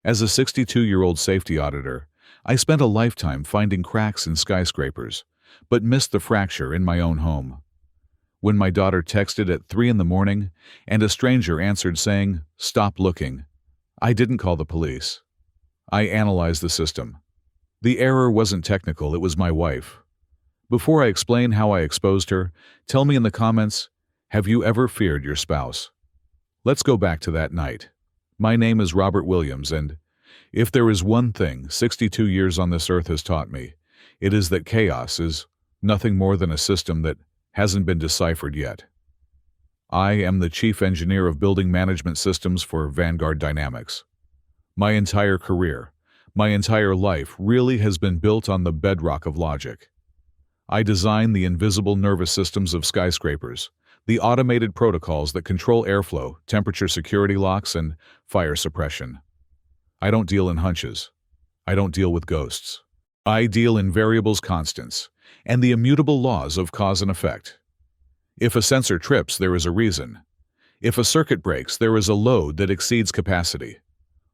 As a 62-year-old safety auditor, I spent a lifetime finding cracks in skyscrapers, but missed the fracture in my own home. When my daughter texted at 3 in the morning and a stranger answered saying, "Stop looking," I didn't call the police. I analyzed the system. The error wasn't technical, it was my wife. Before I explain how I exposed her, tell me in the comments, have you ever feared your spouse? Let's go back to that night. My name is Robert Williams, and if there is one thing 62 years on this earth has taught me, it is that chaos is nothing more than a system that hasn't been deciphered yet. I am the chief engineer of building management systems for Vanguard Dynamics. My entire career, my entire life really has been built on the bedrock of logic. I design the invisible nervous systems of skyscrapers, the automated protocols that control airflow, temperature security locks, and fire suppression. I don't deal in hunches. I don't deal with ghosts. I deal in variables, constants, and the immutable laws of cause and effect. If a sensor trips, there is a reason. If a circuit breaks, there is a load that exceeds capacity.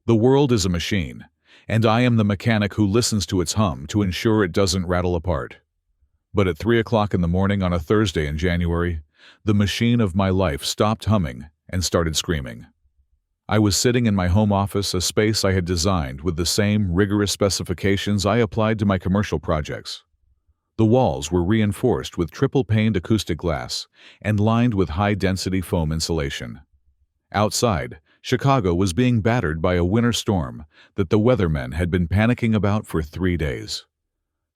The world is a machine, and I am the mechanic who listens to its hum to ensure it doesn't rattle apart. But at 3 o'clock in the morning on a Thursday in January, the machine of my life stopped humming and started screaming. I was sitting in my home office, a space I had designed with the same rigorous specifications I applied to my commercial projects. The walls were reinforced with triple-paned acoustic glass and lined with high-density foam insulation. Outside, Chicago was being battered by a winter storm that the weathermen had been panicking about for 3 days.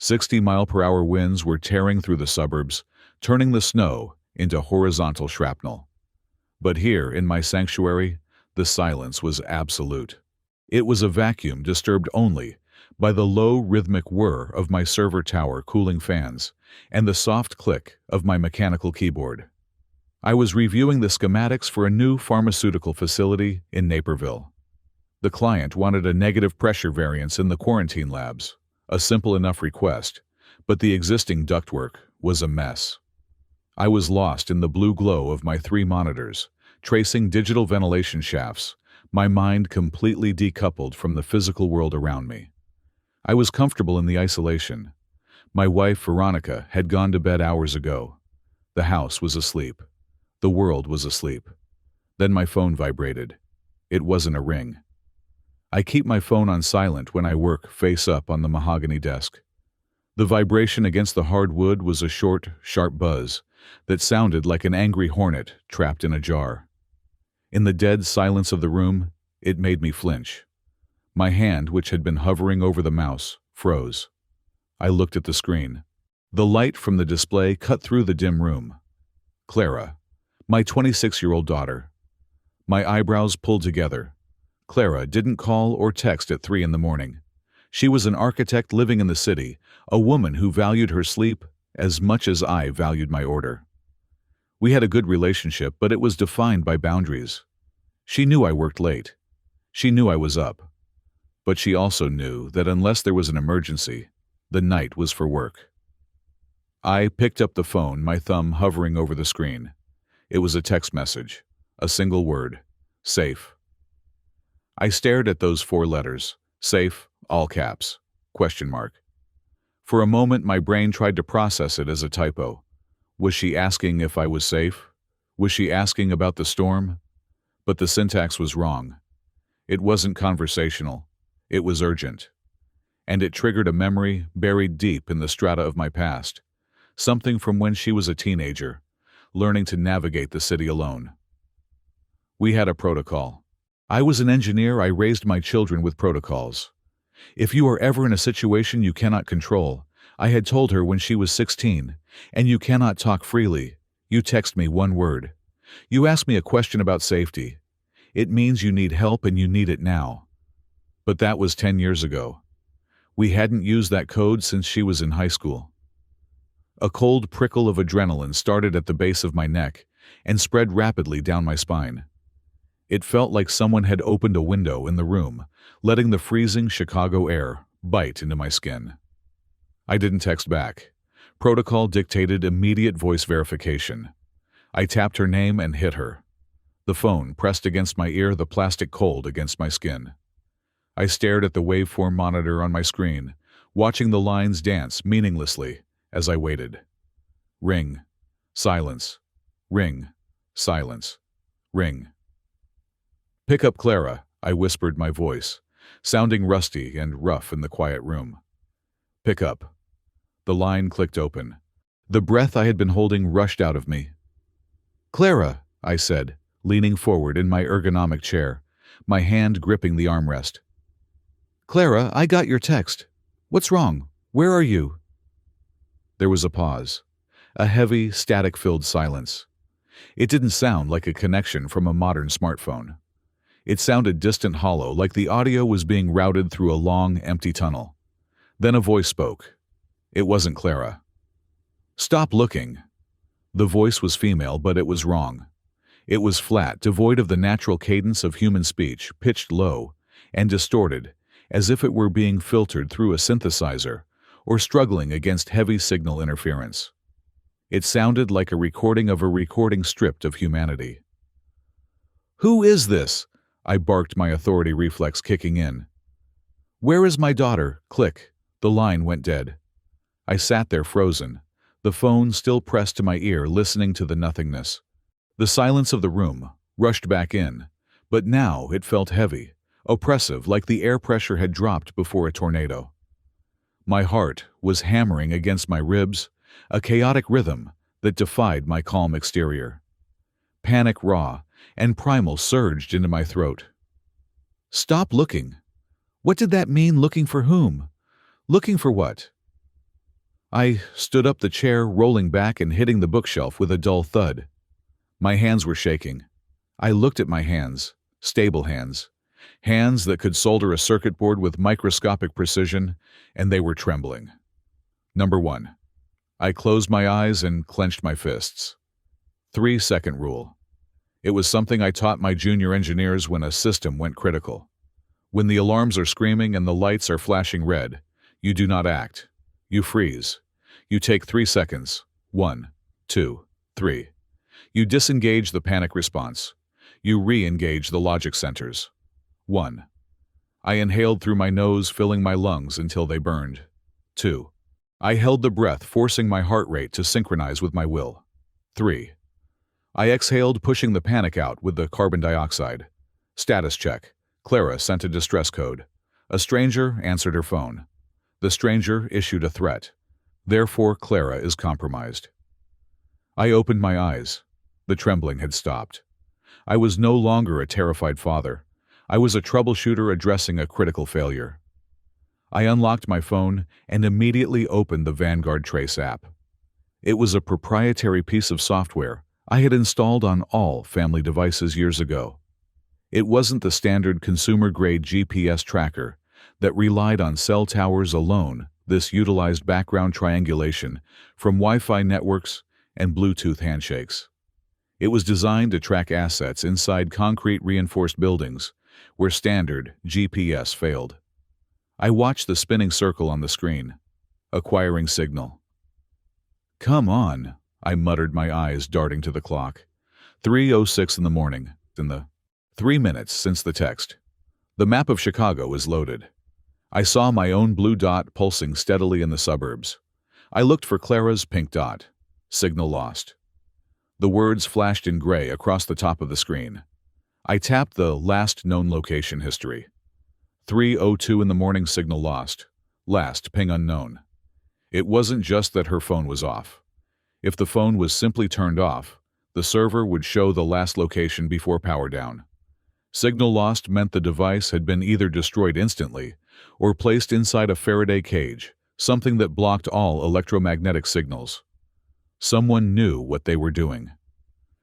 60-mile-per-hour winds were tearing through the suburbs, turning the snow into horizontal shrapnel. But here, in my sanctuary, the silence was absolute. It was a vacuum disturbed only by the low rhythmic whir of my server tower cooling fans and the soft click of my mechanical keyboard. I was reviewing the schematics for a new pharmaceutical facility in Naperville. The client wanted a negative pressure variance in the quarantine labs, a simple enough request, but the existing ductwork was a mess. I was lost in the blue glow of my 3 monitors, tracing digital ventilation shafts, my mind completely decoupled from the physical world around me. I was comfortable in the isolation. My wife, Veronica, had gone to bed hours ago. The house was asleep. The world was asleep. Then my phone vibrated. It wasn't a ring. I keep my phone on silent when I work face up on the mahogany desk. The vibration against the hard wood was a short, sharp buzz that sounded like an angry hornet trapped in a jar. In the dead silence of the room, it made me flinch. My hand, which had been hovering over the mouse, froze. I looked at the screen. The light from the display cut through the dim room. Clara, my 26-year-old daughter. My eyebrows pulled together. Clara didn't call or text at 3 in the morning. She was an architect living in the city, a woman who valued her sleep as much as I valued my order. We had a good relationship, but it was defined by boundaries. She knew I worked late. She knew I was up. But she also knew that unless there was an emergency, the night was for work. I picked up the phone, my thumb hovering over the screen. It was a text message, a single word, safe. I stared at those 4 letters, safe, all caps, question mark. For a moment, my brain tried to process it as a typo. Was she asking if I was safe? Was she asking about the storm? But the syntax was wrong. It wasn't conversational. It was urgent. And it triggered a memory buried deep in the strata of my past, something from when she was a teenager, learning to navigate the city alone. We had a protocol. I was an engineer. I raised my children with protocols. If you are ever in a situation you cannot control, I had told her when she was 16, and you cannot talk freely, you text me 1 word. You ask me a question about safety. It means you need help and you need it now. But that was 10 years ago. We hadn't used that code since she was in high school. A cold prickle of adrenaline started at the base of my neck and spread rapidly down my spine. It felt like someone had opened a window in the room, letting the freezing Chicago air bite into my skin. I didn't text back. Protocol dictated immediate voice verification. I tapped her name and hit her. The phone pressed against my ear, the plastic cold against my skin. I stared at the waveform monitor on my screen, watching the lines dance meaninglessly as I waited. Ring. Silence. Ring. Silence. Ring. "Pick up Clara," I whispered, my voice sounding rusty and rough in the quiet room. "Pick up." The line clicked open. The breath I had been holding rushed out of me. "Clara," I said, leaning forward in my ergonomic chair, my hand gripping the armrest. "Clara, I got your text. What's wrong? Where are you?" There was a pause, a heavy, static-filled silence. It didn't sound like a connection from a modern smartphone. It sounded distant, hollow, like the audio was being routed through a long, empty tunnel. Then a voice spoke. It wasn't Clara. "Stop looking." The voice was female, but it was wrong. It was flat, devoid of the natural cadence of human speech, pitched low and distorted, as if it were being filtered through a synthesizer or struggling against heavy signal interference. It sounded like a recording of a recording stripped of humanity. "Who is this?" I barked, my authority reflex kicking in. "Where is my daughter?" Click. The line went dead. I sat there frozen, the phone still pressed to my ear, listening to the nothingness. The silence of the room rushed back in, but now it felt heavy, oppressive, like the air pressure had dropped before a tornado. My heart was hammering against my ribs, a chaotic rhythm that defied my calm exterior. Panic, raw and primal, surged into my throat. Stop looking. What did that mean? Looking for whom? Looking for what? I stood up, the chair rolling back and hitting the bookshelf with a dull thud. My hands were shaking. I looked at my hands, stable hands, hands that could solder a circuit board with microscopic precision, and they were trembling. Number 1. I closed my eyes and clenched my fists. 3-second rule. It was something I taught my junior engineers when a system went critical. When the alarms are screaming and the lights are flashing red, you do not act. You freeze. You take 3 seconds. 1, 2, 3. You disengage the panic response. You re-engage the logic centers. 1. I inhaled through my nose, filling my lungs until they burned. 2. I held the breath, forcing my heart rate to synchronize with my will. 3. I exhaled, pushing the panic out with the carbon dioxide. Status check. Clara sent a distress code. A stranger answered her phone. The stranger issued a threat. Therefore, Clara is compromised. I opened my eyes. The trembling had stopped. I was no longer a terrified father. I was a troubleshooter addressing a critical failure. I unlocked my phone and immediately opened the Vanguard Trace app. It was a proprietary piece of software I had installed on all family devices years ago. It wasn't the standard consumer-grade GPS tracker that relied on cell towers alone. This utilized background triangulation from Wi-Fi networks and Bluetooth handshakes. It was designed to track assets inside concrete reinforced buildings where standard GPS failed. I watched the spinning circle on the screen, acquiring signal. Come on, I muttered, my eyes darting to the clock. 3:06 in the morning, in the 3 minutes since the text. The map of Chicago is loaded. I saw my own blue dot pulsing steadily in the suburbs. I looked for Clara's pink dot. Signal lost. The words flashed in gray across the top of the screen. I tapped the last known location history. 3:02 in the morning, signal lost. Last ping unknown. It wasn't just that her phone was off. If the phone was simply turned off, the server would show the last location before power down. Signal lost meant the device had been either destroyed instantly or placed inside a Faraday cage, something that blocked all electromagnetic signals. Someone knew what they were doing.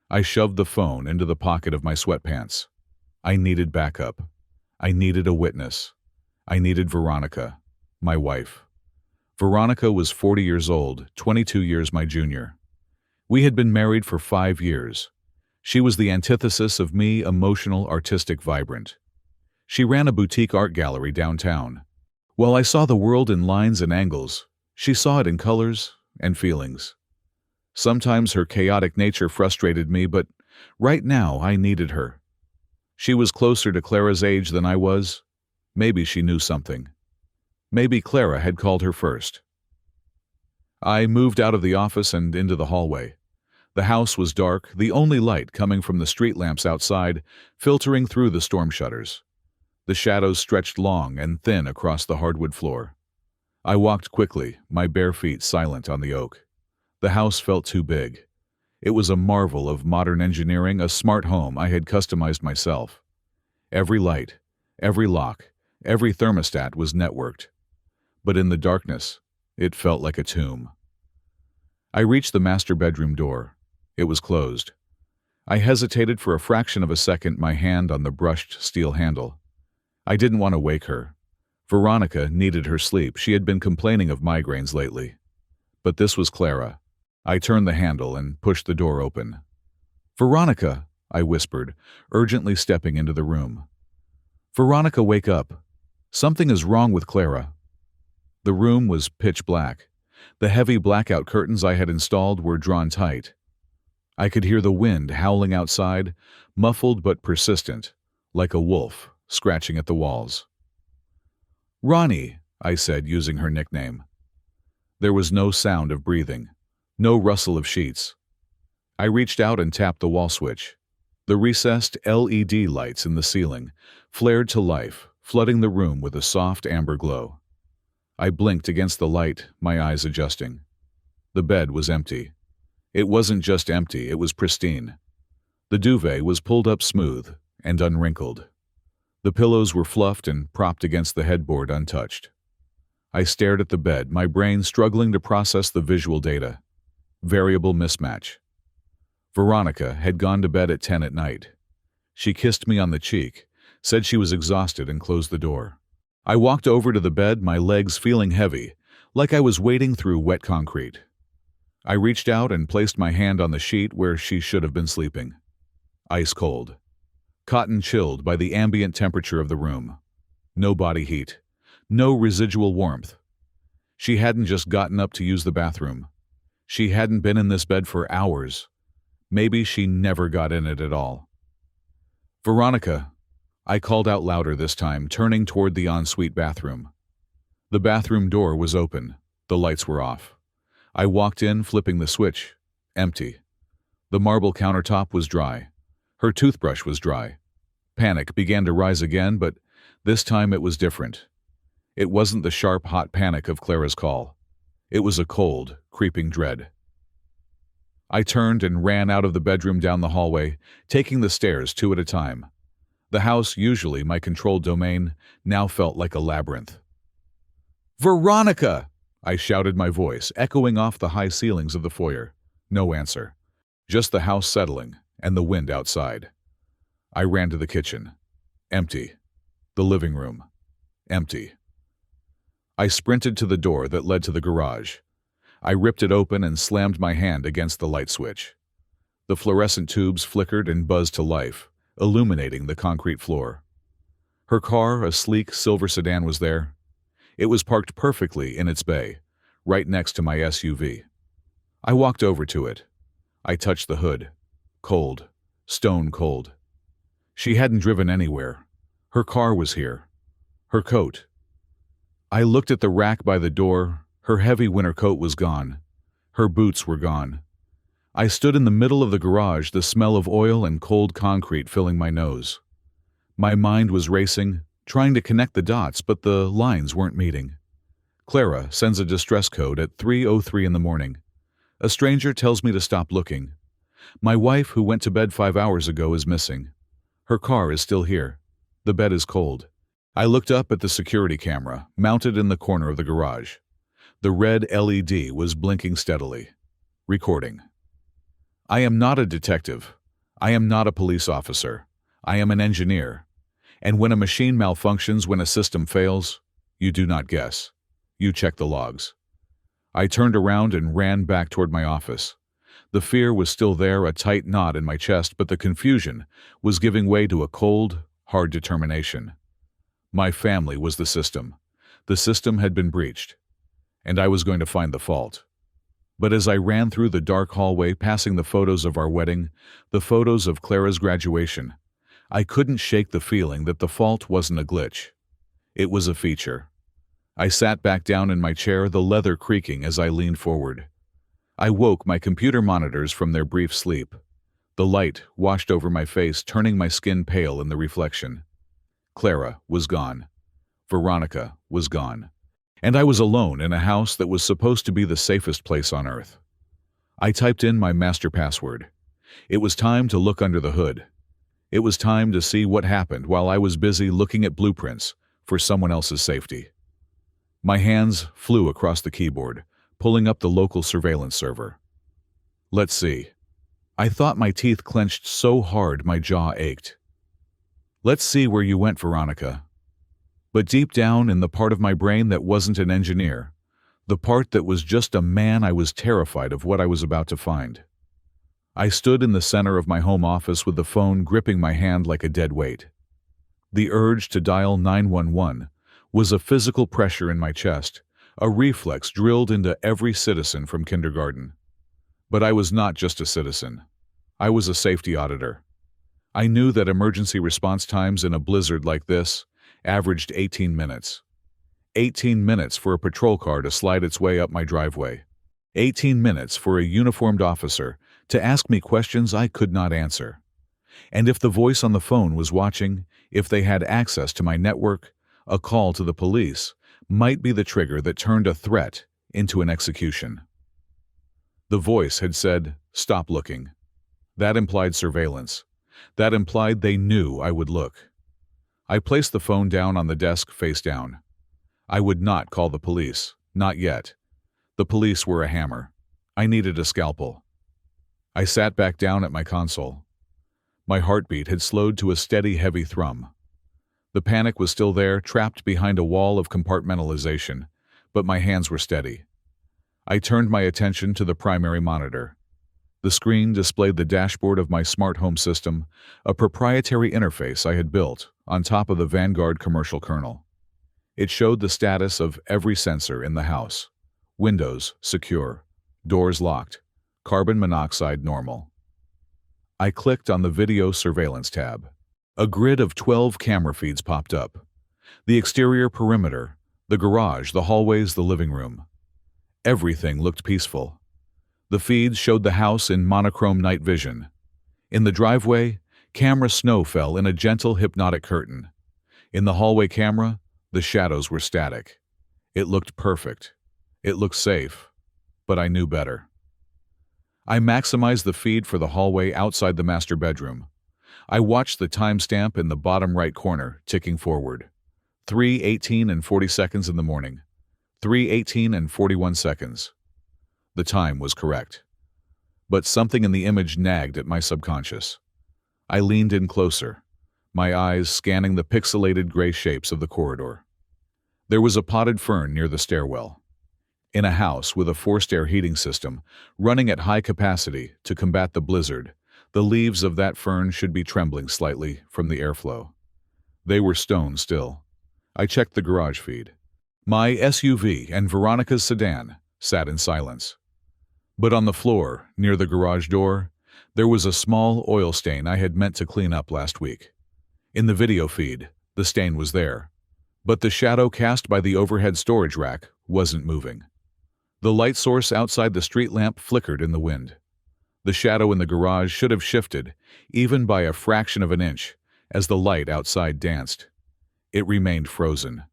I shoved the phone into the pocket of my sweatpants. I needed backup. I needed a witness. I needed Veronica, my wife. Veronica was 40 years old, 22 years my junior. We had been married for 5 years. She was the antithesis of me, emotional, artistic, vibrant. She ran a boutique art gallery downtown. While I saw the world in lines and angles, she saw it in colors and feelings. Sometimes her chaotic nature frustrated me, but right now I needed her. She was closer to Clara's age than I was. Maybe she knew something. Maybe Clara had called her first. I moved out of the office and into the hallway. The house was dark, the only light coming from the street lamps outside, filtering through the storm shutters. The shadows stretched long and thin across the hardwood floor. I walked quickly, my bare feet silent on the oak. The house felt too big. It was a marvel of modern engineering, a smart home I had customized myself. Every light, every lock, every thermostat was networked. But in the darkness, it felt like a tomb. I reached the master bedroom door. It was closed. I hesitated for a fraction of a second, my hand on the brushed steel handle. I didn't want to wake her. Veronica needed her sleep. She had been complaining of migraines lately. But this was Clara. I turned the handle and pushed the door open. "Veronica," I whispered, urgently stepping into the room. "Veronica, wake up. Something is wrong with Clara." The room was pitch black. The heavy blackout curtains I had installed were drawn tight. I could hear the wind howling outside, muffled but persistent, like a wolf scratching at the walls. "Ronnie," I said, using her nickname. There was no sound of breathing, no rustle of sheets. I reached out and tapped the wall switch. The recessed LED lights in the ceiling flared to life, flooding the room with a soft amber glow. I blinked against the light, my eyes adjusting. The bed was empty. It wasn't just empty, it was pristine. The duvet was pulled up smooth and unwrinkled. The pillows were fluffed and propped against the headboard untouched. I stared at the bed, my brain struggling to process the visual data. Variable mismatch. Veronica had gone to bed at 10 at night. She kissed me on the cheek, said she was exhausted, and closed the door. I walked over to the bed, my legs feeling heavy, like I was wading through wet concrete. I reached out and placed my hand on the sheet where she should have been sleeping. Ice cold. Cotton chilled by the ambient temperature of the room. No body heat. No residual warmth. She hadn't just gotten up to use the bathroom. She hadn't been in this bed for hours. Maybe she never got in it at all. "Veronica," I called out louder this time, turning toward the ensuite bathroom. The bathroom door was open. The lights were off. I walked in, flipping the switch. Empty. The marble countertop was dry. Her toothbrush was dry. Panic began to rise again, but this time it was different. It wasn't the sharp, hot panic of Clara's call. It was a cold, creeping dread. I turned and ran out of the bedroom down the hallway, taking the stairs 2 at a time. The house, usually my controlled domain, now felt like a labyrinth. "Veronica!" I shouted, my voice echoing off the high ceilings of the foyer. No answer. Just the house settling and the wind outside. I ran to the kitchen. Empty. The living room. Empty. I sprinted to the door that led to the garage. I ripped it open and slammed my hand against the light switch. The fluorescent tubes flickered and buzzed to life, illuminating the concrete floor. Her car, a sleek silver sedan, was there. It was parked perfectly in its bay, right next to my SUV. I walked over to it. I touched the hood. Cold. Stone cold. She hadn't driven anywhere. Her car was here. Her coat. I looked at the rack by the door. Her heavy winter coat was gone. Her boots were gone. I stood in the middle of the garage, the smell of oil and cold concrete filling my nose. My mind was racing, trying to connect the dots, but the lines weren't meeting. Clara sends a distress code at 3:03 in the morning. A stranger tells me to stop looking. My wife, who went to bed 5 hours ago, is missing. Her car is still here. The bed is cold. I looked up at the security camera, mounted in the corner of the garage. The red LED was blinking steadily. Recording. I am not a detective. I am not a police officer. I am an engineer. And when a machine malfunctions, when a system fails, you do not guess. You check the logs. I turned around and ran back toward my office. The fear was still there, a tight knot in my chest, but the confusion was giving way to a cold, hard determination. My family was the system. The system had been breached, and I was going to find the fault. But as I ran through the dark hallway, passing the photos of our wedding, the photos of Clara's graduation, I couldn't shake the feeling that the fault wasn't a glitch. It was a feature. I sat back down in my chair, the leather creaking as I leaned forward. I woke my computer monitors from their brief sleep. The light washed over my face, turning my skin pale in the reflection. Clara was gone. Veronica was gone. And I was alone in a house that was supposed to be the safest place on earth. I typed in my master password. It was time to look under the hood. It was time to see what happened while I was busy looking at blueprints for someone else's safety. My hands flew across the keyboard, pulling up the local surveillance server. Let's see. I thought my teeth clenched so hard my jaw ached. Let's see where you went, Veronica. But deep down in the part of my brain that wasn't an engineer, the part that was just a man, I was terrified of what I was about to find. I stood in the center of my home office with the phone gripping my hand like a dead weight. The urge to dial 911 was a physical pressure in my chest, a reflex drilled into every citizen from kindergarten. But I was not just a citizen. I was a safety auditor. I knew that emergency response times in a blizzard like this averaged 18 minutes. 18 minutes for a patrol car to slide its way up my driveway. 18 minutes for a uniformed officer to ask me questions I could not answer. And if the voice on the phone was watching, if they had access to my network, a call to the police might be the trigger that turned a threat into an execution. The voice had said, "Stop looking." That implied surveillance. That implied they knew I would look. I placed the phone down on the desk face down. I would not call the police, not yet. The police were a hammer. I needed a scalpel. I sat back down at my console. My heartbeat had slowed to a steady, heavy thrum. The panic was still there, trapped behind a wall of compartmentalization, but my hands were steady. I turned my attention to the primary monitor. The screen displayed the dashboard of my smart home system, a proprietary interface I had built on top of the Vanguard commercial kernel. It showed the status of every sensor in the house. Windows secure, doors locked, carbon monoxide normal. I clicked on the Video Surveillance tab. A grid of 12 camera feeds popped up. The exterior perimeter, the garage, the hallways, the living room. Everything looked peaceful. The feeds showed the house in monochrome night vision. In the driveway, camera snow fell in a gentle hypnotic curtain. In the hallway camera, the shadows were static. It looked perfect. It looked safe. But I knew better. I maximized the feed for the hallway outside the master bedroom. I watched the timestamp in the bottom right corner ticking forward. 3:18 and 40 seconds in the morning. 3:18 and 41 seconds. The time was correct. But something in the image nagged at my subconscious. I leaned in closer, my eyes scanning the pixelated gray shapes of the corridor. There was a potted fern near the stairwell. In a house with a forced air heating system running at high capacity to combat the blizzard, the leaves of that fern should be trembling slightly from the airflow. They were stone still. I checked the garage feed. My SUV and Veronica's sedan sat in silence. But on the floor, near the garage door, there was a small oil stain I had meant to clean up last week. In the video feed, the stain was there, but the shadow cast by the overhead storage rack wasn't moving. The light source outside the street lamp flickered in the wind. The shadow in the garage should have shifted, even by a fraction of an inch, as the light outside danced. It remained frozen.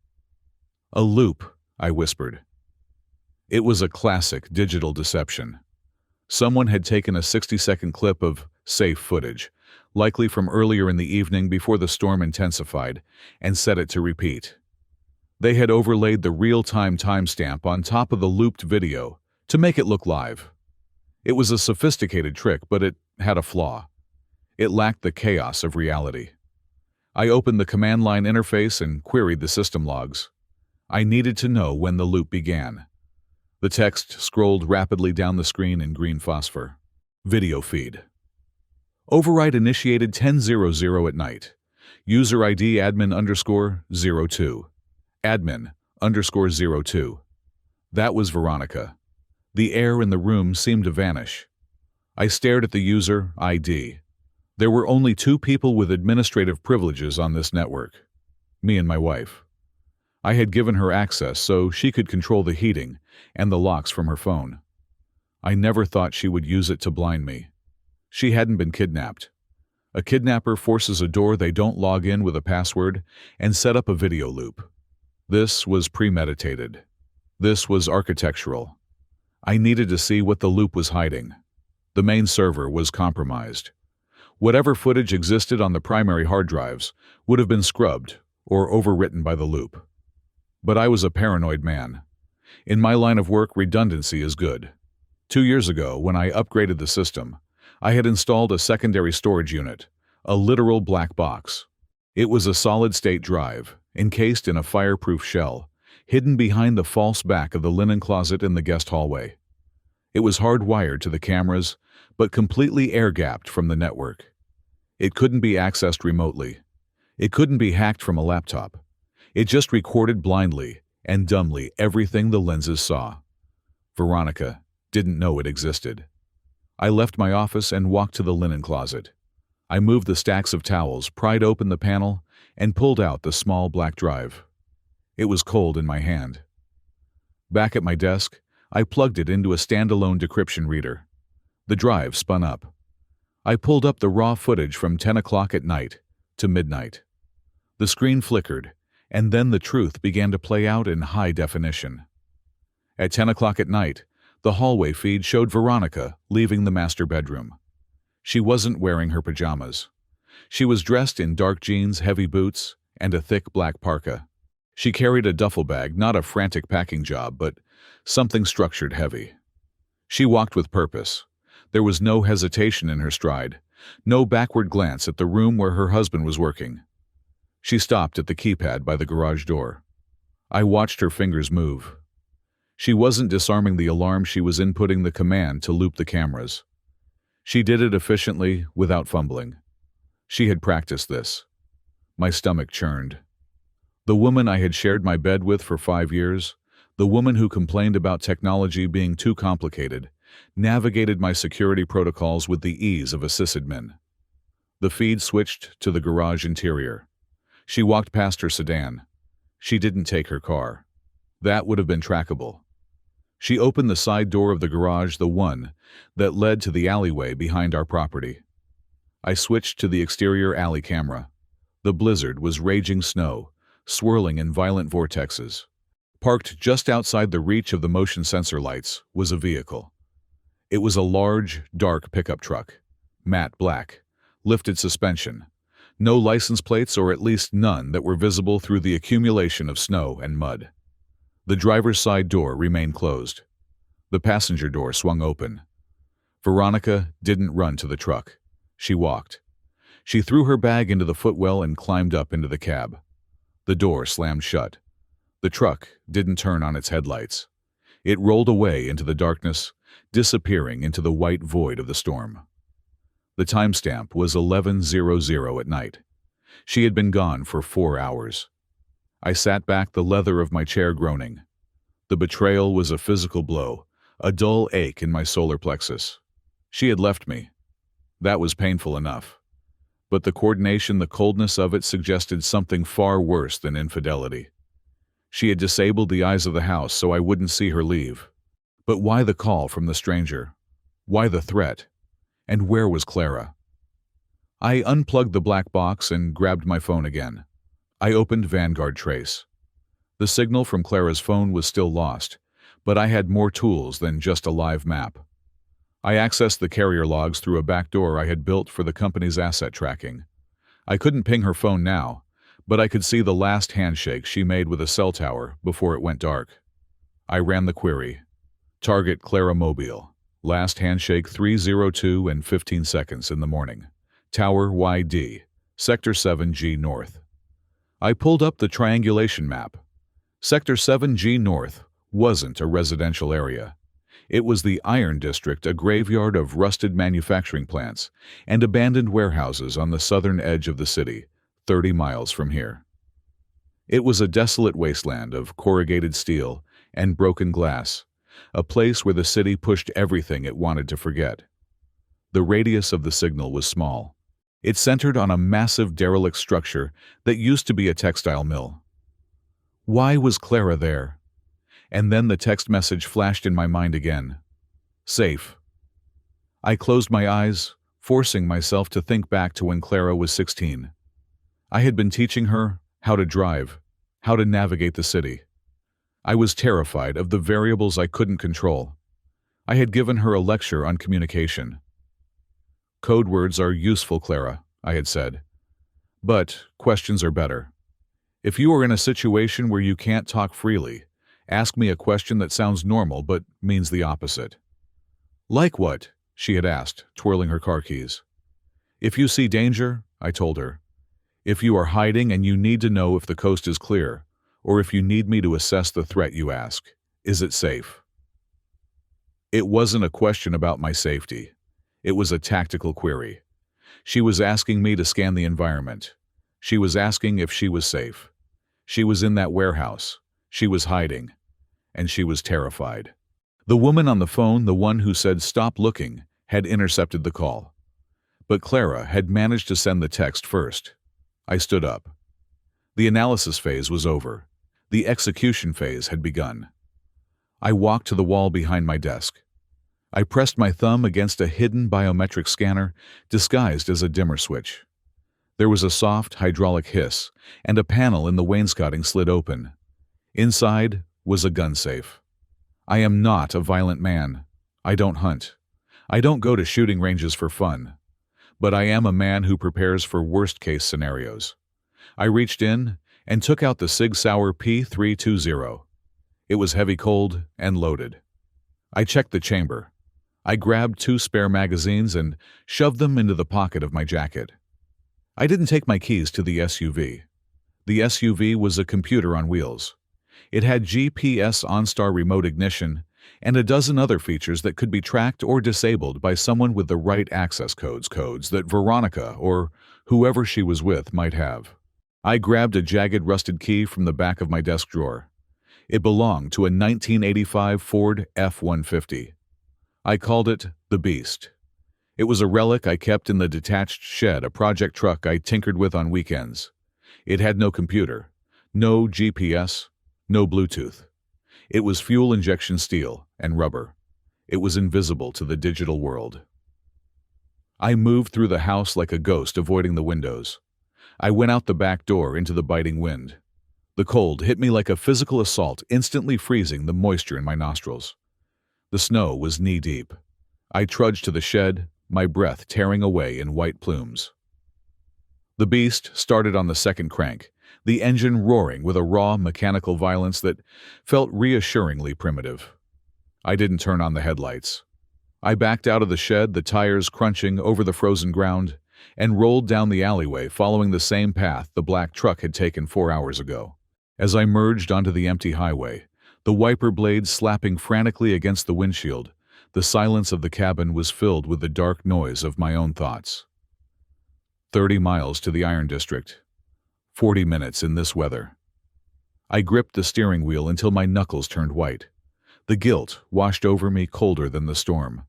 "A loop," I whispered. It was a classic digital deception. Someone had taken a 60-second clip of safe footage, likely from earlier in the evening before the storm intensified, and set it to repeat. They had overlaid the real-time timestamp on top of the looped video to make it look live. It was a sophisticated trick, but it had a flaw. It lacked the chaos of reality. I opened the command line interface and queried the system logs. I needed to know when the loop began. The text scrolled rapidly down the screen in green phosphor. Video feed. Override initiated 10:00 at night. User ID admin_02. Admin_02. That was Veronica. The air in the room seemed to vanish. I stared at the user ID. There were only 2 people with administrative privileges on this network. Me and my wife. I had given her access so she could control the heating and the locks from her phone. I never thought she would use it to blind me. She hadn't been kidnapped. A kidnapper forces a door they don't log in with a password and set up a video loop. This was premeditated. This was architectural. I needed to see what the loop was hiding. The main server was compromised. Whatever footage existed on the primary hard drives would have been scrubbed or overwritten by the loop. But I was a paranoid man. In my line of work, redundancy is good. 2 years ago, when I upgraded the system, I had installed a secondary storage unit, a literal black box. It was a solid-state drive, encased in a fireproof shell, hidden behind the false back of the linen closet in the guest hallway. It was hardwired to the cameras, but completely air-gapped from the network. It couldn't be accessed remotely. It couldn't be hacked from a laptop. It just recorded blindly and dumbly everything the lenses saw. Veronica didn't know it existed. I left my office and walked to the linen closet. I moved the stacks of towels, pried open the panel, and pulled out the small black drive. It was cold in my hand. Back at my desk, I plugged it into a standalone decryption reader. The drive spun up. I pulled up the raw footage from 10 o'clock at night to midnight. The screen flickered, and then the truth began to play out in high definition. At 10 o'clock at night, the hallway feed showed Veronica leaving the master bedroom. She wasn't wearing her pajamas. She was dressed in dark jeans, heavy boots, and a thick black parka. She carried a duffel bag, not a frantic packing job, but something structured heavy. She walked with purpose. There was no hesitation in her stride, no backward glance at the room where her husband was working. She stopped at the keypad by the garage door. I watched her fingers move. She wasn't disarming the alarm, she was inputting the command to loop the cameras. She did it efficiently, without fumbling. She had practiced this. My stomach churned. The woman I had shared my bed with for 5 years, the woman who complained about technology being too complicated, navigated my security protocols with the ease of a sysadmin. The feed switched to the garage interior. She walked past her sedan. She didn't take her car. That would have been trackable. She opened the side door of the garage, the one that led to the alleyway behind our property. I switched to the exterior alley camera. The blizzard was raging snow, swirling in violent vortexes. Parked just outside the reach of the motion sensor lights was a vehicle. It was a large, dark pickup truck, matte black, lifted suspension. No license plates, or at least none that were visible through the accumulation of snow and mud. The driver's side door remained closed. The passenger door swung open. Veronica didn't run to the truck. She walked. She threw her bag into the footwell and climbed up into the cab. The door slammed shut. The truck didn't turn on its headlights. It rolled away into the darkness, disappearing into the white void of the storm. The timestamp was 11:00 at night. She had been gone for 4 hours. I sat back, the leather of my chair groaning. The betrayal was a physical blow, a dull ache in my solar plexus. She had left me. That was painful enough. But the coordination, the coldness of it suggested something far worse than infidelity. She had disabled the eyes of the house so I wouldn't see her leave. But why the call from the stranger? Why the threat? And where was Clara? I unplugged the black box and grabbed my phone again. I opened Vanguard Trace. The signal from Clara's phone was still lost, but I had more tools than just a live map. I accessed the carrier logs through a back door I had built for the company's asset tracking. I couldn't ping her phone now, but I could see the last handshake she made with a cell tower before it went dark. I ran the query. Target Clara Mobile. Last handshake 3:02 and 15 seconds in the morning. Tower YD. Sector 7G North. I pulled up the triangulation map. Sector 7G North wasn't a residential area. It was the Iron District, a graveyard of rusted manufacturing plants and abandoned warehouses on the southern edge of the city, 30 miles from here. It was a desolate wasteland of corrugated steel and broken glass, a place where the city pushed everything it wanted to forget. The radius of the signal was small. It centered on a massive derelict structure that used to be a textile mill. Why was Clara there? And then the text message flashed in my mind again. Safe. I closed my eyes, forcing myself to think back to when Clara was 16. I had been teaching her how to drive, how to navigate the city. I was terrified of the variables I couldn't control. I had given her a lecture on communication. Code words are useful, Clara, I had said. But questions are better. If you are in a situation where you can't talk freely, ask me a question that sounds normal but means the opposite. Like what? She had asked, twirling her car keys. If you see danger, I told her. If you are hiding and you need to know if the coast is clear, or if you need me to assess the threat, you ask, is it safe? It wasn't a question about my safety. It was a tactical query. She was asking me to scan the environment. She was asking if she was safe. She was in that warehouse. She was hiding. And she was terrified. The woman on the phone, the one who said stop looking, had intercepted the call. But Clara had managed to send the text first. I stood up. The analysis phase was over. The execution phase had begun. I walked to the wall behind my desk. I pressed my thumb against a hidden biometric scanner disguised as a dimmer switch. There was a soft hydraulic hiss, and a panel in the wainscoting slid open. Inside was a gun safe. I am not a violent man. I don't hunt. I don't go to shooting ranges for fun. But I am a man who prepares for worst-case scenarios. I reached in and took out the Sig Sauer P320. It was heavy cold and loaded. I checked the chamber. I grabbed 2 spare magazines and shoved them into the pocket of my jacket. I didn't take my keys to the SUV. The SUV was a computer on wheels. It had GPS OnStar remote ignition and a dozen other features that could be tracked or disabled by someone with the right access codes that Veronica or whoever she was with might have. I grabbed a jagged rusted key from the back of my desk drawer. It belonged to a 1985 Ford F-150. I called it the Beast. It was a relic I kept in the detached shed, a project truck I tinkered with on weekends. It had no computer, no GPS, no Bluetooth. It was fuel injection steel and rubber. It was invisible to the digital world. I moved through the house like a ghost, avoiding the windows. I went out the back door into the biting wind. The cold hit me like a physical assault, instantly freezing the moisture in my nostrils. The snow was knee-deep. I trudged to the shed, my breath tearing away in white plumes. The Beast started on the second crank, the engine roaring with a raw mechanical violence that felt reassuringly primitive. I didn't turn on the headlights. I backed out of the shed, the tires crunching over the frozen ground, and rolled down the alleyway following the same path the black truck had taken 4 hours ago. As I merged onto the empty highway, the wiper blades slapping frantically against the windshield, the silence of the cabin was filled with the dark noise of my own thoughts. 30 miles to the Iron District. 40 minutes in this weather. I gripped the steering wheel until my knuckles turned white. The guilt washed over me colder than the storm.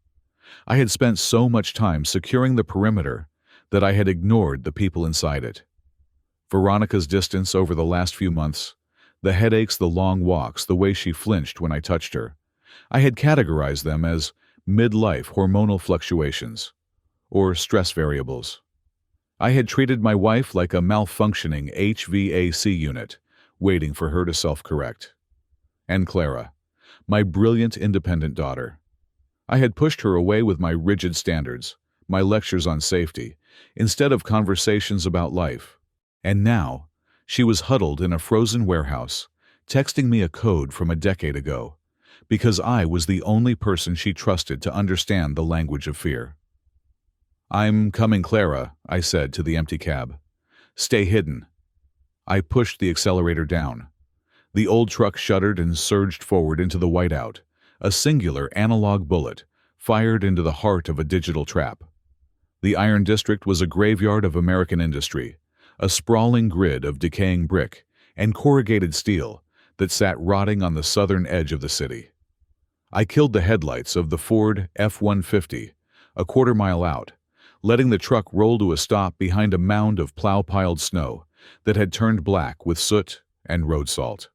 I had spent so much time securing the perimeter that I had ignored the people inside it. Veronica's distance over the last few months, the headaches, the long walks, the way she flinched when I touched her, I had categorized them as midlife hormonal fluctuations, or stress variables. I had treated my wife like a malfunctioning HVAC unit, waiting for her to self-correct. And Clara, my brilliant independent daughter. I had pushed her away with my rigid standards, my lectures on safety, instead of conversations about life. And now, she was huddled in a frozen warehouse, texting me a code from a decade ago, because I was the only person she trusted to understand the language of fear. "I'm coming, Clara," I said to the empty cab. "Stay hidden." I pushed the accelerator down. The old truck shuddered and surged forward into the whiteout, a singular analog bullet fired into the heart of a digital trap. The Iron District was a graveyard of American industry, a sprawling grid of decaying brick and corrugated steel that sat rotting on the southern edge of the city. I killed the headlights of the Ford F-150 a quarter-mile out, letting the truck roll to a stop behind a mound of plow-piled snow that had turned black with soot and road salt.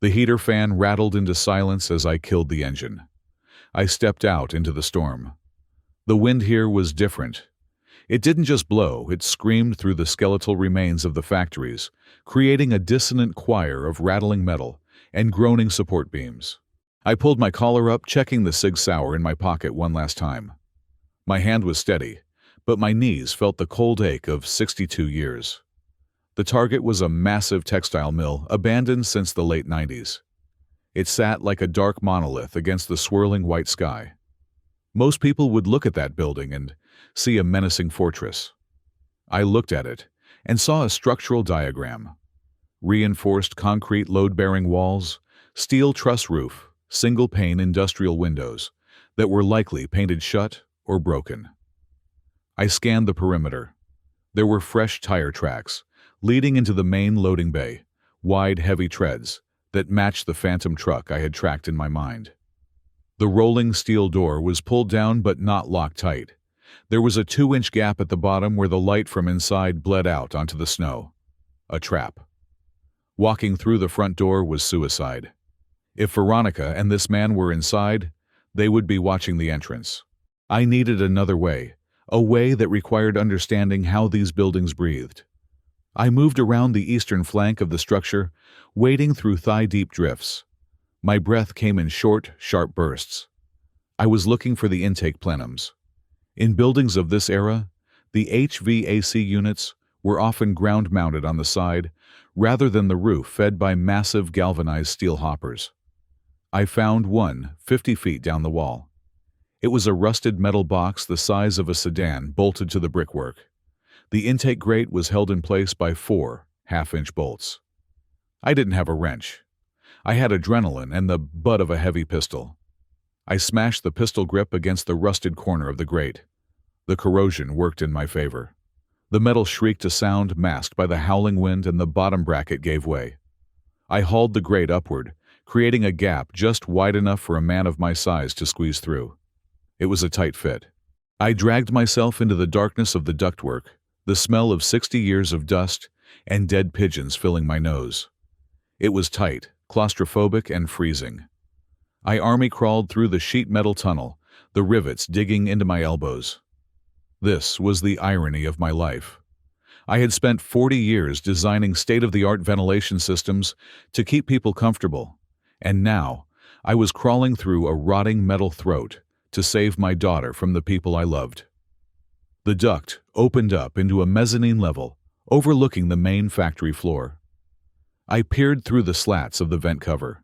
The heater fan rattled into silence as I killed the engine. I stepped out into the storm. The wind here was different. It didn't just blow, it screamed through the skeletal remains of the factories, creating a dissonant choir of rattling metal and groaning support beams. I pulled my collar up, checking the Sig Sauer in my pocket one last time. My hand was steady, but my knees felt the cold ache of 62 years. The target was a massive textile mill, abandoned since the late 90s. It sat like a dark monolith against the swirling white sky. Most people would look at that building and see a menacing fortress. I looked at it and saw a structural diagram. Reinforced concrete load-bearing walls, steel truss roof, single-pane industrial windows that were likely painted shut or broken. I scanned the perimeter. There were fresh tire tracks leading into the main loading bay, wide, heavy treads that matched the phantom truck I had tracked in my mind. The rolling steel door was pulled down but not locked tight. There was a 2-inch gap at the bottom where the light from inside bled out onto the snow. A trap. Walking through the front door was suicide. If Veronica and this man were inside, they would be watching the entrance. I needed another way, a way that required understanding how these buildings breathed. I moved around the eastern flank of the structure, wading through thigh-deep drifts. My breath came in short, sharp bursts. I was looking for the intake plenums. In buildings of this era, the HVAC units were often ground-mounted on the side, rather than the roof fed by massive galvanized steel hoppers. I found one 50 feet down the wall. It was a rusted metal box the size of a sedan bolted to the brickwork. The intake grate was held in place by 4 half-inch bolts. I didn't have a wrench. I had adrenaline and the butt of a heavy pistol. I smashed the pistol grip against the rusted corner of the grate. The corrosion worked in my favor. The metal shrieked a sound masked by the howling wind and the bottom bracket gave way. I hauled the grate upward, creating a gap just wide enough for a man of my size to squeeze through. It was a tight fit. I dragged myself into the darkness of the ductwork, the smell of 60 years of dust and dead pigeons filling my nose. It was tight, claustrophobic, and freezing. I army crawled through the sheet metal tunnel, the rivets digging into my elbows. This was the irony of my life. I had spent 40 years designing state-of-the-art ventilation systems to keep people comfortable, and now I was crawling through a rotting metal throat to save my daughter from the people I loved. The duct opened up into a mezzanine level, overlooking the main factory floor. I peered through the slats of the vent cover.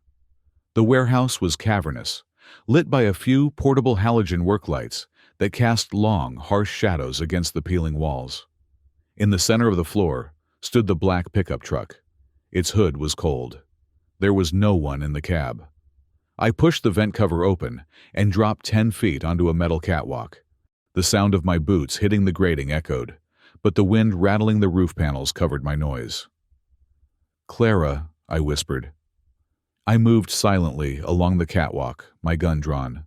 The warehouse was cavernous, lit by a few portable halogen work lights that cast long, harsh shadows against the peeling walls. In the center of the floor stood the black pickup truck. Its hood was cold. There was no one in the cab. I pushed the vent cover open and dropped 10 feet onto a metal catwalk. The sound of my boots hitting the grating echoed, but the wind rattling the roof panels covered my noise. "Clara," I whispered. I moved silently along the catwalk, my gun drawn.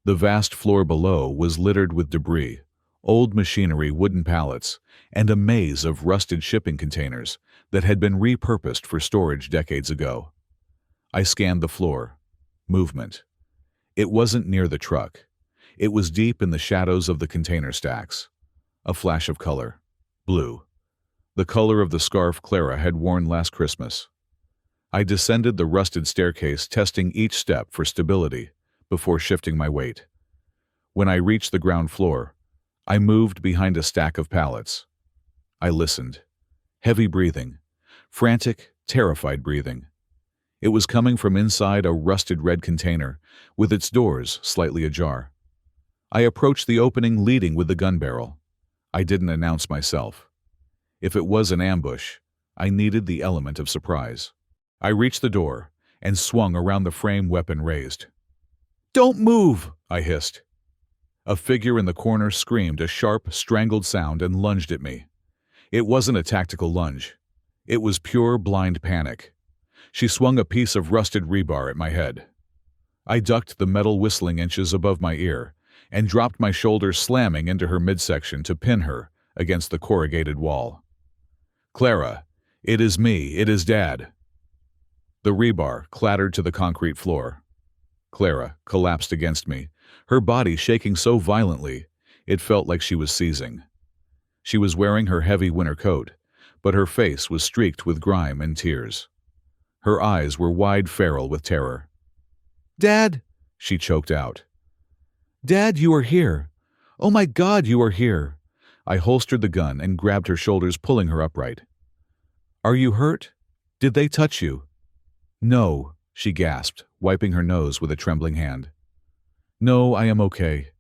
The vast floor below was littered with debris, old machinery, wooden pallets, and a maze of rusted shipping containers that had been repurposed for storage decades ago. I scanned the floor. Movement. It wasn't near the truck. It was deep in the shadows of the container stacks. A flash of color. Blue. The color of the scarf Clara had worn last Christmas. I descended the rusted staircase, testing each step for stability before shifting my weight. When I reached the ground floor, I moved behind a stack of pallets. I listened. Heavy breathing. Frantic, terrified breathing. It was coming from inside a rusted red container, with its doors slightly ajar. I approached the opening, leading with the gun barrel. I didn't announce myself. If it was an ambush, I needed the element of surprise. I reached the door and swung around the frame, weapon raised. "Don't move!" I hissed. A figure in the corner screamed a sharp, strangled sound and lunged at me. It wasn't a tactical lunge. It was pure, blind panic. She swung a piece of rusted rebar at my head. I ducked the metal whistling inches above my ear and dropped my shoulder, slamming into her midsection to pin her against the corrugated wall. "Clara, it is me, it is Dad." The rebar clattered to the concrete floor. Clara collapsed against me, her body shaking so violently it felt like she was seizing. She was wearing her heavy winter coat, but her face was streaked with grime and tears. Her eyes were wide feral with terror. "Dad!" she choked out. "Dad, you are here! Oh my God, you are here!" I holstered the gun and grabbed her shoulders, pulling her upright. "Are you hurt? Did they touch you?" "No," she gasped, wiping her nose with a trembling hand. "No, I am okay.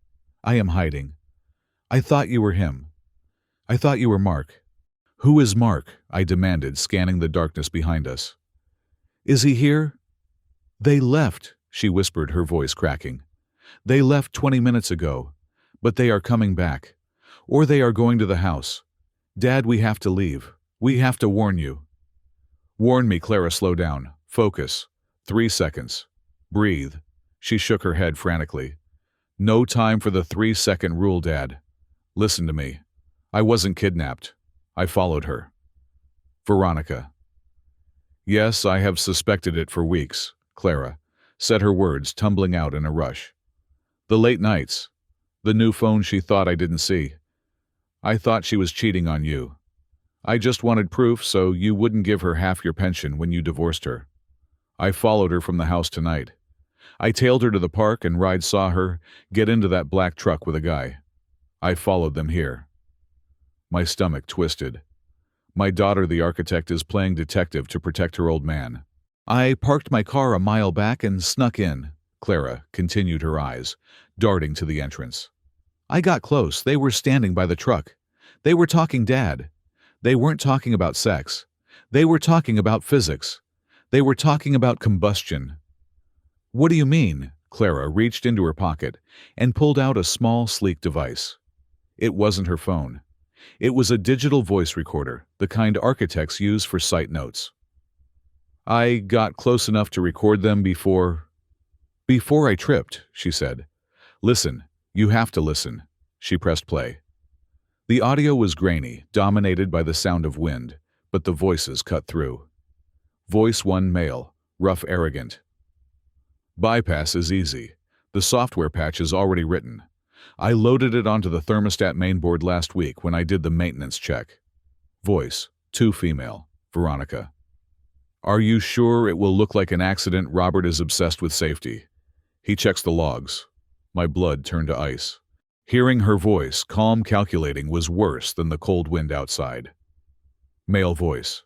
I am hiding. I thought you were him. I thought you were Mark." "Who is Mark?" I demanded, scanning the darkness behind us. "Is he here?" "They left," she whispered, her voice cracking. "They left 20 minutes ago, but they are coming back. Or they are going to the house. Dad, we have to leave. We have to warn you." "Warn me." Clara, slow down. Focus. 3 seconds. Breathe. She shook her head frantically. "No time for the 3-second rule, Dad. Listen to me. I wasn't kidnapped. I followed her." "Veronica." "Yes, I have suspected it for weeks," Clara said, her words tumbling out in a rush. "The late nights. The new phone she thought I didn't see. I thought she was cheating on you. I just wanted proof so you wouldn't give her half your pension when you divorced her. I followed her from the house tonight. I tailed her to the park and saw her get into that black truck with a guy. I followed them here." My stomach twisted. My daughter, the architect, is playing detective to protect her old man. "I parked my car a mile back and snuck in," Clara continued, her eyes darting to the entrance. "I got close. They were standing by the truck. They were talking, Dad. They weren't talking about sex. They were talking about physics. They were talking about combustion." "What do you mean?" Clara reached into her pocket and pulled out a small, sleek device. It wasn't her phone. It was a digital voice recorder, the kind architects use for site notes. "I got close enough to record them before I tripped," she said. "Listen, you have to listen." She pressed play. The audio was grainy, dominated by the sound of wind, but the voices cut through. Voice 1, male, rough, arrogant. "Bypass is easy. The software patch is already written. I loaded it onto the thermostat mainboard last week when I did the maintenance check." Voice 2, female, Veronica. "Are you sure it will look like an accident? Robert is obsessed with safety. He checks the logs." My blood turned to ice. Hearing her voice, calm, calculating, was worse than the cold wind outside. Male voice.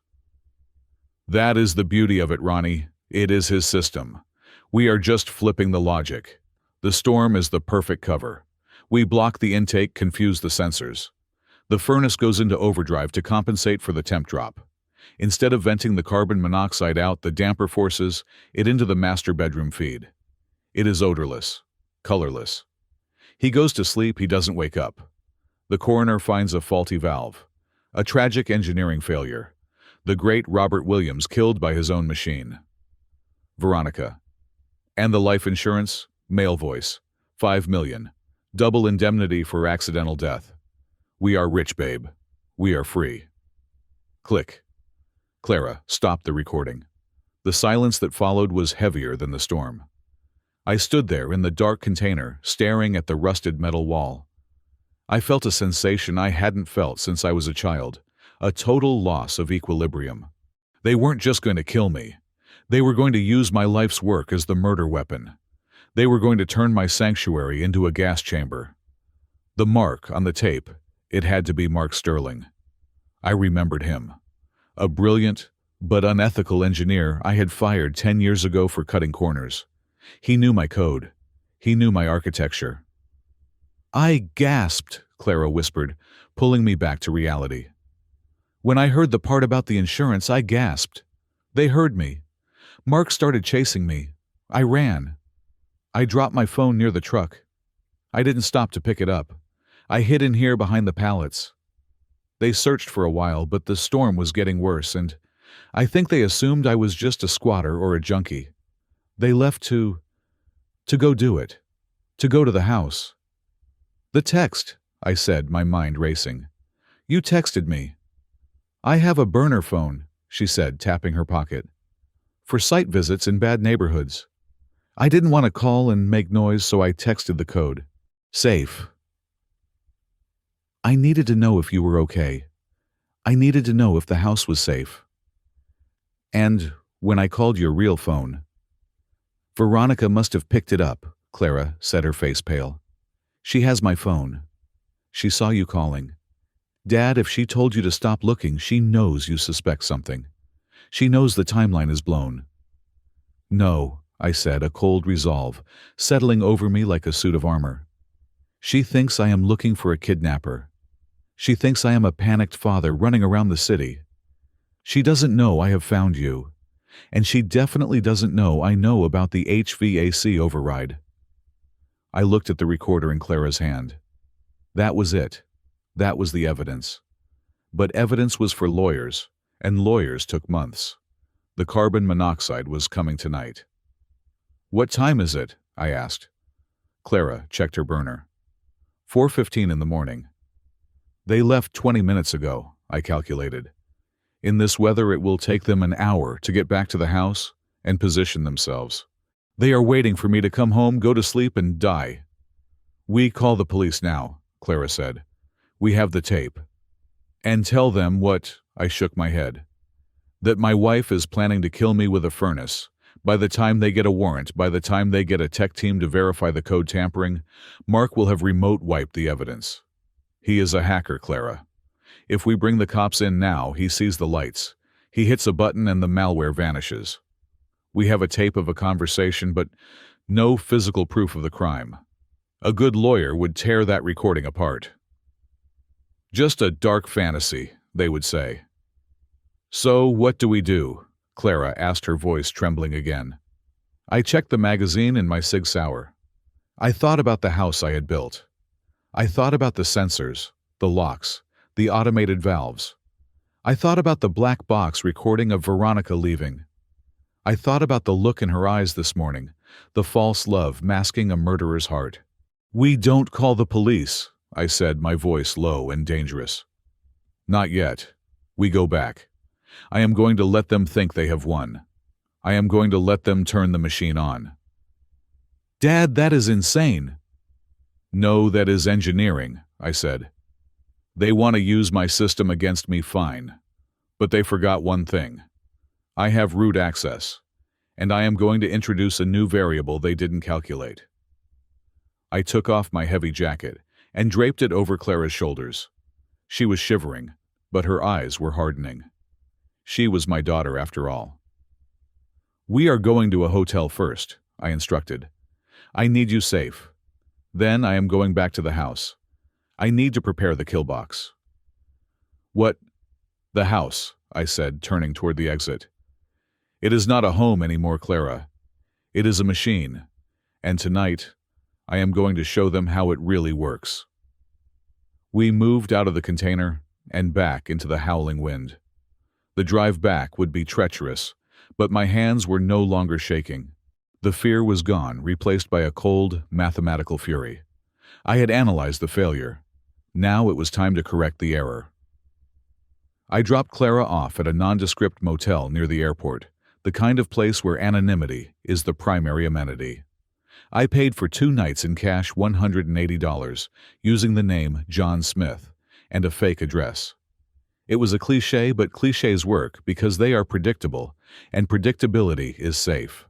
"That is the beauty of it, Ronnie. It is his system. We are just flipping the logic. The storm is the perfect cover. We block the intake, confuse the sensors. The furnace goes into overdrive to compensate for the temp drop. Instead of venting the carbon monoxide out, the damper forces it into the master bedroom feed. It is odorless, colorless. He goes to sleep, he doesn't wake up. The coroner finds a faulty valve. A tragic engineering failure. The great Robert Williams killed by his own machine." Veronica. "And the life insurance?" Male voice. 5 million. Double indemnity for accidental death. We are rich, babe. We are free." Click. Clara stopped the recording. The silence that followed was heavier than the storm. I stood there in the dark container, staring at the rusted metal wall. I felt a sensation I hadn't felt since I was a child. A total loss of equilibrium. They weren't just going to kill me. They were going to use my life's work as the murder weapon. They were going to turn my sanctuary into a gas chamber. The mark on the tape, it had to be Mark Sterling. I remembered him. A brilliant but unethical engineer I had fired 10 years ago for cutting corners. He knew my code. He knew my architecture. I gasped, Clara whispered, pulling me back to reality. When I heard the part about the insurance, I gasped. They heard me. Mark started chasing me. I ran. I dropped my phone near the truck. I didn't stop to pick it up. I hid in here behind the pallets. They searched for a while, but the storm was getting worse, and I think they assumed I was just a squatter or a junkie. They left to go do it. To go to the house. The text, I said, my mind racing. You texted me. I have a burner phone, she said, tapping her pocket. for site visits in bad neighborhoods. I didn't want to call and make noise, so I texted the code. Safe. I needed to know if you were okay. I needed to know if the house was safe. And when I called your real phone, Veronica must have picked it up, Clara said, her face pale. She has my phone. She saw you calling. Dad, if she told you to stop looking, she knows you suspect something. She knows the timeline is blown. No, I said, a cold resolve settling over me like a suit of armor. She thinks I am looking for a kidnapper. She thinks I am a panicked father running around the city. She doesn't know I have found you. And she definitely doesn't know I know about the HVAC override. I looked at the recorder in Clara's hand. That was it. That was the evidence. But evidence was for lawyers, and lawyers took months. The carbon monoxide was coming tonight. What time is it? I asked. Clara checked her burner. 4:15 in the morning. They left 20 minutes ago, I calculated. In this weather, it will take them an hour to get back to the house and position themselves. They are waiting for me to come home, go to sleep, and die. We call the police now, Clara said. We have the tape. And tell them what? I shook my head. That my wife is planning to kill me with a furnace. By the time they get a warrant, by the time they get a tech team to verify the code tampering, Mark will have remote wiped the evidence. He is a hacker, Clara. If we bring the cops in now, he sees the lights. He hits a button and the malware vanishes. We have a tape of a conversation, but no physical proof of the crime. A good lawyer would tear that recording apart. Just a dark fantasy, they would say. So what do we do? Clara asked, her voice trembling again. I checked the magazine in my Sig Sauer. I thought about the house I had built. I thought about the sensors, the locks, the automated valves. I thought about the black box recording of Veronica leaving. I thought about the look in her eyes this morning, the false love masking a murderer's heart. We don't call the police, I said, my voice low and dangerous. Not yet. We go back. I am going to let them think they have won. I am going to let them turn the machine on. Dad, that is insane. No, that is engineering, I said. They want to use my system against me, fine. But they forgot one thing. I have root access, and I am going to introduce a new variable they didn't calculate. I took off my heavy jacket and draped it over Clara's shoulders. She was shivering, but her eyes were hardening. She was my daughter after all. We are going to a hotel first, I instructed. I need you safe. Then I am going back to the house. I need to prepare the kill box. What? The house, I said, turning toward the exit. It is not a home anymore, Clara. It is a machine. And tonight, I am going to show them how it really works. We moved out of the container and back into the howling wind. The drive back would be treacherous, but my hands were no longer shaking. The fear was gone, replaced by a cold, mathematical fury. I had analyzed the failure. Now it was time to correct the error. I dropped Clara off at a nondescript motel near the airport, the kind of place where anonymity is the primary amenity. I paid for 2 nights in cash, $180, using the name John Smith and a fake address. It was a cliché, but clichés work because they are predictable, and predictability is safe.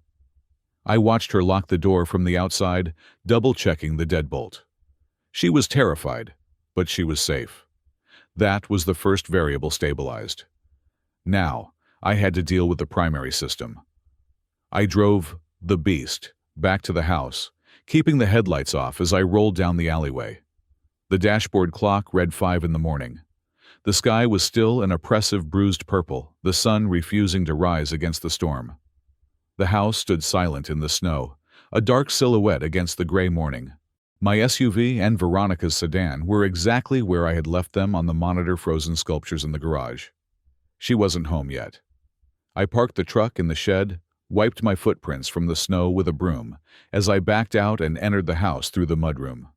I watched her lock the door from the outside, double-checking the deadbolt. She was terrified, but she was safe. That was the first variable stabilized. Now, I had to deal with the primary system. I drove the beast back to the house, keeping the headlights off as I rolled down the alleyway. The dashboard clock read 5 in the morning. The sky was still an oppressive bruised purple, the sun refusing to rise against the storm. The house stood silent in the snow, a dark silhouette against the gray morning. My SUV and Veronica's sedan were exactly where I had left them on the monitor frozen sculptures in the garage. She wasn't home yet. I parked the truck in the shed, wiped my footprints from the snow with a broom as I backed out and entered the house through the mudroom.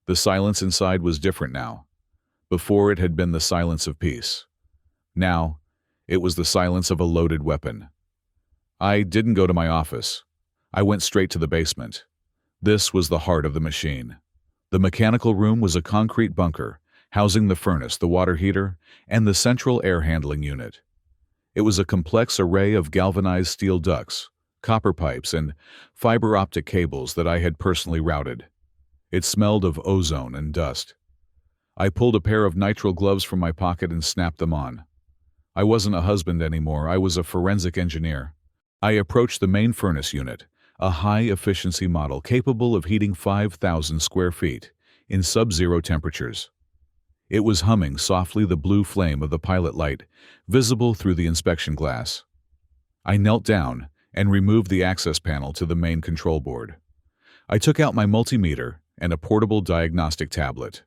The silence inside was different now. Before, it had been the silence of peace. Now, it was the silence of a loaded weapon. I didn't go to my office. I went straight to the basement. This was the heart of the machine. The mechanical room was a concrete bunker, housing the furnace, the water heater, and the central air handling unit. It was a complex array of galvanized steel ducts, copper pipes, and fiber optic cables that I had personally routed. It smelled of ozone and dust. I pulled a pair of nitrile gloves from my pocket and snapped them on. I wasn't a husband anymore, I was a forensic engineer. I approached the main furnace unit, a high-efficiency model capable of heating 5,000 square feet in sub-zero temperatures. It was humming softly, the blue flame of the pilot light visible through the inspection glass. I knelt down and removed the access panel to the main control board. I took out my multimeter and a portable diagnostic tablet.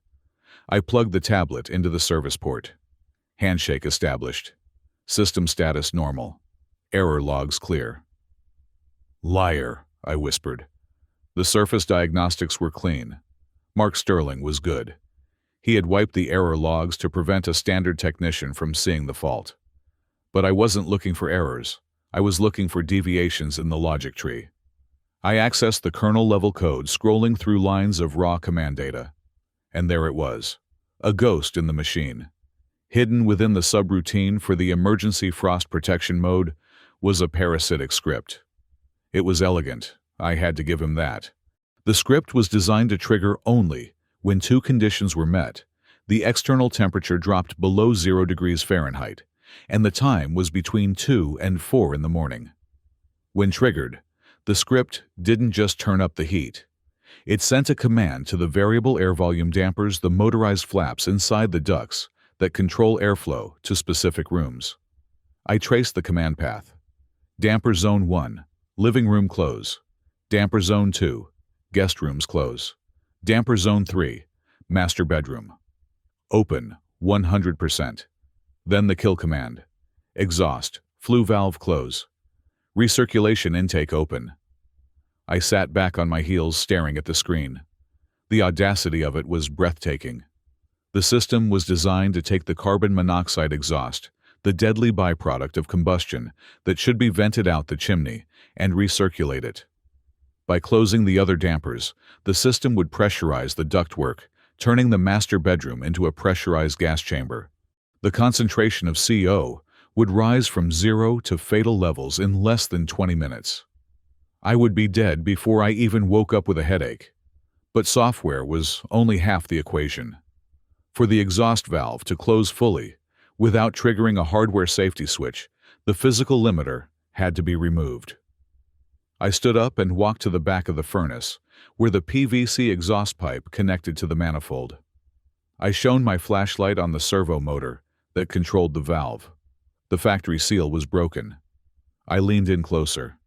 I plugged the tablet into the service port. Handshake established. System status normal. Error logs clear. "Liar," I whispered. The surface diagnostics were clean. Mark Sterling was good. He had wiped the error logs to prevent a standard technician from seeing the fault. But I wasn't looking for errors. I was looking for deviations in the logic tree. I accessed the kernel-level code, scrolling through lines of raw command data. And there it was, a ghost in the machine. Hidden within the subroutine for the emergency frost protection mode was a parasitic script. It was elegant. I had to give him that. The script was designed to trigger only when two conditions were met. The external temperature dropped below 0 degrees Fahrenheit, and the time was between 2 and 4 in the morning. When triggered, the script didn't just turn up the heat. It sent a command to the variable air volume dampers, the motorized flaps inside the ducts that control airflow to specific rooms. I traced the command path. Damper Zone 1, living room close. Damper Zone 2, guest rooms close. Damper Zone 3, master bedroom. Open, 100%. Then the kill command. Exhaust, flue valve close. Recirculation intake open. I sat back on my heels staring at the screen. The audacity of it was breathtaking. The system was designed to take the carbon monoxide exhaust, the deadly byproduct of combustion that should be vented out the chimney, and recirculate it. By closing the other dampers, the system would pressurize the ductwork, turning the master bedroom into a pressurized gas chamber. The concentration of CO would rise from 0 to fatal levels in less than 20 minutes. I would be dead before I even woke up with a headache. But software was only half the equation. For the exhaust valve to close fully, without triggering a hardware safety switch, the physical limiter had to be removed. I stood up and walked to the back of the furnace, where the PVC exhaust pipe connected to the manifold. I shone my flashlight on the servo motor that controlled the valve. The factory seal was broken. I leaned in closer.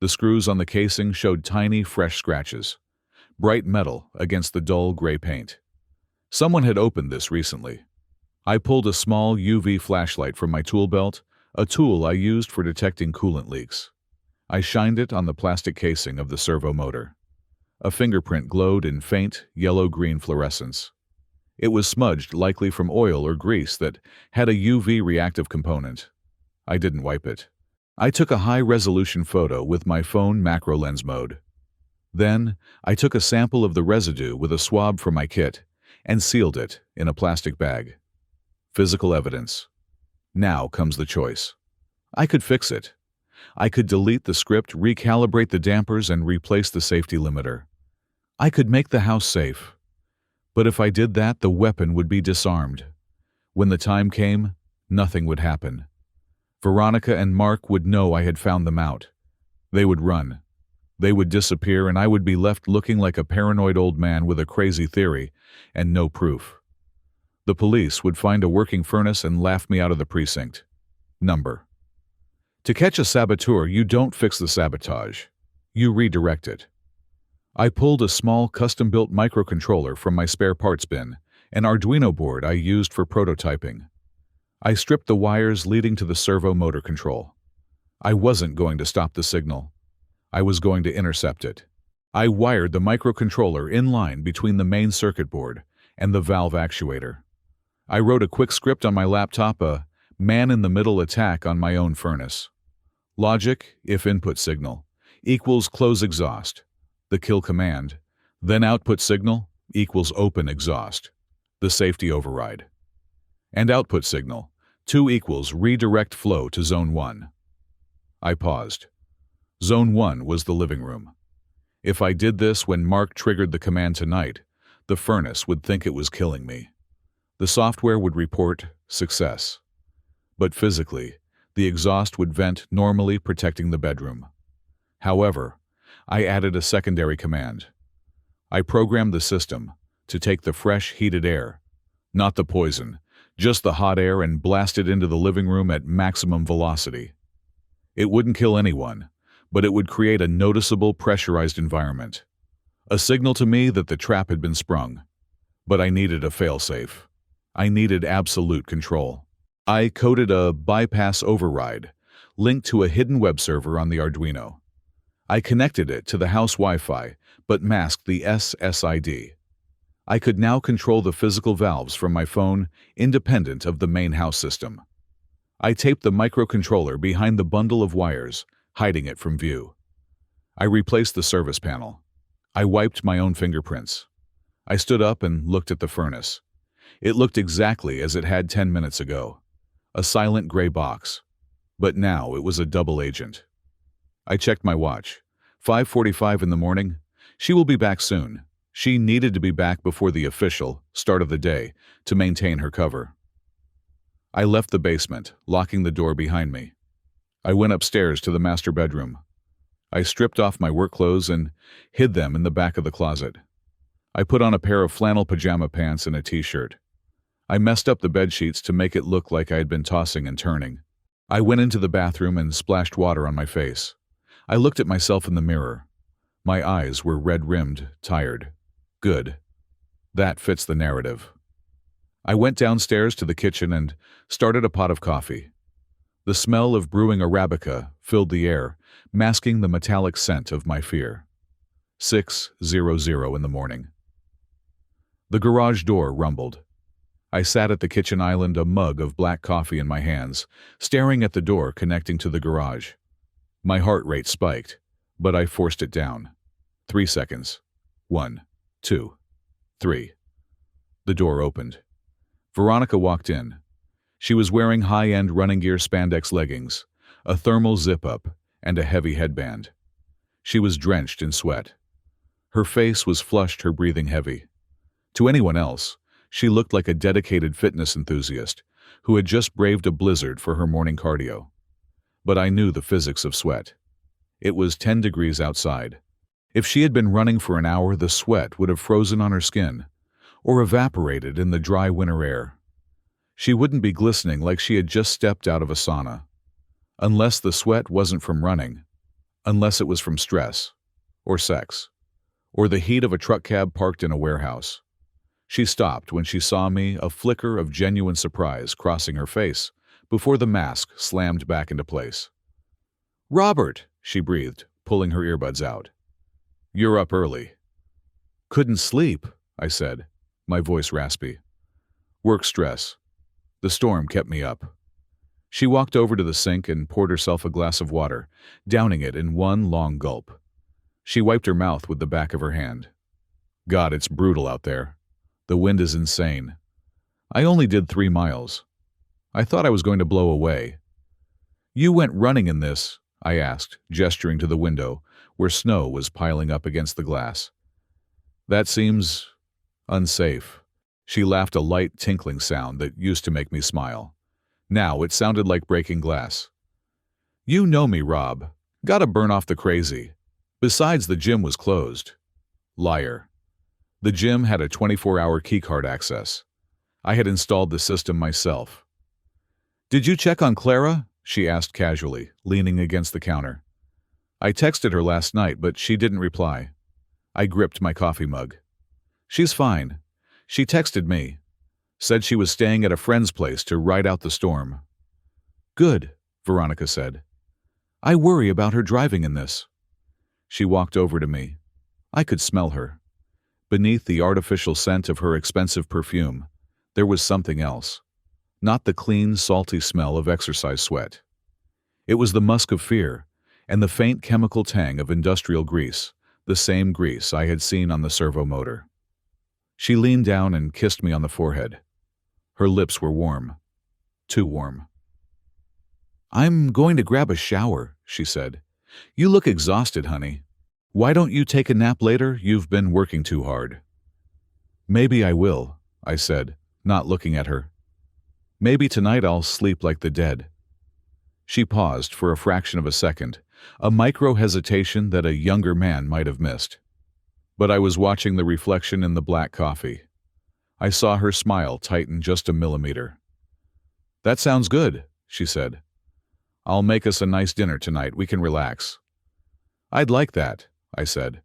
The screws on the casing showed tiny, fresh scratches, bright metal against the dull gray paint. Someone had opened this recently. I pulled a small UV flashlight from my tool belt, a tool I used for detecting coolant leaks. I shined it on the plastic casing of the servo motor. A fingerprint glowed in faint, yellow-green fluorescence. It was smudged, likely from oil or grease that had a UV reactive component. I didn't wipe it. I took a high-resolution photo with my phone macro lens mode. Then, I took a sample of the residue with a swab from my kit and sealed it in a plastic bag. Physical evidence. Now comes the choice. I could fix it. I could delete the script, recalibrate the dampers, and replace the safety limiter. I could make the house safe. But if I did that, the weapon would be disarmed. When the time came, nothing would happen. Veronica and Mark would know I had found them out. They would run. They would disappear, and I would be left looking like a paranoid old man with a crazy theory and no proof. The police would find a working furnace and laugh me out of the precinct. Number. To catch a saboteur, you don't fix the sabotage. You redirect it. I pulled a small custom-built microcontroller from my spare parts bin, an Arduino board I used for prototyping. I stripped the wires leading to the servo motor control. I wasn't going to stop the signal. I was going to intercept it. I wired the microcontroller in line between the main circuit board and the valve actuator. I wrote a quick script on my laptop, a man-in-the-middle attack on my own furnace. Logic, if input signal, equals close exhaust, the kill command, then output signal equals open exhaust, the safety override. And output signal, 2 equals redirect flow to zone 1. I paused. Zone 1 was the living room. If I did this when Mark triggered the command tonight, the furnace would think it was killing me. The software would report success. But physically, the exhaust would vent normally, protecting the bedroom. However, I added a secondary command. I programmed the system to take the fresh, heated air, not the poison, just the hot air, and blast it into the living room at maximum velocity. It wouldn't kill anyone, but it would create a noticeable pressurized environment. A signal to me that the trap had been sprung. But I needed a failsafe. I needed absolute control. I coded a bypass override linked to a hidden web server on the Arduino. I connected it to the house Wi-Fi, but masked the SSID. I could now control the physical valves from my phone, independent of the main house system. I taped the microcontroller behind the bundle of wires, hiding it from view. I replaced the service panel. I wiped my own fingerprints. I stood up and looked at the furnace. It looked exactly as it had 10 minutes ago. A silent gray box. But now it was a double agent. I checked my watch. 5:45 in the morning. She will be back soon. She needed to be back before the official start of the day to maintain her cover. I left the basement, locking the door behind me. I went upstairs to the master bedroom. I stripped off my work clothes and hid them in the back of the closet. I put on a pair of flannel pajama pants and a t-shirt. I messed up the bed sheets to make it look like I had been tossing and turning. I went into the bathroom and splashed water on my face. I looked at myself in the mirror. My eyes were red-rimmed, tired. Good. That fits the narrative. I went downstairs to the kitchen and started a pot of coffee. The smell of brewing Arabica filled the air, masking the metallic scent of my fear. 6:00 in the morning. The garage door rumbled. I sat at the kitchen island, a mug of black coffee in my hands, staring at the door connecting to the garage. My heart rate spiked, but I forced it down. 3 seconds. 1, 2, 3. The door opened. Veronica walked in. She was wearing high-end running gear spandex leggings, a thermal zip-up, and a heavy headband. She was drenched in sweat. Her face was flushed, her breathing heavy. To anyone else, she looked like a dedicated fitness enthusiast who had just braved a blizzard for her morning cardio. But I knew the physics of sweat. It was 10 degrees outside. If she had been running for an hour, the sweat would have frozen on her skin or evaporated in the dry winter air. She wouldn't be glistening like she had just stepped out of a sauna. Unless the sweat wasn't from running. Unless it was from stress. Or sex. Or the heat of a truck cab parked in a warehouse. She stopped when she saw me, a flicker of genuine surprise crossing her face before the mask slammed back into place. "Robert," she breathed, pulling her earbuds out. "You're up early." "Couldn't sleep," I said, my voice raspy. "Work stress. The storm kept me up." She walked over to the sink and poured herself a glass of water, downing it in one long gulp. She wiped her mouth with the back of her hand. "God, it's brutal out there. The wind is insane. I only did 3 miles. I thought I was going to blow away." "You went running in this?" I asked, gesturing to the window, where snow was piling up against the glass. "That seems unsafe." She laughed, a light tinkling sound that used to make me smile. Now it sounded like breaking glass. "You know me, Rob. Gotta burn off the crazy. Besides, the gym was closed." Liar. The gym had a 24-hour keycard access. I had installed the system myself. "Did you check on Clara?" she asked casually, leaning against the counter. "I texted her last night, but she didn't reply." I gripped my coffee mug. "She's fine. She texted me. Said she was staying at a friend's place to ride out the storm." "Good," Veronica said. "I worry about her driving in this." She walked over to me. I could smell her. Beneath the artificial scent of her expensive perfume, there was something else. Not the clean, salty smell of exercise sweat. It was the musk of fear, and the faint chemical tang of industrial grease, the same grease I had seen on the servo motor. She leaned down and kissed me on the forehead. Her lips were warm. Too warm. "I'm going to grab a shower," she said. "You look exhausted, honey. Why don't you take a nap later? You've been working too hard." "Maybe I will," I said, not looking at her. "Maybe tonight I'll sleep like the dead." She paused for a fraction of a second, a micro-hesitation that a younger man might have missed. But I was watching the reflection in the black coffee. I saw her smile tighten just a millimeter. "That sounds good," she said. "I'll make us a nice dinner tonight. We can relax." "I'd like that," I said.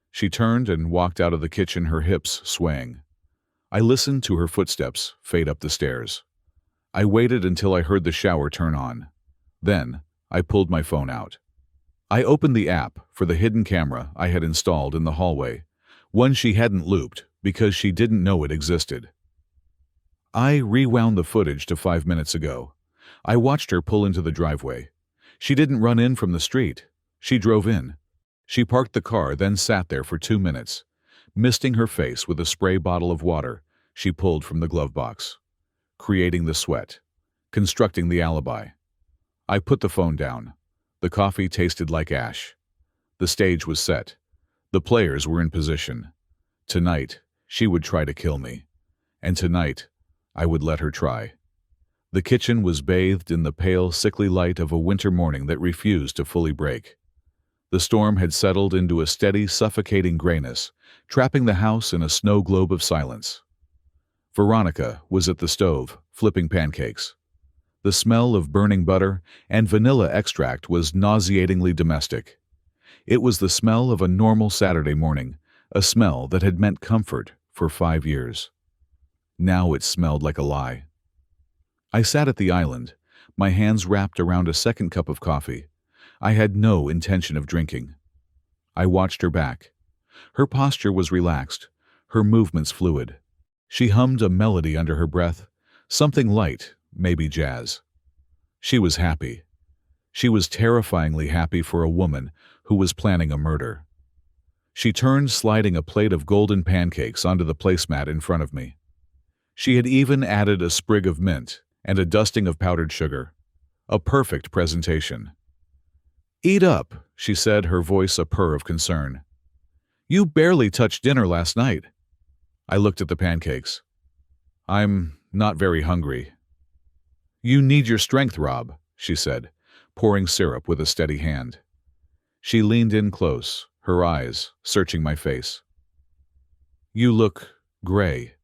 She turned and walked out of the kitchen, her hips swaying. I listened to her footsteps fade up the stairs. I waited until I heard the shower turn on. Then, I pulled my phone out. I opened the app for the hidden camera I had installed in the hallway, one she hadn't looped because she didn't know it existed. I rewound the footage to 5 minutes ago. I watched her pull into the driveway. She didn't run in from the street. She drove in. She parked the car, then sat there for 2 minutes, misting her face with a spray bottle of water she pulled from the glove box, creating the sweat, constructing the alibi. I put the phone down. The coffee tasted like ash. The stage was set. The players were in position. Tonight, she would try to kill me. And tonight, I would let her try. The kitchen was bathed in the pale, sickly light of a winter morning that refused to fully break. The storm had settled into a steady, suffocating grayness, trapping the house in a snow globe of silence. Veronica was at the stove, flipping pancakes. The smell of burning butter and vanilla extract was nauseatingly domestic. It was the smell of a normal Saturday morning, a smell that had meant comfort for 5 years. Now it smelled like a lie. I sat at the island, my hands wrapped around a second cup of coffee. I had no intention of drinking. I watched her back. Her posture was relaxed, her movements fluid. She hummed a melody under her breath, something light, maybe jazz. She was happy. She was terrifyingly happy for a woman who was planning a murder. She turned, sliding a plate of golden pancakes onto the placemat in front of me. She had even added a sprig of mint and a dusting of powdered sugar. A perfect presentation. "Eat up," she said, her voice a purr of concern. "You barely touched dinner last night." I looked at the pancakes. "I'm not very hungry." "You need your strength, Rob," she said, pouring syrup with a steady hand. She leaned in close, her eyes searching my face. "You look gray.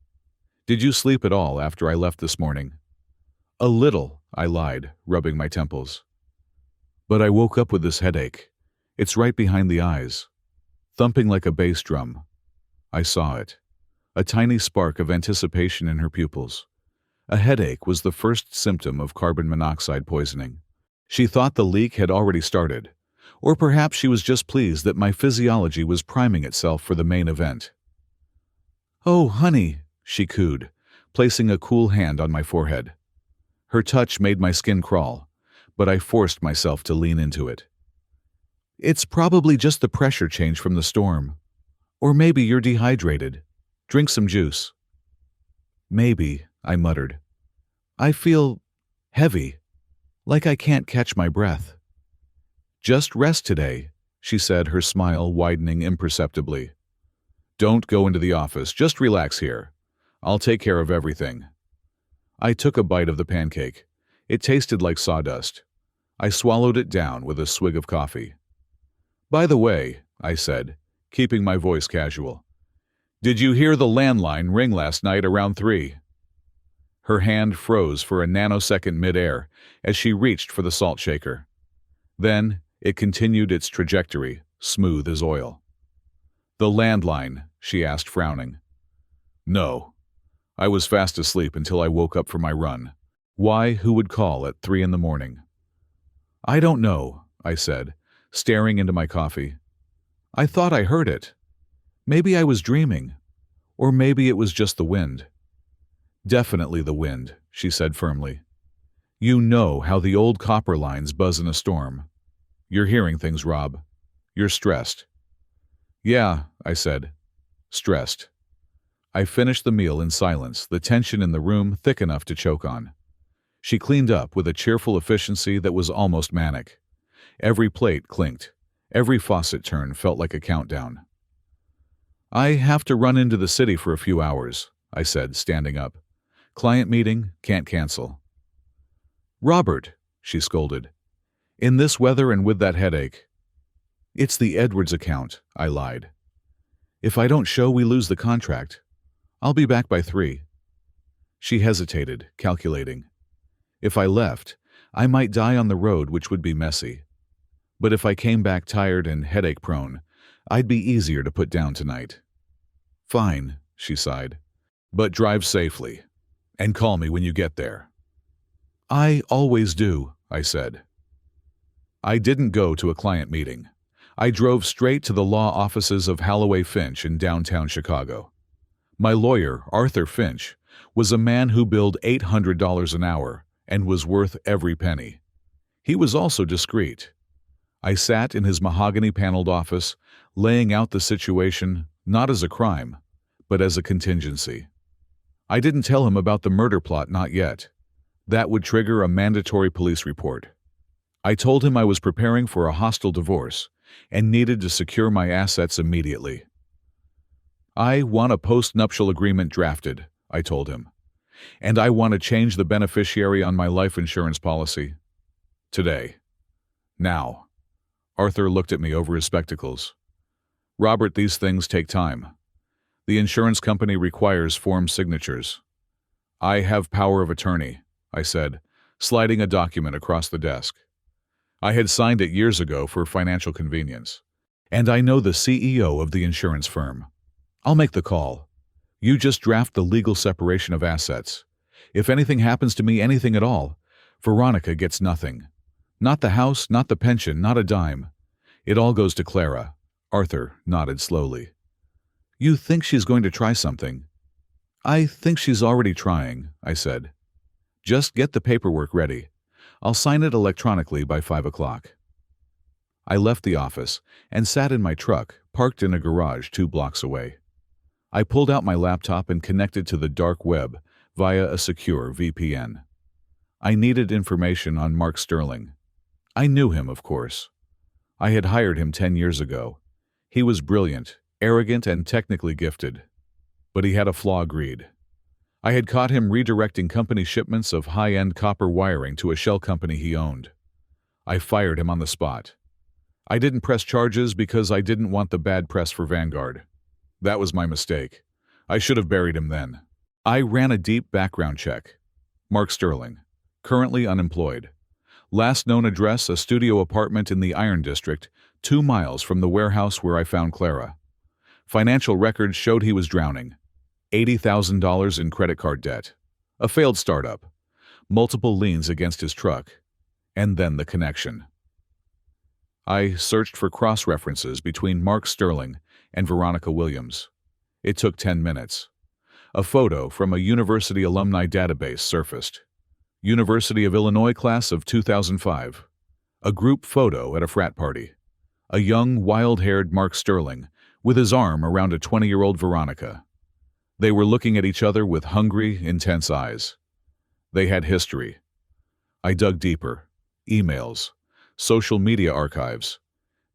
Did you sleep at all after I left this morning?" "A little," I lied, rubbing my temples. "But I woke up with this headache. It's right behind the eyes. Thumping like a bass drum." I saw it. A tiny spark of anticipation in her pupils. A headache was the first symptom of carbon monoxide poisoning. She thought the leak had already started, or perhaps she was just pleased that my physiology was priming itself for the main event. "Oh, honey," she cooed, placing a cool hand on my forehead. Her touch made my skin crawl, but I forced myself to lean into it. "It's probably just the pressure change from the storm. Or maybe you're dehydrated. Drink some juice." "Maybe," I muttered. "I feel heavy, like I can't catch my breath." "Just rest today," she said, her smile widening imperceptibly. "Don't go into the office, just relax here. I'll take care of everything." I took a bite of the pancake. It tasted like sawdust. I swallowed it down with a swig of coffee. "By the way," I said, keeping my voice casual, "did you hear the landline ring last night around 3? Her hand froze for a nanosecond midair as she reached for the salt shaker. Then it continued its trajectory, smooth as oil. "The landline?" she asked, frowning. "No. I was fast asleep until I woke up for my run. Why, who would call at 3 in the morning?" "I don't know," I said, staring into my coffee. "I thought I heard it. Maybe I was dreaming. Or maybe it was just the wind." "Definitely the wind," she said firmly. You know how the old copper lines buzz in a storm. You're hearing things, Rob. You're stressed. Yeah, I said. Stressed. I finished the meal in silence, the tension in the room thick enough to choke on. She cleaned up with a cheerful efficiency that was almost manic. Every plate clinked. Every faucet turn felt like a countdown. I have to run into the city for a few hours, I said, standing up. Client meeting, can't cancel. Robert, she scolded. In this weather and with that headache. It's the Edwards account, I lied. If I don't show, we lose the contract. I'll be back by 3. She hesitated, calculating. If I left, I might die on the road, which would be messy. But if I came back tired and headache-prone, I'd be easier to put down tonight. Fine, she sighed. But drive safely. And call me when you get there. I always do, I said. I didn't go to a client meeting. I drove straight to the law offices of Holloway Finch in downtown Chicago. My lawyer, Arthur Finch, was a man who billed $800 an hour and was worth every penny. He was also discreet. I sat in his mahogany-paneled office, laying out the situation not as a crime, but as a contingency. I didn't tell him about the murder plot, not yet. That would trigger a mandatory police report. I told him I was preparing for a hostile divorce and needed to secure my assets immediately. I want a post-nuptial agreement drafted, I told him. And I want to change the beneficiary on my life insurance policy. Today. Now. Arthur looked at me over his spectacles. Robert, these things take time. The insurance company requires form signatures. I have power of attorney, I said, sliding a document across the desk. I had signed it years ago for financial convenience. And I know the CEO of the insurance firm. I'll make the call. You just draft the legal separation of assets. If anything happens to me, anything at all, Veronica gets nothing. Not the house, not the pension, not a dime. It all goes to Clara. Arthur nodded slowly. You think she's going to try something? I think she's already trying, I said. Just get the paperwork ready. I'll sign it electronically by 5 o'clock. I left the office and sat in my truck, parked in a garage 2 blocks away. I pulled out my laptop and connected to the dark web via a secure VPN. I needed information on Mark Sterling. I knew him, of course. I had hired him 10 years ago. He was brilliant, arrogant, and technically gifted. But he had a flaw: greed. I had caught him redirecting company shipments of high-end copper wiring to a shell company he owned. I fired him on the spot. I didn't press charges because I didn't want the bad press for Vanguard. That was my mistake. I should have buried him then. I ran a deep background check. Mark Sterling, currently unemployed. Last known address, a studio apartment in the Iron District, 2 miles from the warehouse where I found Clara. Financial records showed he was drowning. $80,000 in credit card debt. A failed startup. Multiple liens against his truck. And then the connection. I searched for cross-references between Mark Sterling and Veronica Williams. It took 10 minutes. A photo from a university alumni database surfaced. University of Illinois class of 2005. A group photo at a frat party. A young, wild-haired Mark Sterling with his arm around a 20-year-old Veronica. They were looking at each other with hungry, intense eyes. They had history. I dug deeper. Emails. Social media archives.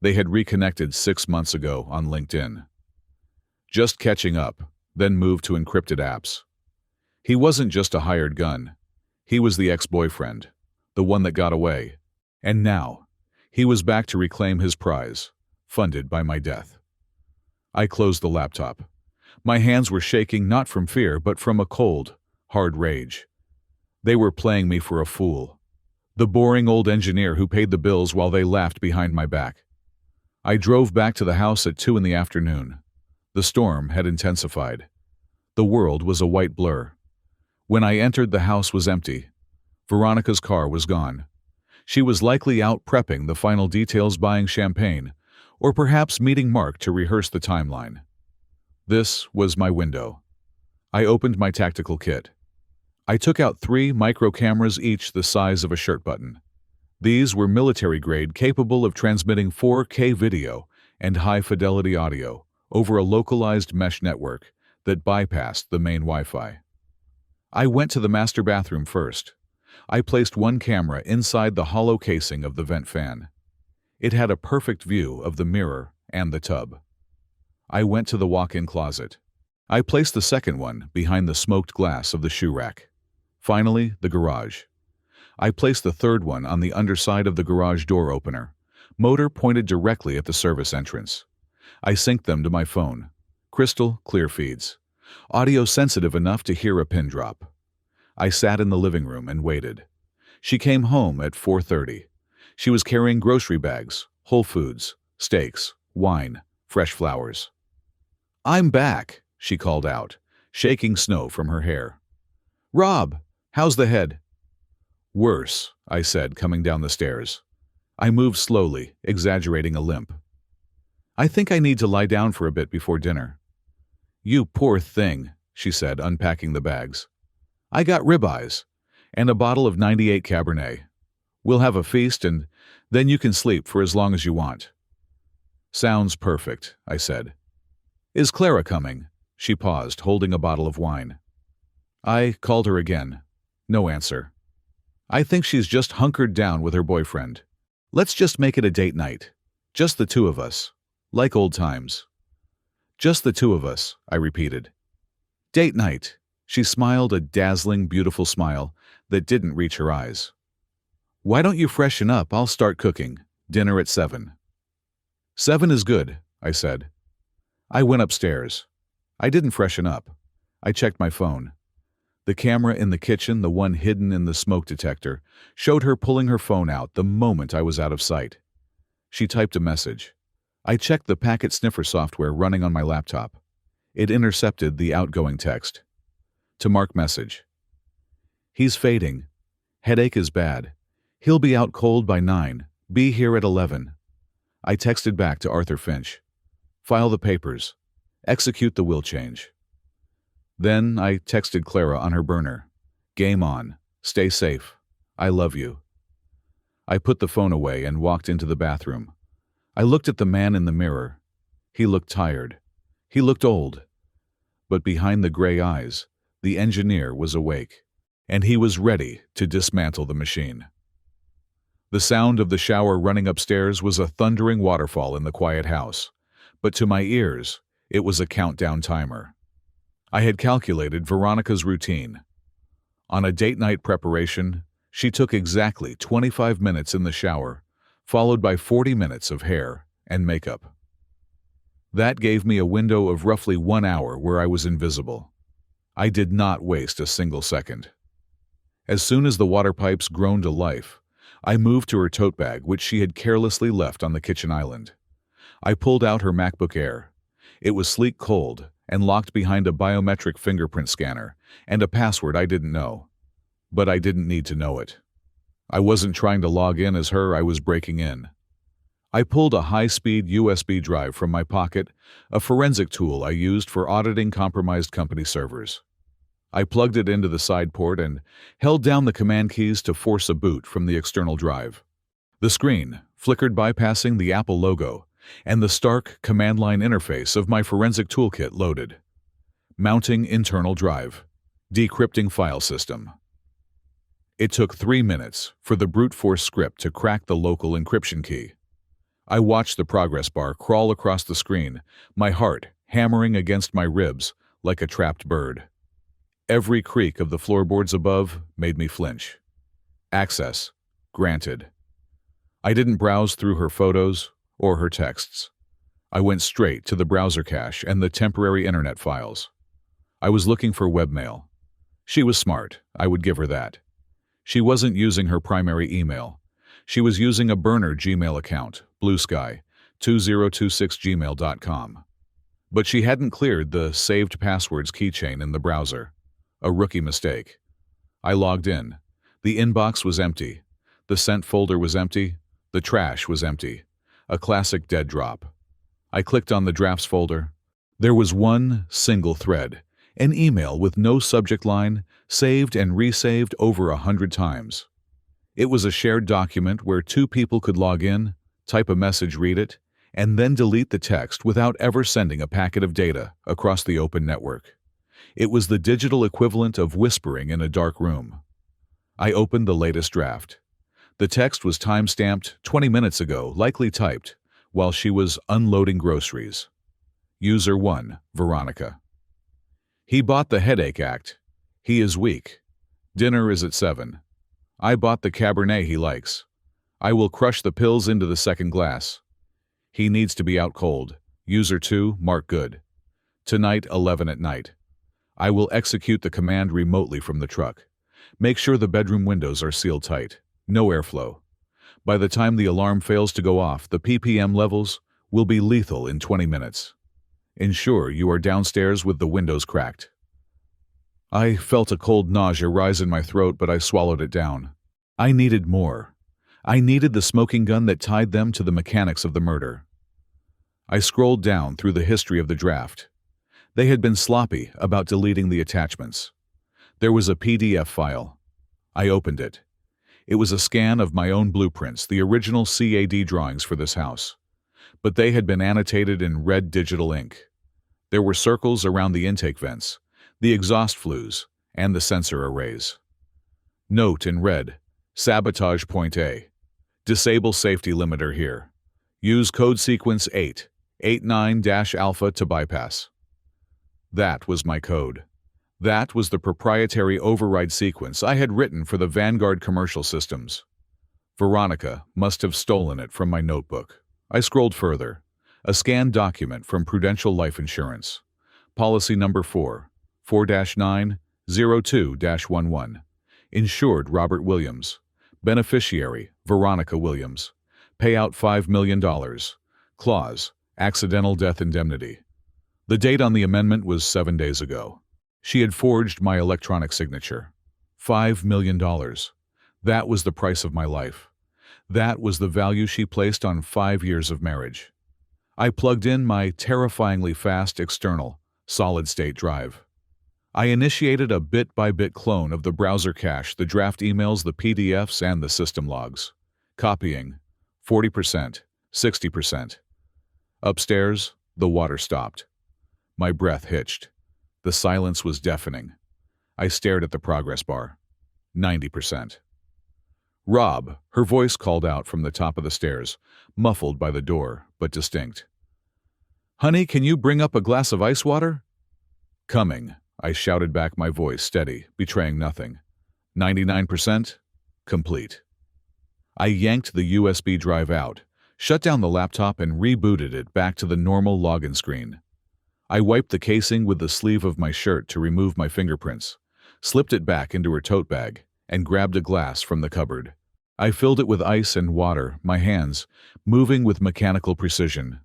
They had reconnected 6 months ago on LinkedIn. Just catching up, then moved to encrypted apps. He wasn't just a hired gun. He was the ex-boyfriend, the one that got away. And now, he was back to reclaim his prize, funded by my death. I closed the laptop. My hands were shaking not from fear, but from a cold, hard rage. They were playing me for a fool. The boring old engineer who paid the bills while they laughed behind my back. I drove back to the house at 2 in the afternoon. The storm had intensified. The world was a white blur. When I entered, the house was empty. Veronica's car was gone. She was likely out prepping the final details, buying champagne, or perhaps meeting Mark to rehearse the timeline. This was my window. I opened my tactical kit. I took out 3 micro cameras, each the size of a shirt button. These were military-grade, capable of transmitting 4K video and high-fidelity audio over a localized mesh network that bypassed the main Wi-Fi. I went to the master bathroom first. I placed one camera inside the hollow casing of the vent fan. It had a perfect view of the mirror and the tub. I went to the walk-in closet. I placed the second one behind the smoked glass of the shoe rack. Finally, the garage. I placed the third one on the underside of the garage door opener, motor pointed directly at the service entrance. I synced them to my phone. Crystal clear feeds. Audio sensitive enough to hear a pin drop. I sat in the living room and waited. She came home at 4:30. She was carrying grocery bags, Whole Foods, steaks, wine, fresh flowers. "I'm back," she called out, shaking snow from her hair. "Rob, how's the head?" "Worse," I said, coming down the stairs. I moved slowly, exaggerating a limp. "I think I need to lie down for a bit before dinner." "You poor thing," she said, unpacking the bags. "I got ribeyes and a bottle of 98 Cabernet. We'll have a feast and then you can sleep for as long as you want." "Sounds perfect," I said. "Is Clara coming?" She paused, holding a bottle of wine. I called her again. No answer. "I think she's just hunkered down with her boyfriend. Let's just make it a date night. Just the two of us. Like old times." "Just the two of us," I repeated. "Date night." She smiled a dazzling, beautiful smile that didn't reach her eyes. "Why don't you freshen up? I'll start cooking. Dinner at 7. 7 is good," I said. I went upstairs. I didn't freshen up. I checked my phone. The camera in the kitchen, the one hidden in the smoke detector, showed her pulling her phone out the moment I was out of sight. She typed a message. I checked the packet sniffer software running on my laptop. It intercepted the outgoing text. To mark message. "He's fading. Headache is bad. He'll be out cold by 9. Be here at 11. I texted back to Arthur Finch. "File the papers. Execute the will change." Then I texted Clara on her burner. "Game on. Stay safe. I love you." I put the phone away and walked into the bathroom. I looked at the man in the mirror. He looked tired. He looked old. But behind the gray eyes, the engineer was awake, and he was ready to dismantle the machine. The sound of the shower running upstairs was a thundering waterfall in the quiet house, but to my ears, it was a countdown timer. I had calculated Veronica's routine. On a date night preparation, she took exactly 25 minutes in the shower, followed by 40 minutes of hair and makeup. That gave me a window of roughly 1 hour where I was invisible. I did not waste a single second. As soon as the water pipes groaned to life, I moved to her tote bag, which she had carelessly left on the kitchen island. I pulled out her MacBook Air. It was sleek cold and locked behind a biometric fingerprint scanner and a password I didn't know. But I didn't need to know it. I wasn't trying to log in as her, I was breaking in. I pulled a high-speed USB drive from my pocket, a forensic tool I used for auditing compromised company servers. I plugged it into the side port and held down the command keys to force a boot from the external drive. The screen flickered, bypassing the Apple logo, and the stark command line interface of my forensic toolkit loaded. Mounting internal drive. Decrypting file system. It took 3 minutes for the brute force script to crack the local encryption key. I watched the progress bar crawl across the screen, my heart hammering against my ribs like a trapped bird. Every creak of the floorboards above made me flinch. Access granted. I didn't browse through her photos or her texts. I went straight to the browser cache and the temporary internet files. I was looking for webmail. She was smart, I would give her that. She wasn't using her primary email. She was using a burner Gmail account, bluesky2026gmail.com. But she hadn't cleared the saved passwords keychain in the browser. A rookie mistake. I logged in. The inbox was empty. The sent folder was empty. The trash was empty. A classic dead drop. I clicked on the drafts folder. There was one single thread, An email with no subject line, saved and resaved over 100 times. It was a shared document where two people could log in, type a message, read it, and then delete the text without ever sending a packet of data across the open network. It was the digital equivalent of whispering in a dark room. I opened the latest draft. The text was time-stamped 20 minutes ago, likely typed, while she was unloading groceries. User 1, Veronica. He bought the headache act. He is weak. Dinner is at 7. I bought the Cabernet he likes. I will crush the pills into the second glass. He needs to be out cold. User 2, Mark Good. Tonight, 11 at night. I will execute the command remotely from the truck. Make sure the bedroom windows are sealed tight. No airflow. By the time the alarm fails to go off, the ppm levels will be lethal in 20 minutes. Ensure you are downstairs with the windows cracked. I felt a cold nausea rise in my throat, but I swallowed it down. I needed more. I needed the smoking gun that tied them to the mechanics of the murder. I scrolled down through the history of the draft. They had been sloppy about deleting the attachments. There was a PDF file. I opened it. It was a scan of my own blueprints, the original CAD drawings for this house. But they had been annotated in red digital ink. There were circles around the intake vents, the exhaust flues, and the sensor arrays. Note in red, sabotage point A. Disable safety limiter here. Use code sequence 889-alpha to bypass. That was my code. That was the proprietary override sequence I had written for the Vanguard commercial systems. Veronica must have stolen it from my notebook. I scrolled further. A scanned document from Prudential Life Insurance. Policy number 4-9-02-11. Insured Robert Williams. Beneficiary Veronica Williams. Payout $5 million. Clause, accidental death indemnity. The date on the amendment was 7 days ago. She had forged my electronic signature. $5 million. That was the price of my life. That was the value she placed on 5 years of marriage. I plugged in my terrifyingly fast external, solid-state drive. I initiated a bit-by-bit clone of the browser cache, the draft emails, the PDFs, and the system logs. Copying, 40%, 60%. Upstairs, the water stopped. My breath hitched. The silence was deafening. I stared at the progress bar. 90%. Rob, her voice called out from the top of the stairs, muffled by the door, but distinct. Honey, can you bring up a glass of ice water? Coming, I shouted back, my voice steady, betraying nothing. 99%? Complete. I yanked the USB drive out, shut down the laptop, and rebooted it back to the normal login screen. I wiped the casing with the sleeve of my shirt to remove my fingerprints, slipped it back into her tote bag, and grabbed a glass from the cupboard. I filled it with ice and water, my hands moving with mechanical precision.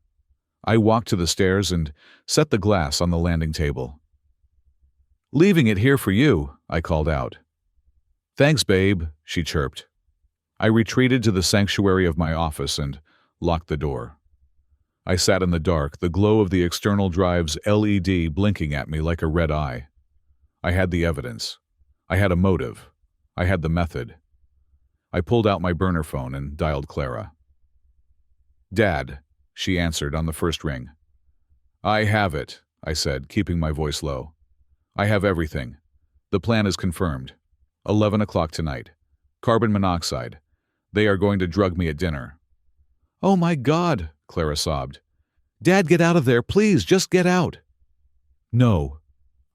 I walked to the stairs and set the glass on the landing table. Leaving it here for you, I called out. Thanks, babe, she chirped. I retreated to the sanctuary of my office and locked the door. I sat in the dark, the glow of the external drive's LED blinking at me like a red eye. I had the evidence. I had a motive. I had the method. I pulled out my burner phone and dialed Clara. Dad, she answered on the first ring. I have it, I said, keeping my voice low. I have everything. The plan is confirmed. 11 o'clock tonight. Carbon monoxide. They are going to drug me at dinner. Oh my God, Clara sobbed. Dad, get out of there, please, just get out. No,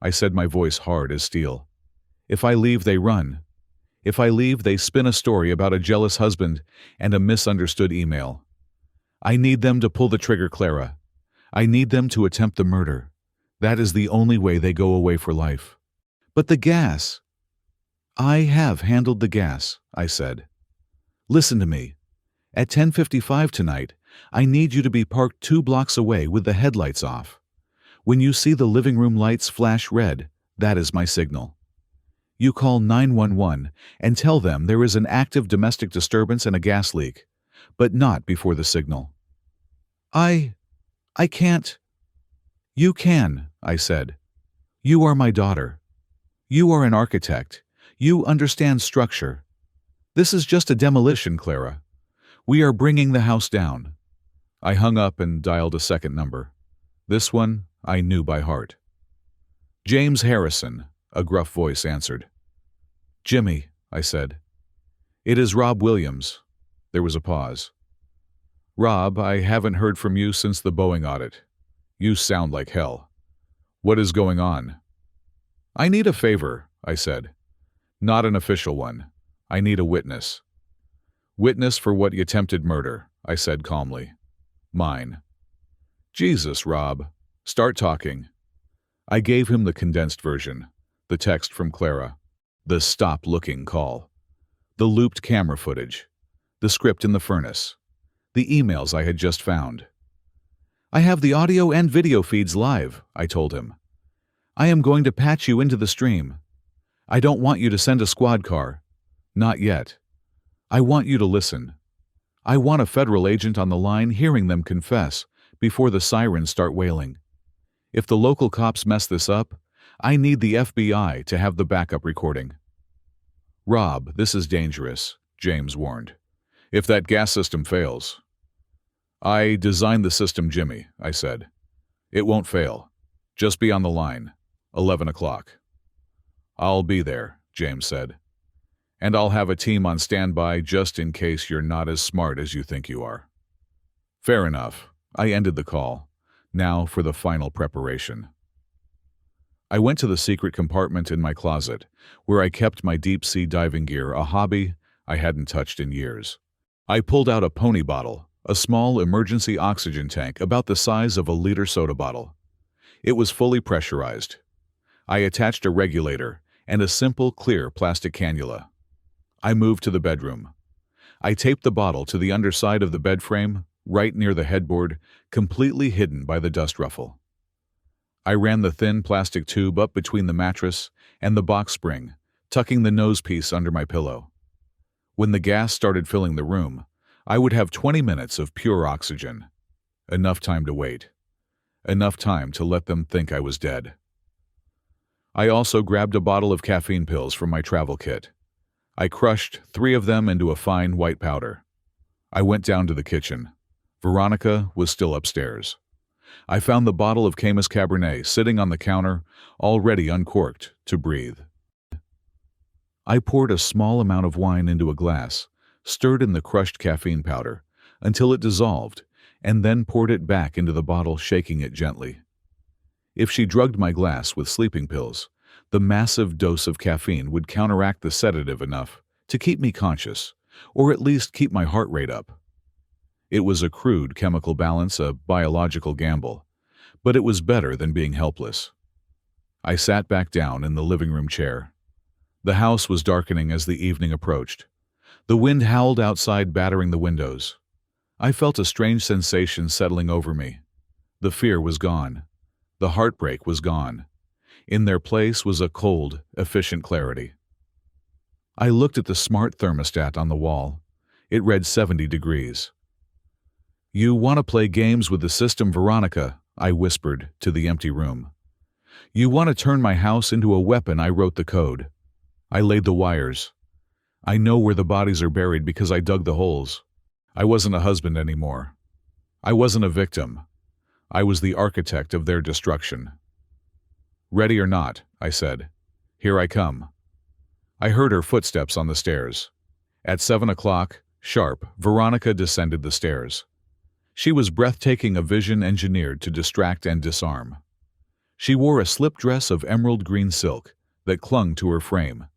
I said, my voice hard as steel. If I leave, they run. If I leave, they spin a story about a jealous husband and a misunderstood email. I need them to pull the trigger, Clara. I need them to attempt the murder. That is the only way they go away for life. But the gas. I have handled the gas, I said. Listen to me. At 10:55 tonight, I need you to be parked 2 blocks away with the headlights off. When you see the living room lights flash red, that is my signal. You call 911 and tell them there is an active domestic disturbance and a gas leak, but not before the signal. I can't. You can, I said. You are my daughter. You are an architect. You understand structure. This is just a demolition, Clara. We are bringing the house down." I hung up and dialed a second number. This one I knew by heart. "James Harrison," a gruff voice answered. "Jimmy," I said. "It is Rob Williams." There was a pause. "Rob, I haven't heard from you since the Boeing audit. You sound like hell. What is going on?" "I need a favor," I said. "Not an official one. I need a witness." "Witness for what you attempted murder," I said calmly. "Mine." "Jesus, Rob. Start talking." I gave him the condensed version, the text from Clara, the stop-looking call, the looped camera footage, the script in the furnace, the emails I had just found. "I have the audio and video feeds live," I told him. "I am going to patch you into the stream. I don't want you to send a squad car. Not yet. I want you to listen. I want a federal agent on the line hearing them confess before the sirens start wailing. If the local cops mess this up, I need the FBI to have the backup recording." "Rob, this is dangerous," James warned. "If that gas system fails—" "I designed the system, Jimmy," I said. "It won't fail. Just be on the line. 11 o'clock. "I'll be there," James said. "And I'll have a team on standby just in case you're not as smart as you think you are." Fair enough. I ended the call. Now for the final preparation. I went to the secret compartment in my closet, where I kept my deep-sea diving gear, a hobby I hadn't touched in years. I pulled out a pony bottle, a small emergency oxygen tank about the size of a liter soda bottle. It was fully pressurized. I attached a regulator and a simple, clear plastic cannula. I moved to the bedroom. I taped the bottle to the underside of the bed frame, right near the headboard, completely hidden by the dust ruffle. I ran the thin plastic tube up between the mattress and the box spring, tucking the nose piece under my pillow. When the gas started filling the room, I would have 20 minutes of pure oxygen. Enough time to wait. Enough time to let them think I was dead. I also grabbed a bottle of caffeine pills from my travel kit. I crushed 3 of them into a fine white powder. I went down to the kitchen. Veronica was still upstairs. I found the bottle of Caymus Cabernet sitting on the counter, already uncorked to breathe. I poured a small amount of wine into a glass, stirred in the crushed caffeine powder until it dissolved, and then poured it back into the bottle, shaking it gently. If she drugged my glass with sleeping pills, the massive dose of caffeine would counteract the sedative enough to keep me conscious, or at least keep my heart rate up. It was a crude chemical balance, a biological gamble, but it was better than being helpless. I sat back down in the living room chair. The house was darkening as the evening approached. The wind howled outside, battering the windows. I felt a strange sensation settling over me. The fear was gone. The heartbreak was gone. In their place was a cold, efficient clarity. I looked at the smart thermostat on the wall. It read 70 degrees. "You want to play games with the system, Veronica," I whispered to the empty room. "You want to turn my house into a weapon. I wrote the code. I laid the wires. I know where the bodies are buried because I dug the holes. I wasn't a husband anymore. I wasn't a victim. I was the architect of their destruction." "Ready or not," I said. "Here I come." I heard her footsteps on the stairs. At 7 o'clock, sharp, Veronica descended the stairs. She was breathtaking, a vision engineered to distract and disarm. She wore a slip dress of emerald green silk that clung to her frame,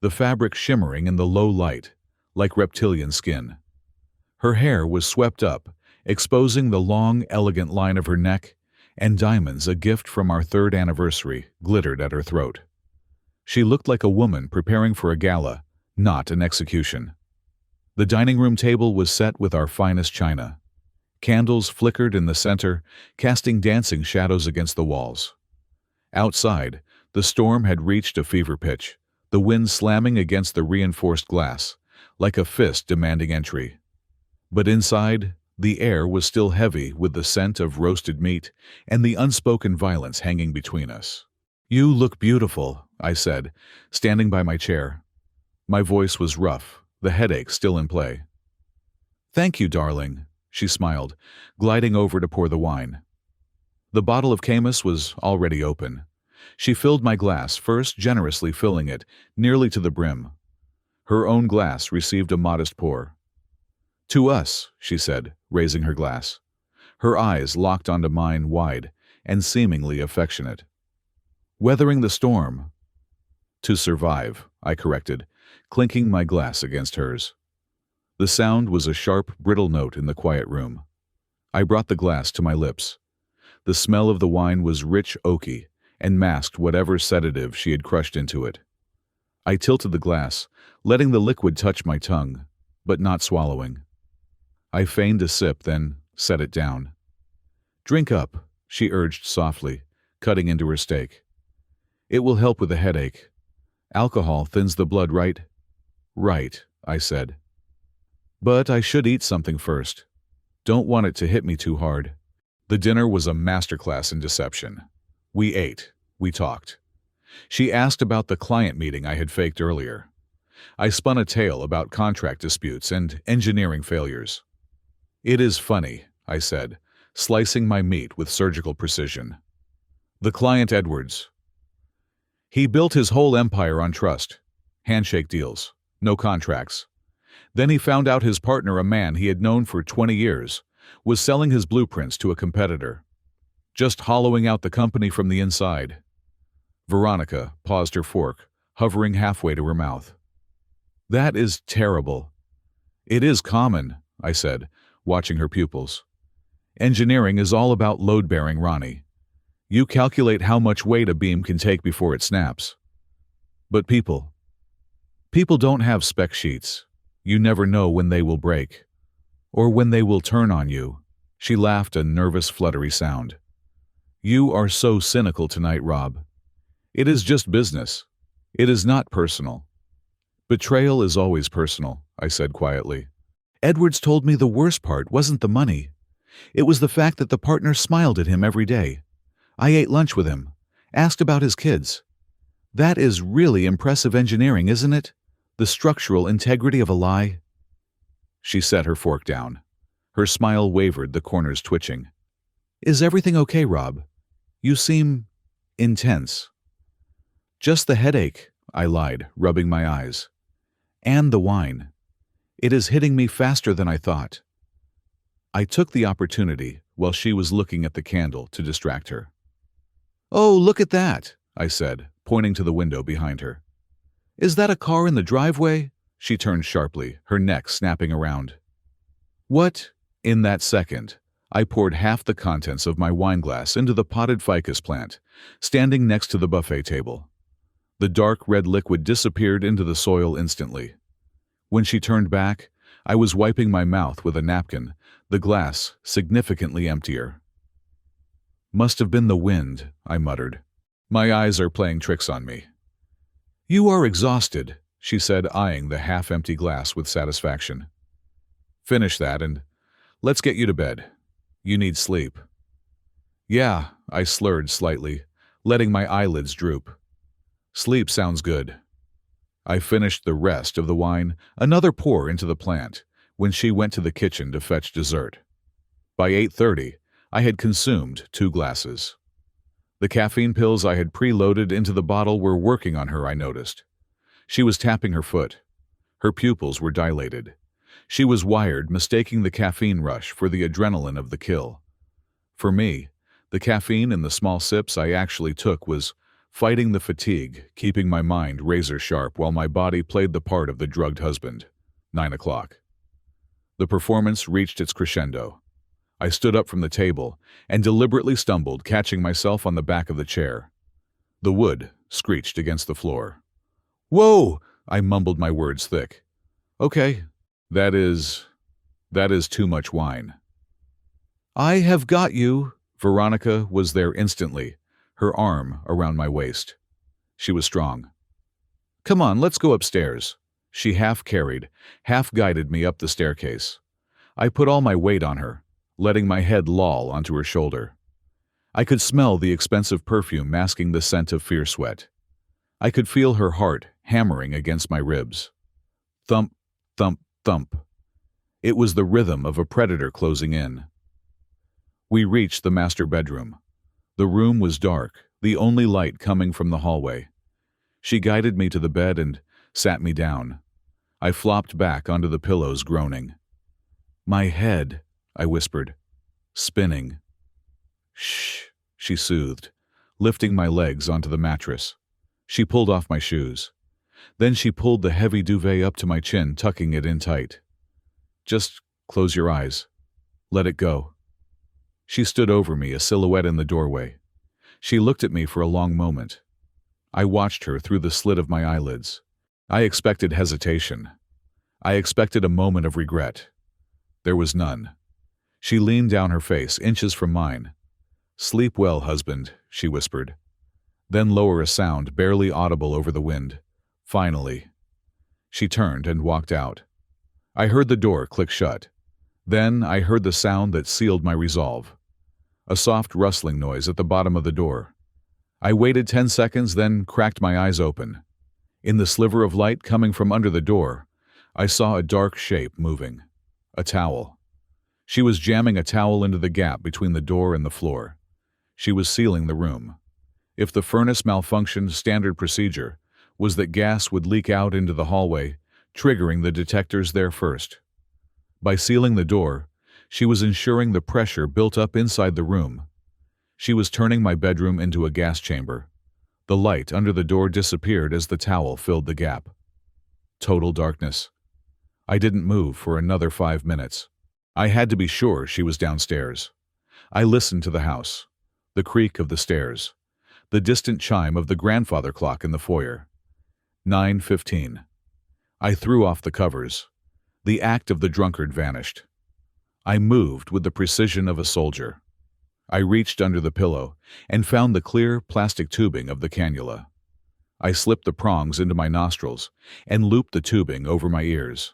the fabric shimmering in the low light, like reptilian skin. Her hair was swept up, exposing the long, elegant line of her neck, and diamonds, a gift from our 3rd anniversary, glittered at her throat. She looked like a woman preparing for a gala, not an execution. The dining room table was set with our finest china. Candles flickered in the center, casting dancing shadows against the walls. Outside, the storm had reached a fever pitch, the wind slamming against the reinforced glass, like a fist demanding entry. But inside, the air was still heavy with the scent of roasted meat and the unspoken violence hanging between us. "You look beautiful," I said, standing by my chair. My voice was rough, the headache still in play. "Thank you, darling," she smiled, gliding over to pour the wine. The bottle of Camus was already open. She filled my glass, first generously filling it, nearly to the brim. Her own glass received a modest pour. "To us," she said, raising her glass. Her eyes locked onto mine wide and seemingly affectionate. "Weathering the storm." "To survive," I corrected, clinking my glass against hers. The sound was a sharp, brittle note in the quiet room. I brought the glass to my lips. The smell of the wine was rich oaky and masked whatever sedative she had crushed into it. I tilted the glass, letting the liquid touch my tongue, but not swallowing. I feigned a sip, then set it down. "Drink up," she urged softly, cutting into her steak. "It will help with the headache. Alcohol thins the blood, right?" "Right," I said. "But I should eat something first. Don't want it to hit me too hard." The dinner was a masterclass in deception. We ate. We talked. She asked about the client meeting I had faked earlier. I spun a tale about contract disputes and engineering failures. "It is funny," I said, slicing my meat with surgical precision. "The client Edwards. He built his whole empire on trust. Handshake deals. No contracts. Then he found out his partner, a man he had known for 20 years, was selling his blueprints to a competitor. Just hollowing out the company from the inside." Veronica paused her fork, hovering halfway to her mouth. "That is terrible." "It is common," I said, watching her pupils. "Engineering is all about load-bearing, Ronnie. You calculate how much weight a beam can take before it snaps. But people don't have spec sheets. You never know when they will break. Or when they will turn on you." She laughed, a nervous, fluttery sound. "You are so cynical tonight, Rob. It is just business. It is not personal." "Betrayal is always personal," I said quietly. "Edwards told me the worst part wasn't the money. It was the fact that the partner smiled at him every day. I ate lunch with him, asked about his kids. That is really impressive engineering, isn't it? The structural integrity of a lie." She set her fork down. Her smile wavered, the corners twitching. "Is everything okay, Rob? You seem intense." "Just the headache," I lied, rubbing my eyes. "And the wine. It is hitting me faster than I thought." I took the opportunity, while she was looking at the candle, to distract her. "Oh, look at that," I said, pointing to the window behind her. "Is that a car in the driveway?" She turned sharply, her neck snapping around. "What?" In that second, I poured half the contents of my wineglass into the potted ficus plant, standing next to the buffet table. The dark red liquid disappeared into the soil instantly. When she turned back, I was wiping my mouth with a napkin, the glass significantly emptier. "Must have been the wind," I muttered. "My eyes are playing tricks on me." "You are exhausted," she said, eyeing the half-empty glass with satisfaction. "Finish that and let's get you to bed. You need sleep." "Yeah," I slurred slightly, letting my eyelids droop. "Sleep sounds good." I finished the rest of the wine, another pour into the plant, when she went to the kitchen to fetch dessert. By 8:30, I had consumed 2 glasses. The caffeine pills I had preloaded into the bottle were working on her, I noticed. She was tapping her foot. Her pupils were dilated. She was wired, mistaking the caffeine rush for the adrenaline of the kill. For me, the caffeine in the small sips I actually took was fighting the fatigue, keeping my mind razor-sharp while my body played the part of the drugged husband. 9 o'clock. The performance reached its crescendo. I stood up from the table and deliberately stumbled, catching myself on the back of the chair. The wood screeched against the floor. "Whoa!" I mumbled, my words thick. "Okay, that is too much wine." "I have got you." Veronica was there instantly, her arm around my waist. She was strong. "Come on, let's go upstairs." She half-carried, half-guided me up the staircase. I put all my weight on her, letting my head loll onto her shoulder. I could smell the expensive perfume masking the scent of fierce sweat. I could feel her heart hammering against my ribs. Thump, thump, thump. It was the rhythm of a predator closing in. We reached the master bedroom. The room was dark, the only light coming from the hallway. She guided me to the bed and sat me down. I flopped back onto the pillows, groaning. "My head," I whispered, "spinning." "Shh," she soothed, lifting my legs onto the mattress. She pulled off my shoes. Then she pulled the heavy duvet up to my chin, tucking it in tight. "Just close your eyes. Let it go." She stood over me, a silhouette in the doorway. She looked at me for a long moment. I watched her through the slit of my eyelids. I expected hesitation. I expected a moment of regret. There was none. She leaned down, her face inches from mine. "Sleep well, husband," she whispered. Then lower a sound barely audible over the wind. "Finally." She turned and walked out. I heard the door click shut. Then I heard the sound that sealed my resolve. A soft rustling noise at the bottom of the door. I waited 10 seconds, then cracked my eyes open. In the sliver of light coming from under the door, I saw a dark shape moving. A towel. She was jamming a towel into the gap between the door and the floor. She was sealing the room. If the furnace malfunctioned, standard procedure was that gas would leak out into the hallway, triggering the detectors there first. By sealing the door, she was ensuring the pressure built up inside the room. She was turning my bedroom into a gas chamber. The light under the door disappeared as the towel filled the gap. Total darkness. I didn't move for another 5 minutes. I had to be sure she was downstairs. I listened to the house, the creak of the stairs, the distant chime of the grandfather clock in the foyer. 9:15. I threw off the covers. The act of the drunkard vanished. I moved with the precision of a soldier. I reached under the pillow and found the clear plastic tubing of the cannula. I slipped the prongs into my nostrils and looped the tubing over my ears.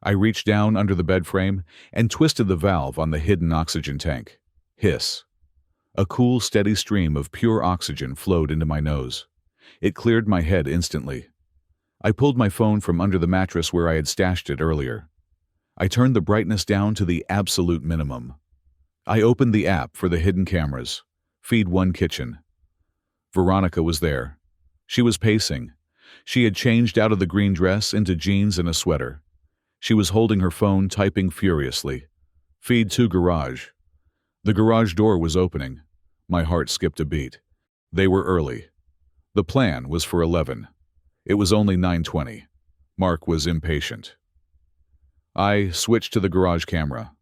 I reached down under the bed frame and twisted the valve on the hidden oxygen tank. Hiss. A cool, steady stream of pure oxygen flowed into my nose. It cleared my head instantly. I pulled my phone from under the mattress where I had stashed it earlier. I turned the brightness down to the absolute minimum. I opened the app for the hidden cameras. Feed 1 kitchen. Veronica was there. She was pacing. She had changed out of the green dress into jeans and a sweater. She was holding her phone, typing furiously. Feed 2 garage. The garage door was opening. My heart skipped a beat. They were early. The plan was for 11. It was only 9:20. Mark was impatient. I switched to the garage camera.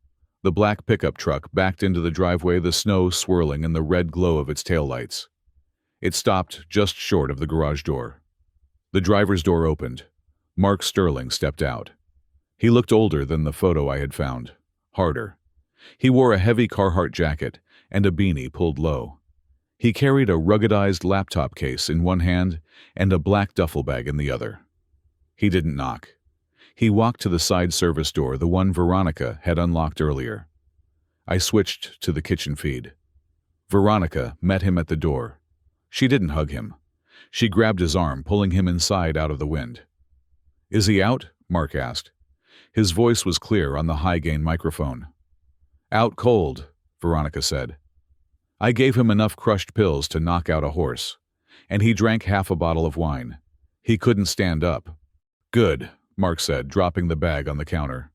The black pickup truck backed into the driveway, the snow swirling in the red glow of its taillights. It stopped just short of the garage door. The driver's door opened. Mark Sterling stepped out. He looked older than the photo I had found. Harder. He wore a heavy Carhartt jacket and a beanie pulled low. He carried a ruggedized laptop case in one hand and a black duffel bag in the other. He didn't knock. He walked to the side service door, the one Veronica had unlocked earlier. I switched to the kitchen feed. Veronica met him at the door. She didn't hug him. She grabbed his arm, pulling him inside out of the wind. "Is he out?" Mark asked. His voice was clear on the high-gain microphone. "Out cold," Veronica said. I gave him enough crushed pills to knock out a horse, and he drank half a bottle of wine. He couldn't stand up. "Good," Mark said, dropping the bag on the counter.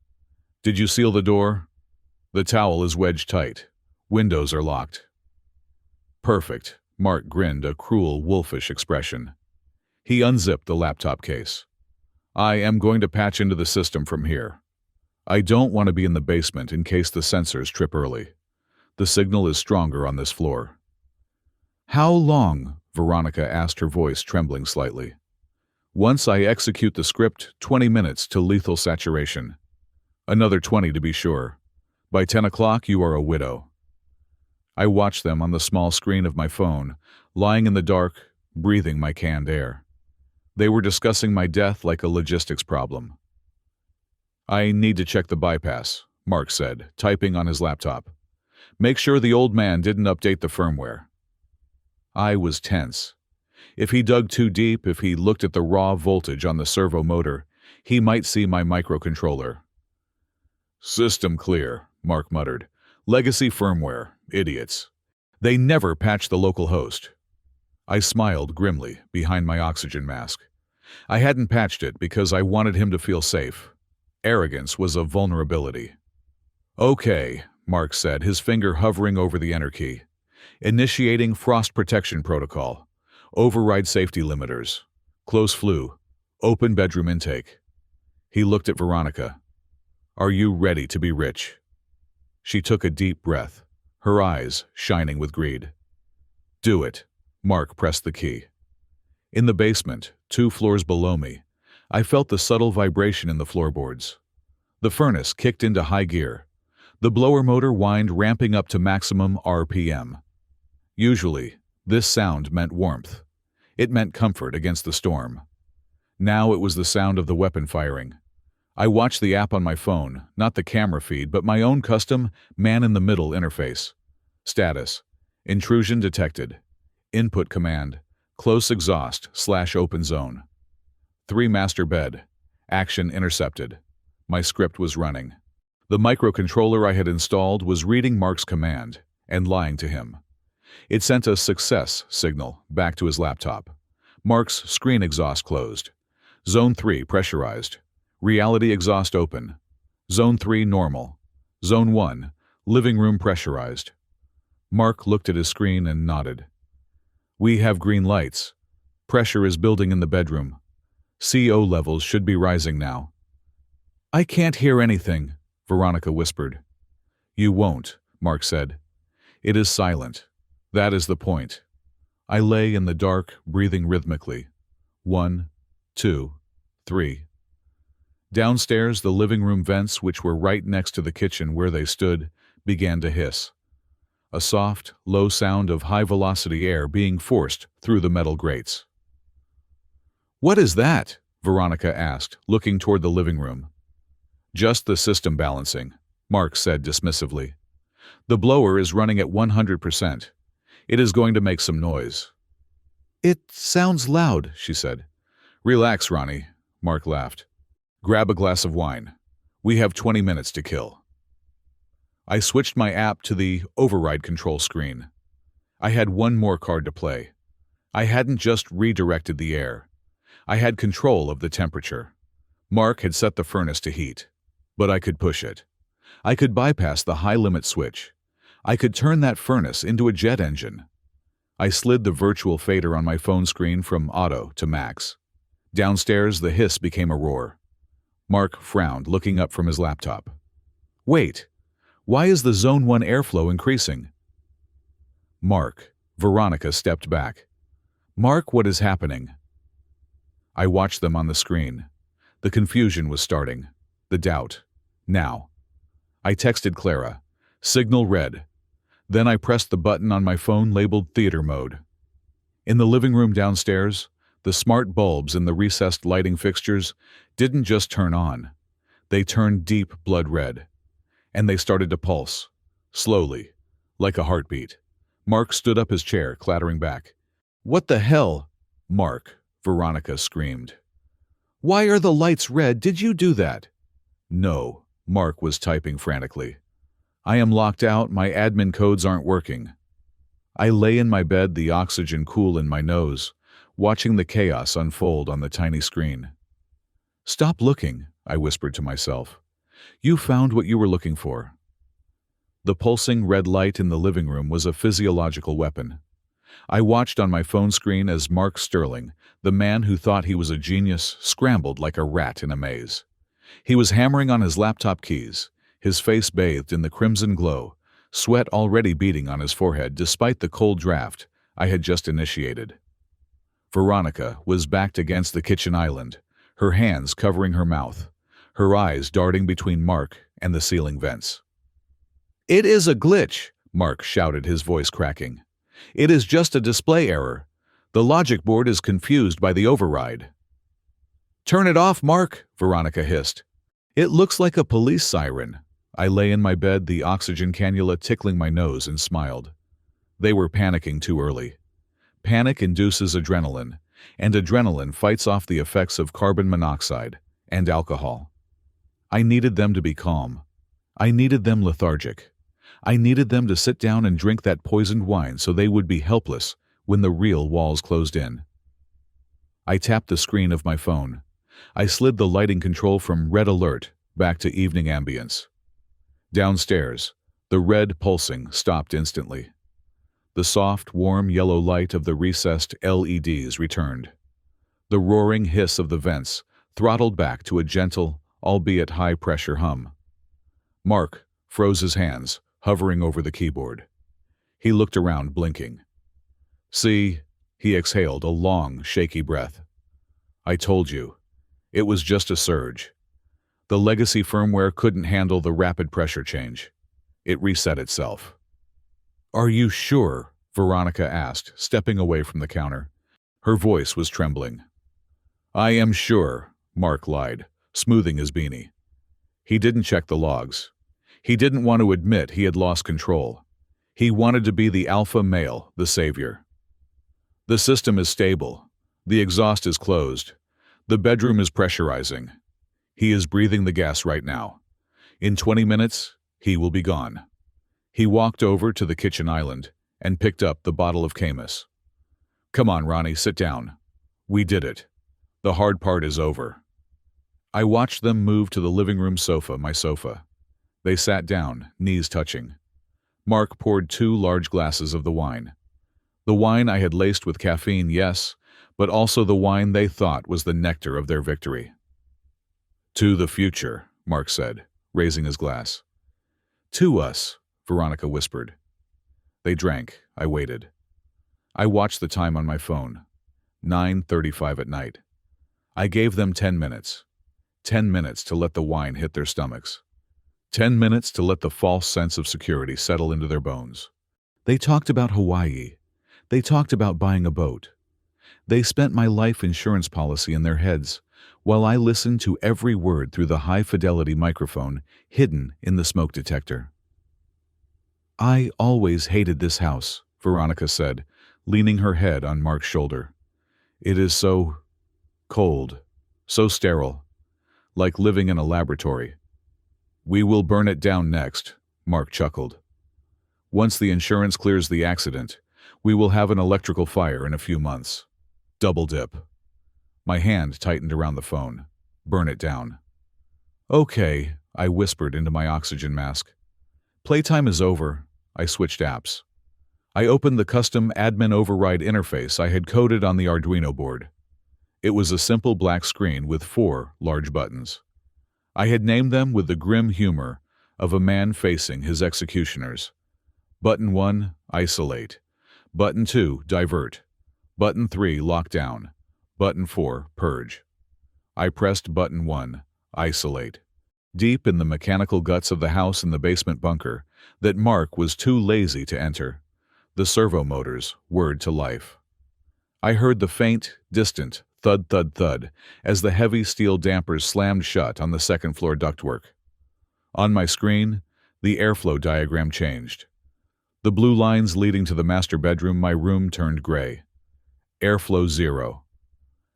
"Did you seal the door?" "The towel is wedged tight. Windows are locked." "Perfect." Mark grinned, a cruel, wolfish expression. He unzipped the laptop case. "I am going to patch into the system from here. I don't want to be in the basement in case the sensors trip early. The signal is stronger on this floor." "How long?" Veronica asked, her voice trembling slightly. "Once I execute the script, 20 minutes to lethal saturation. Another 20 to be sure. By 10 o'clock, you are a widow." I watched them on the small screen of my phone, lying in the dark, breathing my canned air. They were discussing my death like a logistics problem. "I need to check the bypass," Mark said, typing on his laptop. Make sure the old man didn't update the firmware. I was tense. If he dug too deep, if he looked at the raw voltage on the servo motor, he might see my microcontroller. System clear, Mark muttered. Legacy firmware, idiots. They never patched the local host. I smiled grimly behind my oxygen mask. I hadn't patched it because I wanted him to feel safe. Arrogance was a vulnerability. Okay, Mark said, his finger hovering over the enter key. Initiating frost protection protocol. Override safety limiters. Close flue. Open bedroom intake. He looked at Veronica. Are you ready to be rich? She took a deep breath, her eyes shining with greed. Do it. Mark pressed the key. In the basement, 2 floors below me, I felt the subtle vibration in the floorboards. The furnace kicked into high gear. The blower motor whined, ramping up to maximum RPM. Usually, this sound meant warmth. It meant comfort against the storm. Now it was the sound of the weapon firing. I watched the app on my phone, not the camera feed, but my own custom man-in-the-middle interface. Status: intrusion detected. Input command: close exhaust / open zone. 3 master bed. Action intercepted. My script was running. The microcontroller I had installed was reading Mark's command and lying to him. It sent a success signal back to his laptop. Mark's screen exhaust closed. Zone 3 pressurized. Reality exhaust open. Zone 3 normal. Zone 1 living room pressurized. Mark looked at his screen and nodded. We have green lights. Pressure is building in the bedroom. CO levels should be rising now. I can't hear anything, Veronica whispered. You won't, Mark said. It is silent. That is the point. I lay in the dark, breathing rhythmically. 1, 2, 3. Downstairs, the living room vents, which were right next to the kitchen where they stood, began to hiss. A soft, low sound of high-velocity air being forced through the metal grates. What is that? Veronica asked, looking toward the living room. Just the system balancing, Mark said dismissively. The blower is running at 100%. It is going to make some noise. It sounds loud, she said. Relax, Ronnie, Mark laughed. Grab a glass of wine. We have 20 minutes to kill. I switched my app to the override control screen. I had one more card to play. I hadn't just redirected the air. I had control of the temperature. Mark had set the furnace to heat, but I could push it. I could bypass the high-limit switch. I could turn that furnace into a jet engine. I slid the virtual fader on my phone screen from auto to max. Downstairs, the hiss became a roar. Mark frowned, looking up from his laptop. Wait, why is the Zone 1 airflow increasing? Mark, Veronica stepped back. Mark, what is happening? I watched them on the screen. The confusion was starting. The doubt. Now. I texted Clara. Signal red. Then I pressed the button on my phone labeled theater mode. In the living room downstairs, the smart bulbs in the recessed lighting fixtures didn't just turn on. They turned deep blood red. And they started to pulse. Slowly. Like a heartbeat. Mark stood up his chair, clattering back. What the hell? Mark, Veronica screamed. Why are the lights red? Did you do that? No, Mark was typing frantically. I am locked out, my admin codes aren't working. I lay in my bed, the oxygen cool in my nose, watching the chaos unfold on the tiny screen. Stop looking, I whispered to myself. You found what you were looking for. The pulsing red light in the living room was a physiological weapon. I watched on my phone screen as Mark Sterling, the man who thought he was a genius, scrambled like a rat in a maze. He was hammering on his laptop keys, his face bathed in the crimson glow, sweat already beading on his forehead despite the cold draft I had just initiated. Veronica was backed against the kitchen island, her hands covering her mouth, her eyes darting between Mark and the ceiling vents. It is a glitch, Mark shouted, his voice cracking. It is just a display error. The logic board is confused by the override. Turn it off, Mark, Veronica hissed. It looks like a police siren. I lay in my bed, the oxygen cannula tickling my nose, and smiled. They were panicking too early. Panic induces adrenaline, and adrenaline fights off the effects of carbon monoxide and alcohol. I needed them to be calm. I needed them lethargic. I needed them to sit down and drink that poisoned wine so they would be helpless when the real walls closed in. I tapped the screen of my phone. I slid the lighting control from red alert back to evening ambience. Downstairs, the red pulsing stopped instantly. The soft, warm yellow light of the recessed LEDs returned. The roaring hiss of the vents throttled back to a gentle, albeit high-pressure hum. Mark froze his hands, hovering over the keyboard. He looked around, blinking. "See," he exhaled a long, shaky breath. "I told you. It was just a surge. The legacy firmware couldn't handle the rapid pressure change. It reset itself." "Are you sure?" Veronica asked, stepping away from the counter. Her voice was trembling. "I am sure," Mark lied, smoothing his beanie. He didn't check the logs. He didn't want to admit he had lost control. He wanted to be the alpha male, the savior. "The system is stable. The exhaust is closed. The bedroom is pressurizing. He is breathing the gas right now. In 20 minutes, he will be gone." He walked over to the kitchen island and picked up the bottle of Camus. "Come on, Ronnie, sit down. We did it. The hard part is over." I watched them move to the living room sofa, my sofa. They sat down, knees touching. Mark poured 2 large glasses of the wine. The wine I had laced with caffeine, yes, but also the wine they thought was the nectar of their victory. "To the future," Mark said, raising his glass. "To us," Veronica whispered. They drank. I waited. I watched the time on my phone. 9:35 at night. I gave them 10 minutes. 10 minutes to let the wine hit their stomachs. 10 minutes to let the false sense of security settle into their bones. They talked about Hawaii. They talked about buying a boat. They spent my life insurance policy in their heads, while I listened to every word through the high-fidelity microphone hidden in the smoke detector. "I always hated this house," Veronica said, leaning her head on Mark's shoulder. "It is so cold, so sterile, like living in a laboratory." "We will burn it down next," Mark chuckled. "Once the insurance clears the accident, we will have an electrical fire in a few months. Double dip." My hand tightened around the phone. "Burn it down." "Okay," I whispered into my oxygen mask. "Playtime is over." I switched apps. I opened the custom admin override interface I had coded on the Arduino board. It was a simple black screen with 4 large buttons. I had named them with the grim humor of a man facing his executioners. Button 1, isolate. Button 2, divert. Button 3, lockdown. Button 4, purge. I pressed button 1, isolate. Deep in the mechanical guts of the house in the basement bunker that Mark was too lazy to enter, the servo motors whirred to life. I heard the faint, distant thud, thud, thud as the heavy steel dampers slammed shut on the second-floor ductwork. On my screen, the airflow diagram changed. The blue lines leading to the master bedroom, my room, turned gray. Airflow 0.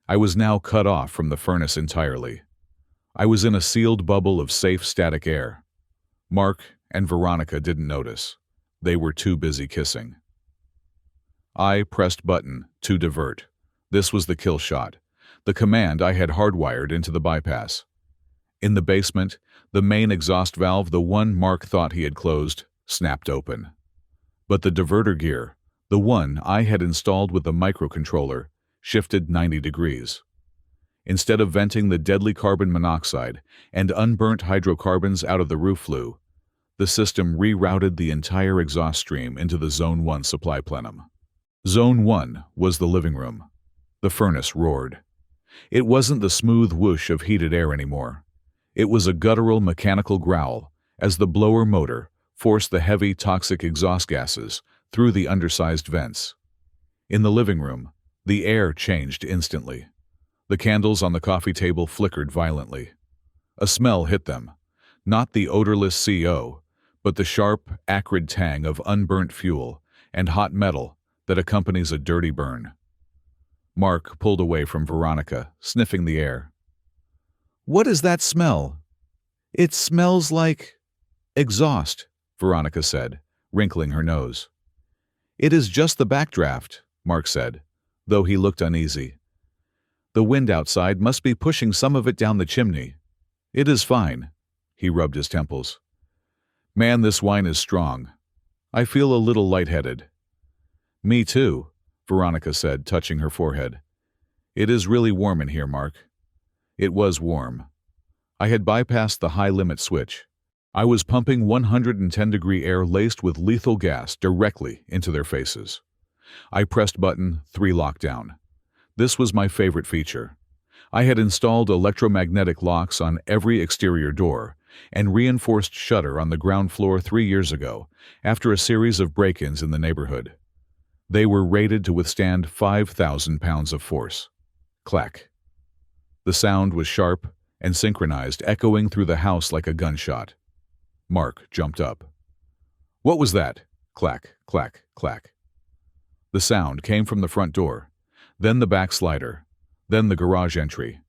I was now cut off from the furnace entirely. I was in a sealed bubble of safe static air. Mark and Veronica didn't notice. They were too busy kissing. I pressed button to divert. This was the kill shot, the command I had hardwired into the bypass. In the basement, the main exhaust valve, the one Mark thought he had closed, snapped open. But the diverter gear, the one I had installed with the microcontroller, shifted 90 degrees. Instead of venting the deadly carbon monoxide and unburnt hydrocarbons out of the roof flue, the system rerouted the entire exhaust stream into the Zone 1 supply plenum. Zone 1 was the living room. The furnace roared. It wasn't the smooth whoosh of heated air anymore. It was a guttural mechanical growl as the blower motor forced the heavy toxic exhaust gases through the undersized vents. In the living room, the air changed instantly. The candles on the coffee table flickered violently. A smell hit them, Not the odorless CO, but the sharp, acrid tang of unburnt fuel and hot metal that accompanies a dirty burn. Mark pulled away from Veronica, sniffing the air. "What is that smell?" "It smells like exhaust," Veronica said, wrinkling her nose. "It is just the backdraft," Mark said, though he looked uneasy. "The wind outside must be pushing some of it down the chimney. It is fine." He rubbed his temples. "Man, this wine is strong. I feel a little lightheaded." "Me too," Veronica said, touching her forehead. "It is really warm in here, Mark." It was warm. I had bypassed the high-limit switch. I was pumping 110-degree air laced with lethal gas directly into their faces. I pressed button 3 lockdown. This was my favorite feature. I had installed electromagnetic locks on every exterior door and reinforced shutter on the ground floor 3 years ago, after a series of break-ins in the neighborhood. They were rated to withstand 5,000 pounds of force. Clack. The sound was sharp and synchronized, echoing through the house like a gunshot. Mark jumped up. "What was that?" Clack, clack, clack. The sound came from the front door, then the back slider, then the garage entry.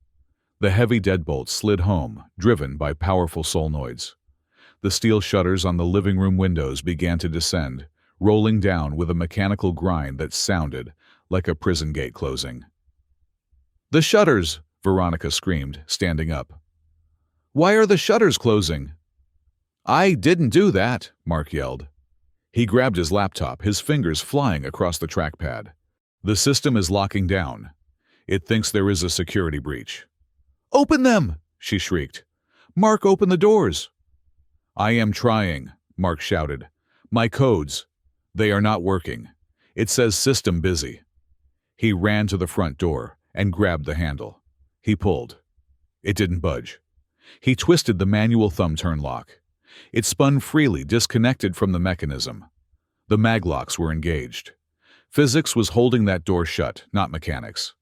The heavy deadbolt slid home, driven by powerful solenoids. The steel shutters on the living room windows began to descend, rolling down with a mechanical grind that sounded like a prison gate closing. "The shutters!" Veronica screamed, standing up. "Why are the shutters closing?" "I didn't do that," Mark yelled. He grabbed his laptop, his fingers flying across the trackpad. "The system is locking down. It thinks there is a security breach." "Open them!" she shrieked. "Mark, open the doors!" "I am trying," Mark shouted. "My codes. They are not working. It says system busy." He ran to the front door and grabbed the handle. He pulled. It didn't budge. He twisted the manual thumb turn lock. It spun freely, disconnected from the mechanism. The maglocks were engaged. Physics was holding that door shut, not mechanics.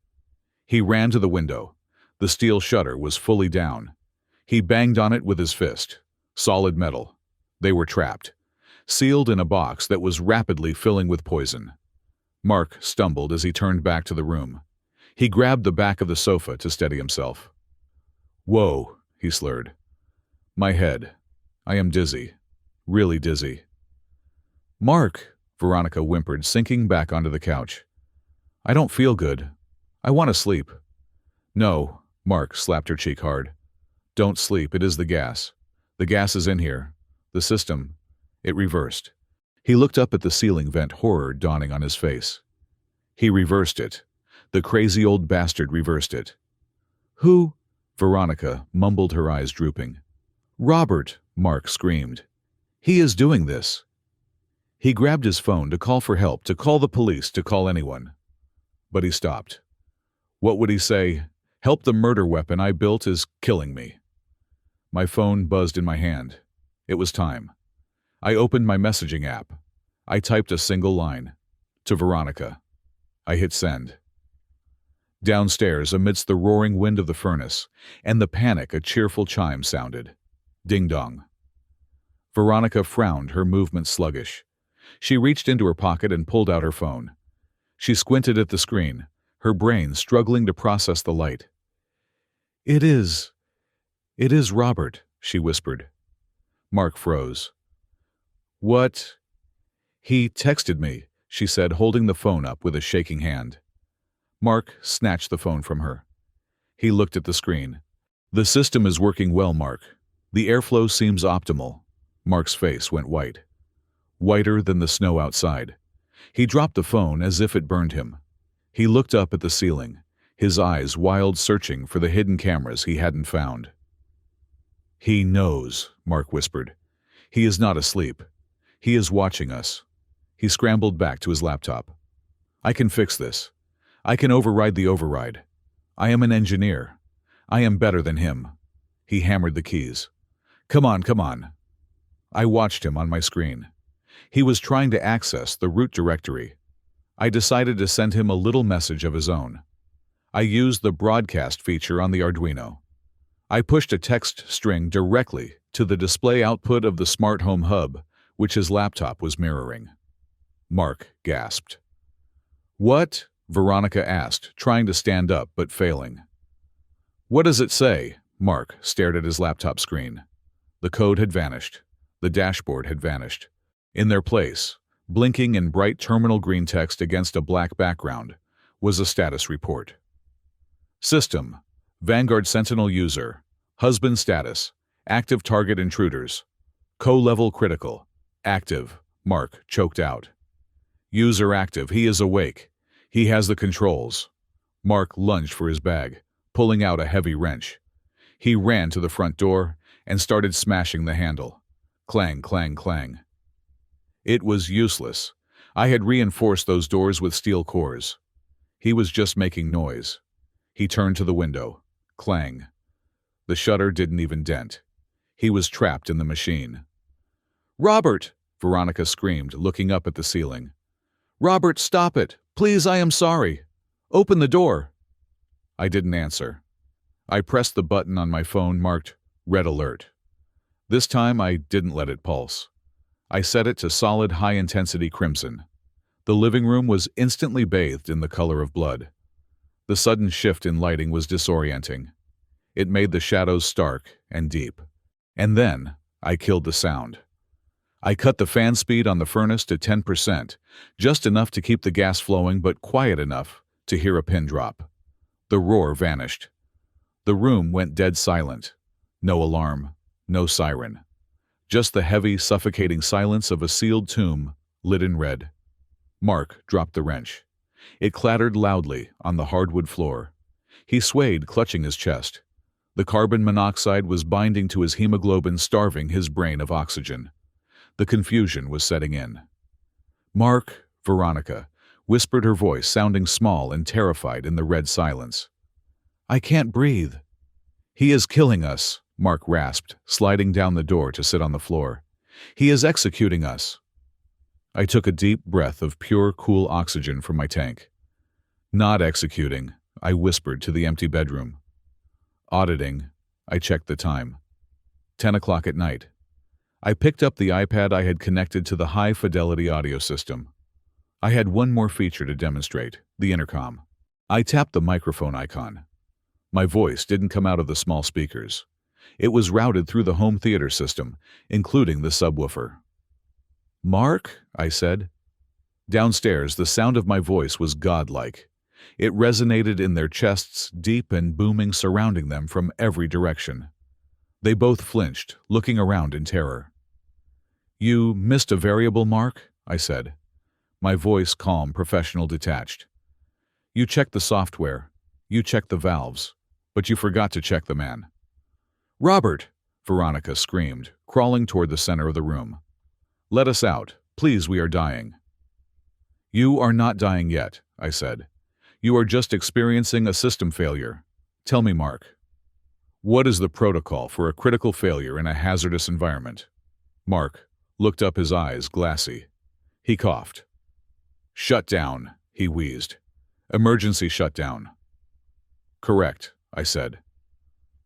He ran to the window. The steel shutter was fully down. He banged on it with his fist. Solid metal. They were trapped, sealed in a box that was rapidly filling with poison. Mark stumbled as he turned back to the room. He grabbed the back of the sofa to steady himself. "Whoa," he slurred. "My head. I am dizzy. Really dizzy." "Mark," Veronica whimpered, sinking back onto the couch. "I don't feel good. I want to sleep." "No," Mark slapped her cheek hard. "Don't sleep. It is the gas. The gas is in here. The system. It reversed." He looked up at the ceiling vent, horror dawning on his face. "He reversed it. The crazy old bastard reversed it." "Who?" Veronica mumbled, her eyes drooping. "Robert," Mark screamed. "He is doing this." He grabbed his phone to call for help, to call the police, to call anyone. But he stopped. What would he say? "Help, the murder weapon I built is killing me." My phone buzzed in my hand. It was time. I opened my messaging app. I typed a single line. To Veronica. I hit send. Downstairs, amidst the roaring wind of the furnace and the panic, a cheerful chime sounded. Ding-dong. Veronica frowned, her movements sluggish. She reached into her pocket and pulled out her phone. She squinted at the screen, her brain struggling to process the light. It is Robert," she whispered. Mark froze. "What?" "He texted me," she said, holding the phone up with a shaking hand. Mark snatched the phone from her. He looked at the screen. "The system is working well, Mark. The airflow seems optimal." Mark's face went white. Whiter than the snow outside. He dropped the phone as if it burned him. He looked up at the ceiling, his eyes wild, searching for the hidden cameras he hadn't found. "He knows," Mark whispered. "He is not asleep. He is watching us." He scrambled back to his laptop. "I can fix this. I can override the override. I am an engineer. I am better than him." He hammered the keys. Come on, come on." I watched him on my screen. He was trying to access the root directory. I decided to send him a little message of his own. I used the broadcast feature on the Arduino. I pushed a text string directly to the display output of the smart home hub, which his laptop was mirroring. Mark gasped. "What?" Veronica asked, trying to stand up but failing. "What does it say?" Mark stared at his laptop screen. The code had vanished. The dashboard had vanished. In their place, blinking in bright terminal green text against a black background, was a status report. System: Vanguard Sentinel user. Husband status: active target intruders. Co-level critical. Active. Mark choked out. User active. He is awake. He has the controls. Mark lunged for his bag, pulling out a heavy wrench. He ran to the front door and started smashing the handle. Clang, clang, clang. It was useless. I had reinforced those doors with steel cores. He was just making noise. He turned to the window. Clang. The shutter didn't even dent. He was trapped in the machine. "Robert!" Veronica screamed, looking up at the ceiling. "Robert, stop it! Please, I am sorry! Open the door!" I didn't answer. I pressed the button on my phone marked Red Alert. This time I didn't let it pulse. I set it to solid high-intensity crimson. The living room was instantly bathed in the color of blood. The sudden shift in lighting was disorienting. It made the shadows stark and deep. And then I killed the sound. I cut the fan speed on the furnace to 10%, just enough to keep the gas flowing but quiet enough to hear a pin drop. The roar vanished. The room went dead silent. No alarm, no siren. Just the heavy, suffocating silence of a sealed tomb lit in red. Mark dropped the wrench. It clattered loudly on the hardwood floor. He swayed, clutching his chest. The carbon monoxide was binding to his hemoglobin, starving his brain of oxygen. The confusion was setting in. "Mark," Veronica whispered, her voice sounding small and terrified in the red silence. "I can't breathe." "He is killing us," Mark rasped, sliding down the door to sit on the floor. "He is executing us." I took a deep breath of pure, cool oxygen from my tank. "Not executing," I whispered to the empty bedroom. Auditing, I checked the time. 10 o'clock at night. I picked up the iPad I had connected to the high-fidelity audio system. I had one more feature to demonstrate, the intercom. I tapped the microphone icon. My voice didn't come out of the small speakers. It was routed through the home theater system, including the subwoofer. "Mark?" I said. Downstairs, the sound of my voice was godlike. It resonated in their chests, deep and booming, surrounding them from every direction. They both flinched, looking around in terror. "You missed a variable, Mark?" I said. My voice calm, professional, detached. "You checked the software. You checked the valves. But you forgot to check the man." "Robert!" Veronica screamed, crawling toward the center of the room. "Let us out. Please, we are dying." "You are not dying yet," I said. "You are just experiencing a system failure. Tell me, Mark, what is the protocol for a critical failure in a hazardous environment?" Mark looked up, his eyes glassy. He coughed. "Shut down," he wheezed. "Emergency shutdown." "Correct," I said.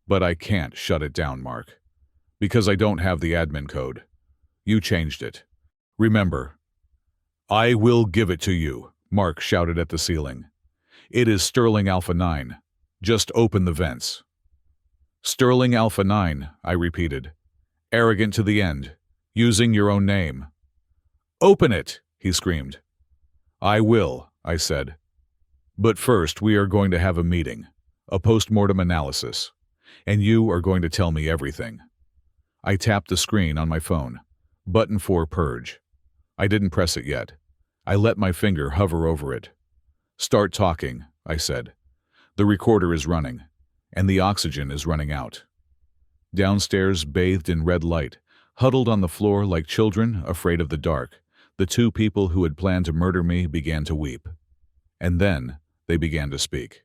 "But I can't shut it down, Mark, because I don't have the admin code. You changed it. Remember." "I will give it to you," Mark shouted at the ceiling. "It is Sterling Alpha 9. Just open the vents." "Sterling Alpha 9, I repeated. "Arrogant to the end. Using your own name." "Open it!" he screamed. "I will," I said. "But first we are going to have a meeting, a post-mortem analysis, and you are going to tell me everything." I tapped the screen on my phone. Button 4, purge. I didn't press it yet. I let my finger hover over it. "Start talking," I said. "The recorder is running, and the oxygen is running out." Downstairs, bathed in red light, huddled on the floor like children afraid of the dark, the two people who had planned to murder me began to weep. And then they began to speak.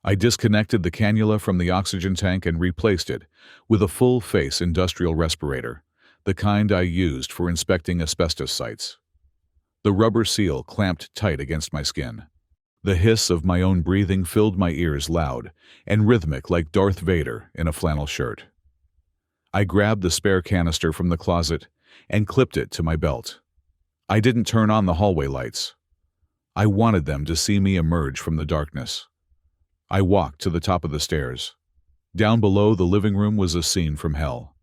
I disconnected the cannula from the oxygen tank and replaced it with a full-face industrial respirator, the kind I used for inspecting asbestos sites. The rubber seal clamped tight against my skin. The hiss of my own breathing filled my ears loud and rhythmic like Darth Vader in a flannel shirt. I grabbed the spare canister from the closet and clipped it to my belt. I didn't turn on the hallway lights. I wanted them to see me emerge from the darkness. I walked to the top of the stairs. Down below the living room was a scene from hell.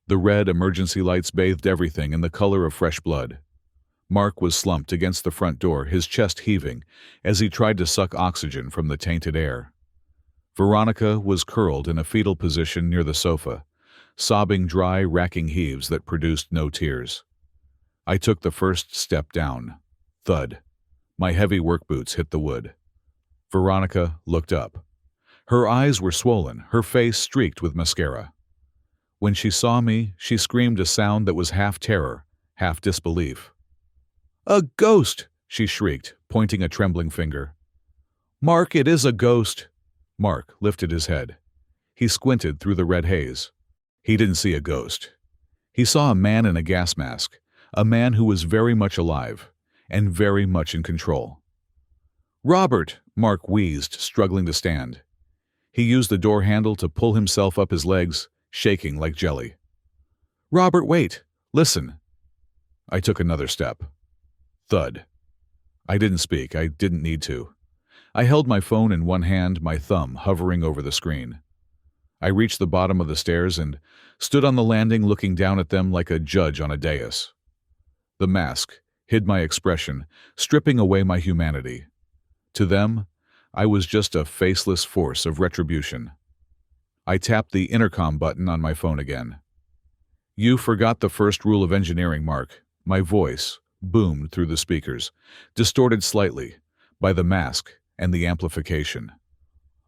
The red emergency lights bathed everything in the color of fresh blood. Mark was slumped against the front door, his chest heaving as he tried to suck oxygen from the tainted air. Veronica was curled in a fetal position near the sofa, sobbing dry, racking heaves that produced no tears. I took the first step down. Thud. My heavy work boots hit the wood. Veronica looked up. Her eyes were swollen, her face streaked with mascara. When she saw me, she screamed a sound that was half terror, half disbelief. "A ghost!" she shrieked, pointing a trembling finger. "Mark, it is a ghost!" Mark lifted his head. He squinted through the red haze. He didn't see a ghost. He saw a man in a gas mask, a man who was very much alive, and very much in control. "Robert!" Mark wheezed, struggling to stand. He used the door handle to pull himself up his legs, shaking like jelly. "Robert, wait! Listen!" I took another step. Thud. I didn't speak. I didn't need to. I held my phone in one hand, my thumb hovering over the screen. I reached the bottom of the stairs and stood on the landing looking down at them like a judge on a dais. The mask hid my expression, stripping away my humanity. To them, I was just a faceless force of retribution. I tapped the intercom button on my phone again. "You forgot the first rule of engineering, Mark." My voice boomed through the speakers, distorted slightly by the mask and the amplification.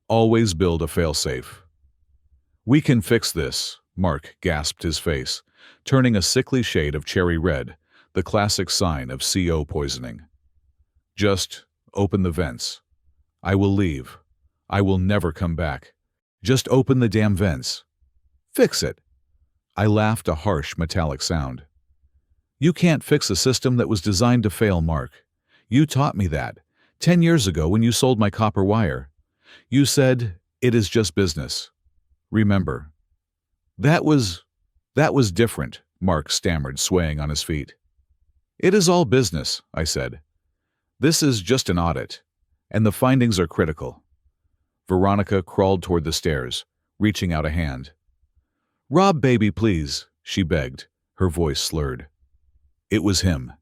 "Always build a failsafe." "We can fix this," Mark gasped, his face turning a sickly shade of cherry red, the classic sign of CO poisoning. "Just open the vents. I will leave. I will never come back. Just open the damn vents." "Fix it." I laughed, a harsh metallic sound. "You can't fix a system that was designed to fail, Mark. You taught me that 10 years ago when you sold my copper wire. You said, it is just business. Remember?" That was different," Mark stammered, swaying on his feet. "It is all business," I said. "This is just an audit, and the findings are critical." Veronica crawled toward the stairs, reaching out a hand. "Rob, baby, please," she begged, her voice slurred. It was him.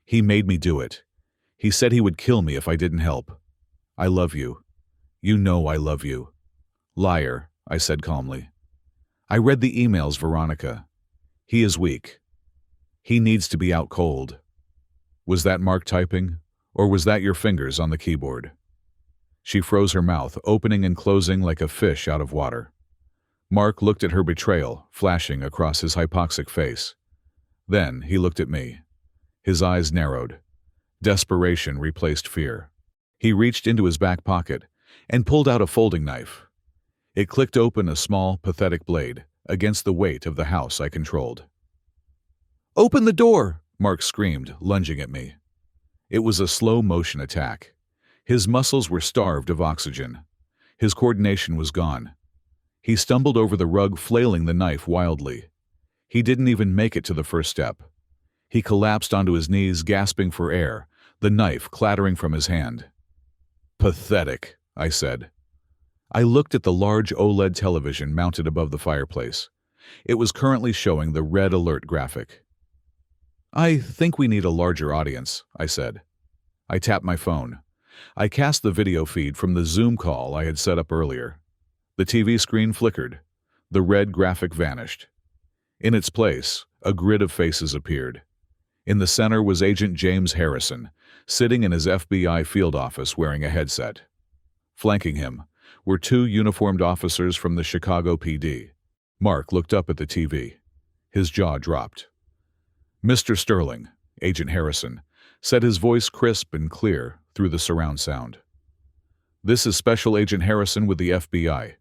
He made me do it. He said he would kill me if I didn't help. "I love you. You know I love you." "Liar," I said calmly. "I read the emails, Veronica. He is weak. He needs to be out cold." Was that Mark typing, or was that your fingers on the keyboard? She froze her mouth, opening and closing like a fish out of water. Mark looked at her betrayal, flashing across his hypoxic face. Then he looked at me. His eyes narrowed. Desperation replaced fear. He reached into his back pocket and pulled out a folding knife. It clicked open, a small, pathetic blade, against the weight of the house I controlled. "Open the door!" Mark screamed, lunging at me. It was a slow-motion attack. His muscles were starved of oxygen. His coordination was gone. He stumbled over the rug, flailing the knife wildly. He didn't even make it to the first step. He collapsed onto his knees, gasping for air, the knife clattering from his hand. "Pathetic," I said. I looked at the large OLED television mounted above the fireplace. It was currently showing the red alert graphic. "I think we need a larger audience," I said. I tapped my phone. I cast the video feed from the Zoom call I had set up earlier. The TV screen flickered. The red graphic vanished. In its place, a grid of faces appeared. In the center was Agent James Harrison, sitting in his FBI field office wearing a headset. Flanking him were 2 uniformed officers from the Chicago PD. Mark looked up at the TV. His jaw dropped. "Mr. Sterling," Agent Harrison said, his voice crisp and clear through the surround sound. "This is Special Agent Harrison with the FBI.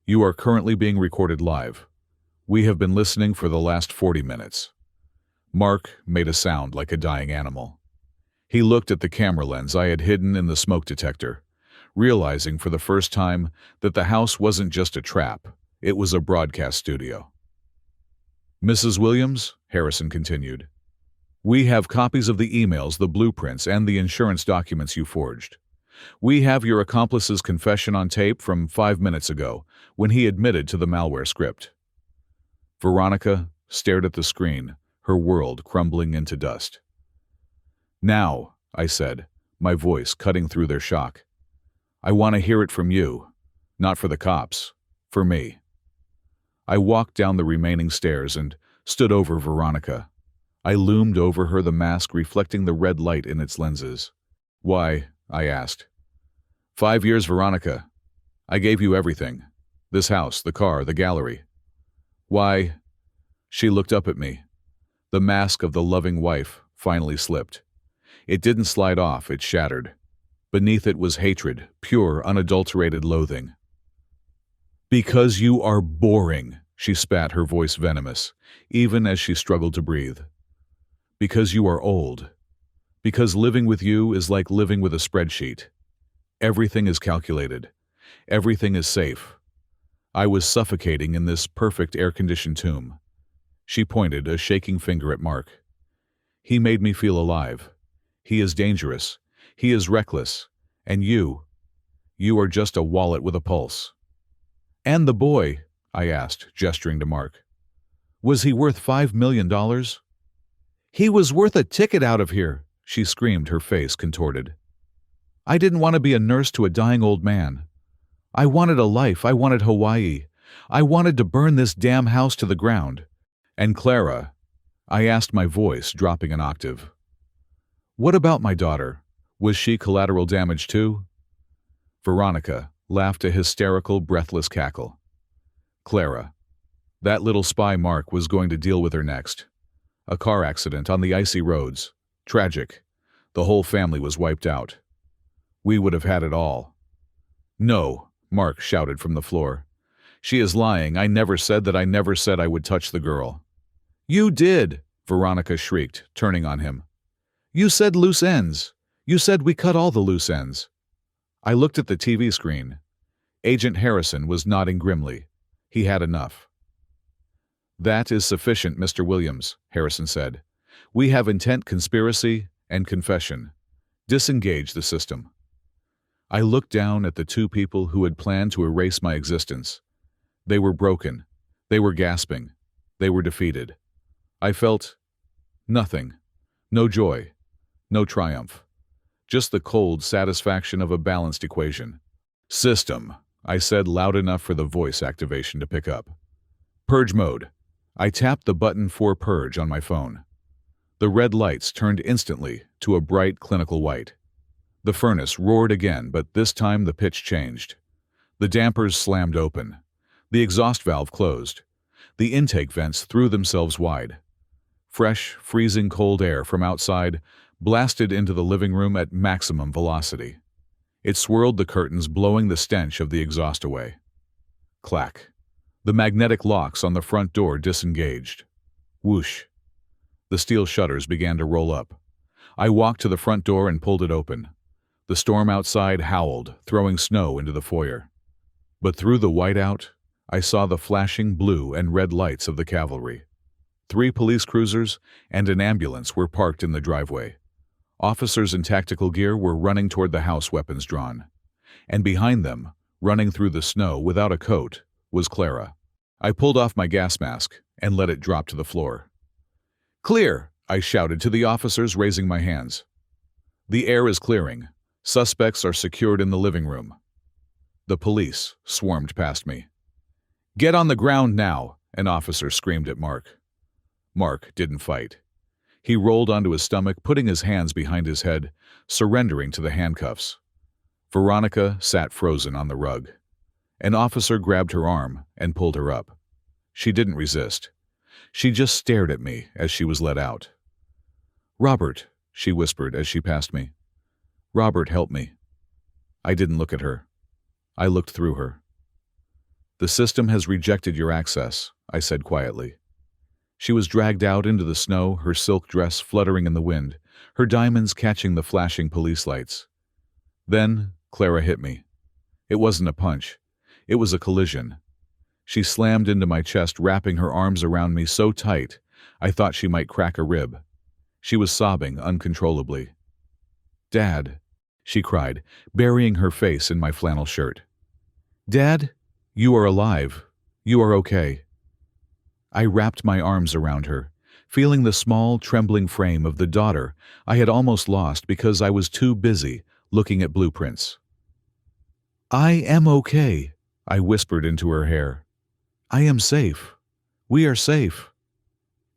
You are currently being recorded live. We have been listening for the last 40 minutes. Mark made a sound like a dying animal. He looked at the camera lens I had hidden in the smoke detector, realizing for the first time that the house wasn't just a trap, it was a broadcast studio. "Mrs. Williams," Harrison continued, "we have copies of the emails, the blueprints, and the insurance documents you forged. We have your accomplice's confession on tape from 5 minutes ago, when he admitted to the malware script." Veronica stared at the screen, her world crumbling into dust. "Now," I said, my voice cutting through their shock. "I want to hear it from you. Not for the cops. For me." I walked down the remaining stairs and stood over Veronica. I loomed over her, the mask reflecting the red light in its lenses. "Why?" I asked. 5 years, Veronica. I gave you everything. This house, the car, the gallery. Why?" She looked up at me. The mask of the loving wife finally slipped. It didn't slide off, it shattered. Beneath it was hatred, pure, unadulterated loathing. "Because you are boring," she spat, her voice venomous, even as she struggled to breathe. "Because you are old. Because living with you is like living with a spreadsheet. Everything is calculated. Everything is safe. I was suffocating in this perfect air-conditioned tomb." She pointed a shaking finger at Mark. "He made me feel alive. He is dangerous. He is reckless. And you are just a wallet with a pulse." "And the boy," I asked, gesturing to Mark. "Was he worth $5 million? "He was worth a ticket out of here," she screamed, her face contorted. "I didn't want to be a nurse to a dying old man. I wanted a life. I wanted Hawaii. I wanted to burn this damn house to the ground. And Clara," I asked, my voice dropping an octave. "What about my daughter? Was she collateral damage too?" Veronica laughed a hysterical, breathless cackle. "Clara. That little spy Mark was going to deal with her next. A car accident on the icy roads. Tragic. The whole family was wiped out. We would have had it all." "No," Mark shouted from the floor. "She is lying. I never said that. I never said I would touch the girl." "You did," Veronica shrieked, turning on him. "You said loose ends. You said we cut all the loose ends." I looked at the TV screen. Agent Harrison was nodding grimly. He had enough. "That is sufficient, Mr. Williams," Harrison said. "We have intent, conspiracy, and confession. Disengage the system." I looked down at the two people who had planned to erase my existence. They were broken. They were gasping. They were defeated. I felt nothing. No joy. No triumph. Just the cold satisfaction of a balanced equation. "System," I said loud enough for the voice activation to pick up. "Purge mode." I tapped the button for purge on my phone. The red lights turned instantly to a bright clinical white. The furnace roared again, but this time the pitch changed. The dampers slammed open. The exhaust valve closed. The intake vents threw themselves wide. Fresh, freezing cold air from outside blasted into the living room at maximum velocity. It swirled the curtains, blowing the stench of the exhaust away. Clack. The magnetic locks on the front door disengaged. Whoosh. The steel shutters began to roll up. I walked to the front door and pulled it open. The storm outside howled, throwing snow into the foyer. But through the whiteout, I saw the flashing blue and red lights of the cavalry. 3 police cruisers and an ambulance were parked in the driveway. Officers in tactical gear were running toward the house, weapons drawn. And behind them, running through the snow without a coat, was Clara. I pulled off my gas mask and let it drop to the floor. "Clear!" I shouted to the officers, raising my hands. "The air is clearing. Suspects are secured in the living room." The police swarmed past me. "Get on the ground now!" an officer screamed at Mark. Mark didn't fight. He rolled onto his stomach, putting his hands behind his head, surrendering to the handcuffs. Veronica sat frozen on the rug. An officer grabbed her arm and pulled her up. She didn't resist. She just stared at me as she was let out. "Robert," she whispered as she passed me. "Robert, help me." I didn't look at her. I looked through her. "The system has rejected your access," I said quietly. She was dragged out into the snow, her silk dress fluttering in the wind, her diamonds catching the flashing police lights. Then Clara hit me. It wasn't a punch. It was a collision. She slammed into my chest, wrapping her arms around me so tight I thought she might crack a rib. She was sobbing uncontrollably. "Dad," she cried, burying her face in my flannel shirt. "Dad, you are alive. You are okay." I wrapped my arms around her, feeling the small, trembling frame of the daughter I had almost lost because I was too busy looking at blueprints. "I am okay," I whispered into her hair. "I am safe. We are safe."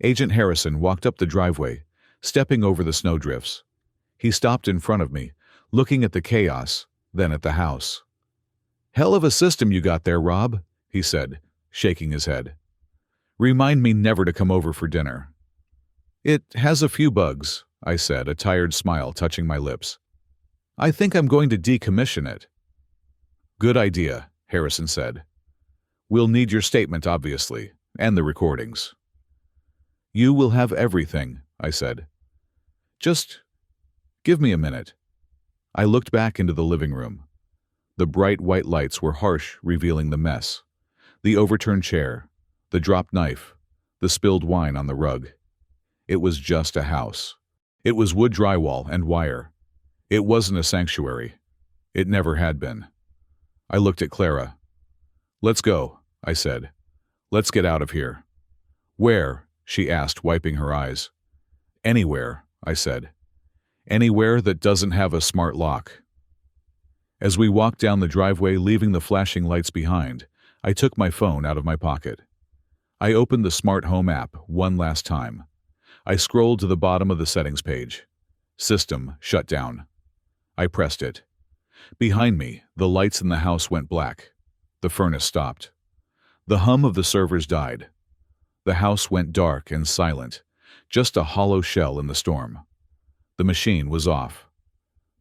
Agent Harrison walked up the driveway, stepping over the snowdrifts. He stopped in front of me, looking at the chaos, then at the house. "Hell of a system you got there, Rob," he said, shaking his head. "Remind me never to come over for dinner." "It has a few bugs," I said, a tired smile touching my lips. "I think I'm going to decommission it." "Good idea," Harrison said. "We'll need your statement, obviously, and the recordings." "You will have everything," I said. "Just give me a minute." I looked back into the living room. The bright white lights were harsh, revealing the mess. The overturned chair, the dropped knife, the spilled wine on the rug. It was just a house. It was wood drywall and wire. It wasn't a sanctuary. It never had been. I looked at Clara. "Let's go," I said. "Let's get out of here." "Where?" she asked, wiping her eyes. "Anywhere," I said. "Anywhere that doesn't have a smart lock." As we walked down the driveway, leaving the flashing lights behind, I took my phone out of my pocket. I opened the Smart Home app one last time. I scrolled to the bottom of the settings page. System shut down. I pressed it. Behind me, the lights in the house went black. The furnace stopped. The hum of the servers died. The house went dark and silent, just a hollow shell in the storm. The machine was off.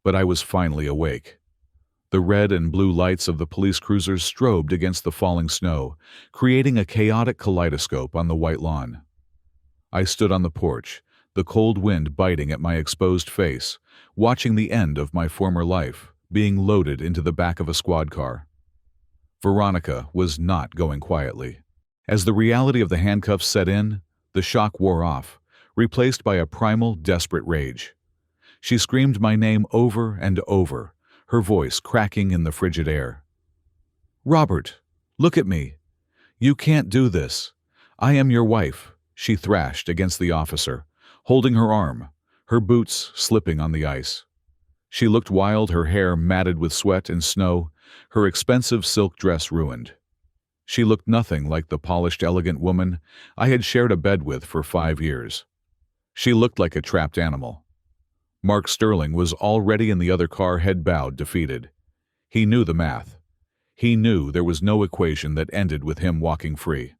But I was finally awake. The red and blue lights of the police cruisers strobed against the falling snow, creating a chaotic kaleidoscope on the white lawn. I stood on the porch, the cold wind biting at my exposed face, watching the end of my former life being loaded into the back of a squad car. Veronica was not going quietly. As the reality of the handcuffs set in, the shock wore off, replaced by a primal, desperate rage. She screamed my name over and over, her voice cracking in the frigid air. "Robert, look at me. You can't do this. I am your wife," she thrashed against the officer, holding her arm, her boots slipping on the ice. She looked wild, her hair matted with sweat and snow, her expensive silk dress ruined. She looked nothing like the polished, elegant woman I had shared a bed with for 5 years. She looked like a trapped animal. Mark Sterling was already in the other car, head bowed, defeated. He knew the math. He knew there was no equation that ended with him walking free.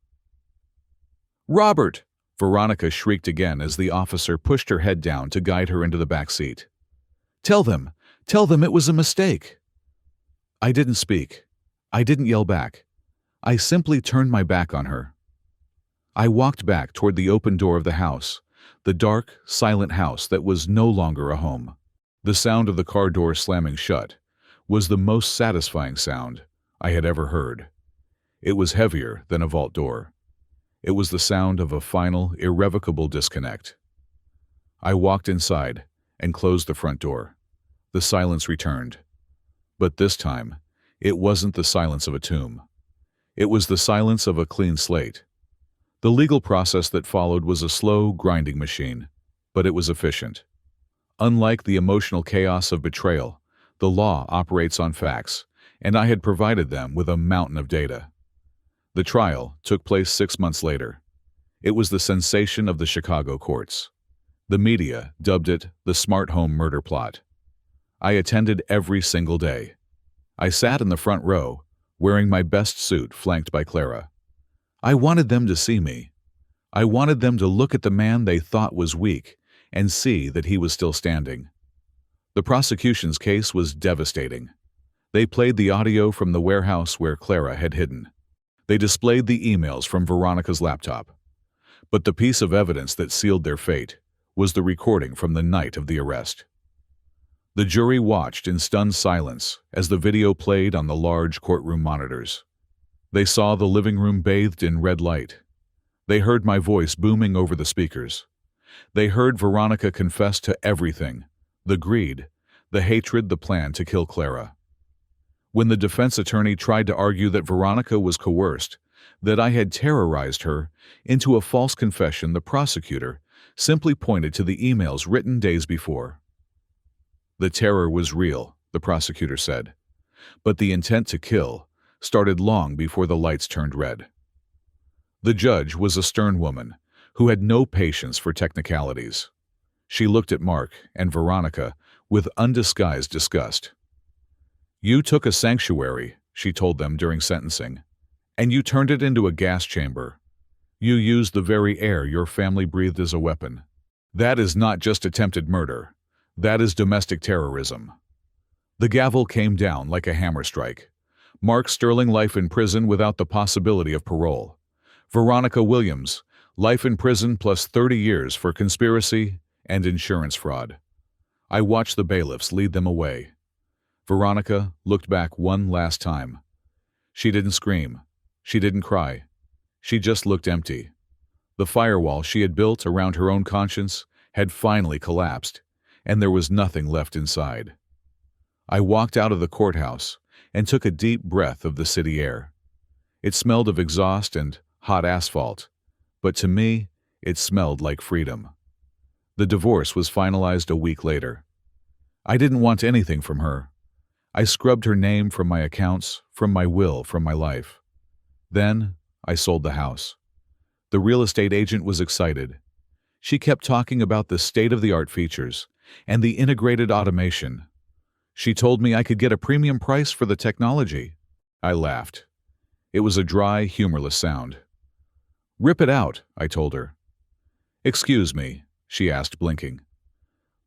"Robert!" Veronica shrieked again as the officer pushed her head down to guide her into the back seat. Tell them it was a mistake." I didn't speak. I didn't yell back. I simply turned my back on her. I walked back toward the open door of the house, the dark, silent house that was no longer a home. The sound of the car door slamming shut was the most satisfying sound I had ever heard. It was heavier than a vault door. It was the sound of a final, irrevocable disconnect. I walked inside and closed the front door. The silence returned. But this time, it wasn't the silence of a tomb. It was the silence of a clean slate. The legal process that followed was a slow, grinding machine, but it was efficient. Unlike the emotional chaos of betrayal, the law operates on facts, and I had provided them with a mountain of data. The trial took place 6 months later. It was the sensation of the Chicago courts. The media dubbed it the smart home murder plot. I attended every single day. I sat in the front row, wearing my best suit, flanked by Clara. I wanted them to see me. I wanted them to look at the man they thought was weak and see that he was still standing. The prosecution's case was devastating. They played the audio from the warehouse where Clara had hidden. They displayed the emails from Veronica's laptop. But the piece of evidence that sealed their fate was the recording from the night of the arrest. The jury watched in stunned silence as the video played on the large courtroom monitors. They saw the living room bathed in red light. They heard my voice booming over the speakers. They heard Veronica confess to everything: the greed, the hatred, the plan to kill Clara. When the defense attorney tried to argue that Veronica was coerced, that I had terrorized her into a false confession, the prosecutor simply pointed to the emails written days before. The terror was real, the prosecutor said, but the intent to kill started long before the lights turned red. The judge was a stern woman who had no patience for technicalities. She looked at Mark and Veronica with undisguised disgust. "You took a sanctuary," she told them during sentencing, "and you turned it into a gas chamber. You used the very air your family breathed as a weapon. That is not just attempted murder. That is domestic terrorism." The gavel came down like a hammer strike. Mark Sterling, life in prison without the possibility of parole. Veronica Williams, life in prison plus 30 years for conspiracy and insurance fraud. I watched the bailiffs lead them away. Veronica looked back one last time. She didn't scream. She didn't cry. She just looked empty. The firewall she had built around her own conscience had finally collapsed, and there was nothing left inside. I walked out of the courthouse and took a deep breath of the city air. It smelled of exhaust and hot asphalt, but to me, it smelled like freedom. The divorce was finalized a week later. I didn't want anything from her. I scrubbed her name from my accounts, from my will, from my life. Then, I sold the house. The real estate agent was excited. She kept talking about the state-of-the-art features and the integrated automation. She told me I could get a premium price for the technology. I laughed. It was a dry, humorless sound. "Rip it out," I told her. "Excuse me," she asked, blinking.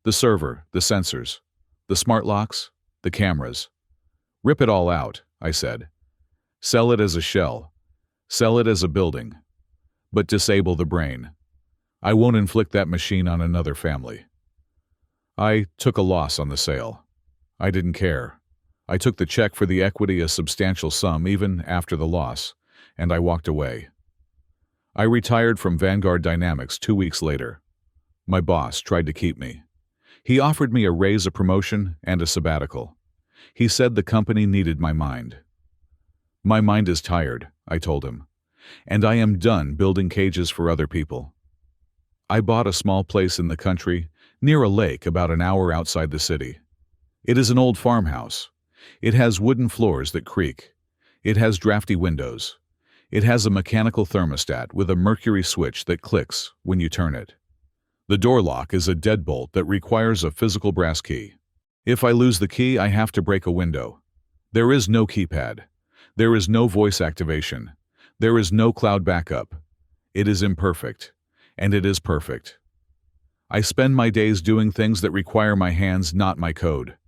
"The server, the sensors, the smart locks, the cameras. Rip it all out," I said. "Sell it as a shell. Sell it as a building. But disable the brain. I won't inflict that machine on another family." I took a loss on the sale. I didn't care. I took the check for the equity, a substantial sum even after the loss, and I walked away. I retired from Vanguard Dynamics 2 weeks later. My boss tried to keep me. He offered me a raise, a promotion, and a sabbatical. He said the company needed my mind. "My mind is tired," I told him, "and I am done building cages for other people." I bought a small place in the country, near a lake about an hour outside the city. It is an old farmhouse. It has wooden floors that creak. It has drafty windows. It has a mechanical thermostat with a mercury switch that clicks when you turn it. The door lock is a deadbolt that requires a physical brass key. If I lose the key, I have to break a window. There is no keypad. There is no voice activation. There is no cloud backup. It is imperfect, and it is perfect. I spend my days doing things that require my hands, not my code.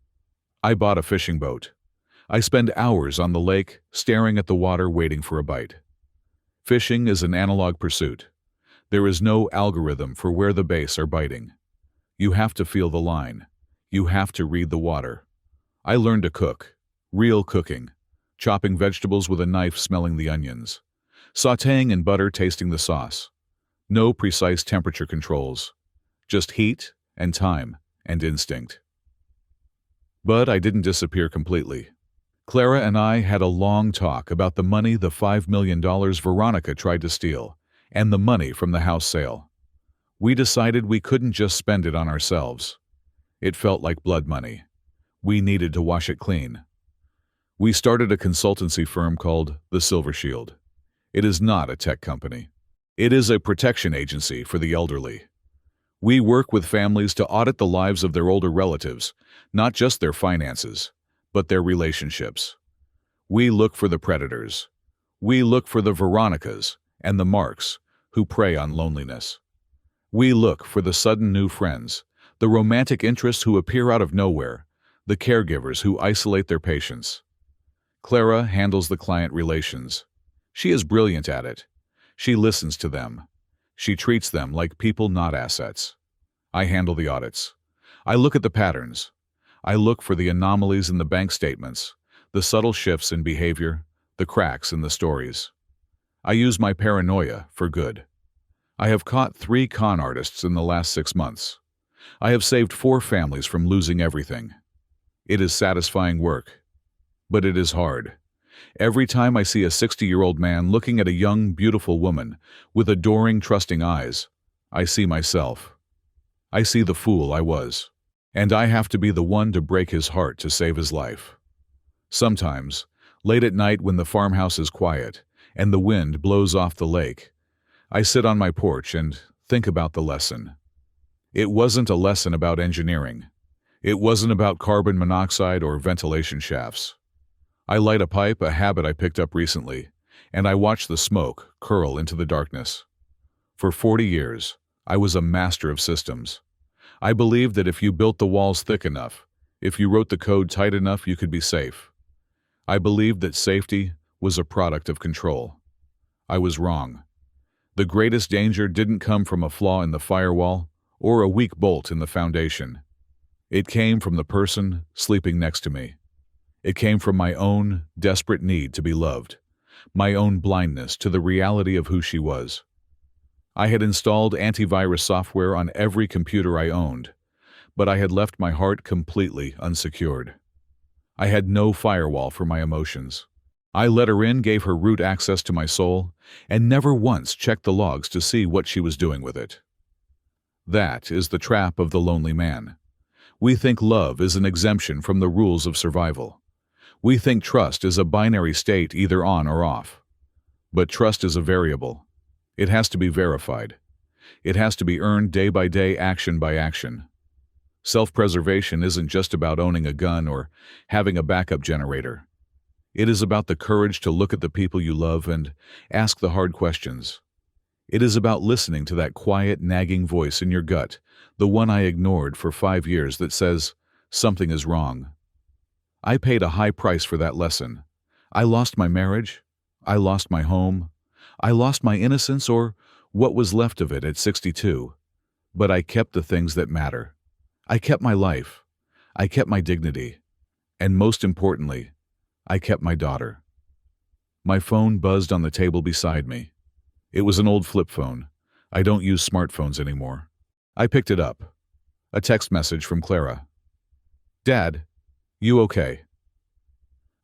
I bought a fishing boat. I spend hours on the lake, staring at the water, waiting for a bite. Fishing is an analog pursuit. There is no algorithm for where the bass are biting. You have to feel the line. You have to read the water. I learned to cook. Real cooking. Chopping vegetables with a knife, smelling the onions. Sautéing in butter, tasting the sauce. No precise temperature controls. Just heat and time and instinct. But I didn't disappear completely. Clara and I had a long talk about the money, the $5 million Veronica tried to steal, and the money from the house sale. We decided we couldn't just spend it on ourselves. It felt like blood money. We needed to wash it clean. We started a consultancy firm called the Silver Shield. It is not a tech company. It is a protection agency for the elderly. We work with families to audit the lives of their older relatives, not just their finances, but their relationships. We look for the predators. We look for the Veronicas and the Marks who prey on loneliness. We look for the sudden new friends, the romantic interests who appear out of nowhere, the caregivers who isolate their patients. Clara handles the client relations. She is brilliant at it. She listens to them. She treats them like people, not assets. I handle the audits. I look at the patterns. I look for the anomalies in the bank statements, the subtle shifts in behavior, the cracks in the stories. I use my paranoia for good. I have caught 3 con artists in the last 6 months. I have saved 4 families from losing everything. It is satisfying work, but it is hard. Every time I see a 60-year-old man looking at a young, beautiful woman with adoring, trusting eyes, I see myself. I see the fool I was. And I have to be the one to break his heart to save his life. Sometimes, late at night when the farmhouse is quiet and the wind blows off the lake, I sit on my porch and think about the lesson. It wasn't a lesson about engineering. It wasn't about carbon monoxide or ventilation shafts. I light a pipe, a habit I picked up recently, and I watch the smoke curl into the darkness. For 40 years, I was a master of systems. I believed that if you built the walls thick enough, if you wrote the code tight enough, you could be safe. I believed that safety was a product of control. I was wrong. The greatest danger didn't come from a flaw in the firewall or a weak bolt in the foundation. It came from the person sleeping next to me. It came from my own desperate need to be loved, my own blindness to the reality of who she was. I had installed antivirus software on every computer I owned, but I had left my heart completely unsecured. I had no firewall for my emotions. I let her in, gave her root access to my soul, and never once checked the logs to see what she was doing with it. That is the trap of the lonely man. We think love is an exemption from the rules of survival. We think trust is a binary state, either on or off. But trust is a variable. It has to be verified. It has to be earned day by day, action by action. Self-preservation isn't just about owning a gun or having a backup generator. It is about the courage to look at the people you love and ask the hard questions. It is about listening to that quiet, nagging voice in your gut, the one I ignored for 5 years that says, something is wrong. I paid a high price for that lesson. I lost my marriage. I lost my home. I lost my innocence, or what was left of it, at 62. But I kept the things that matter. I kept my life. I kept my dignity. And most importantly, I kept my daughter. My phone buzzed on the table beside me. It was an old flip phone. I don't use smartphones anymore. I picked it up. A text message from Clara. Dad, you okay?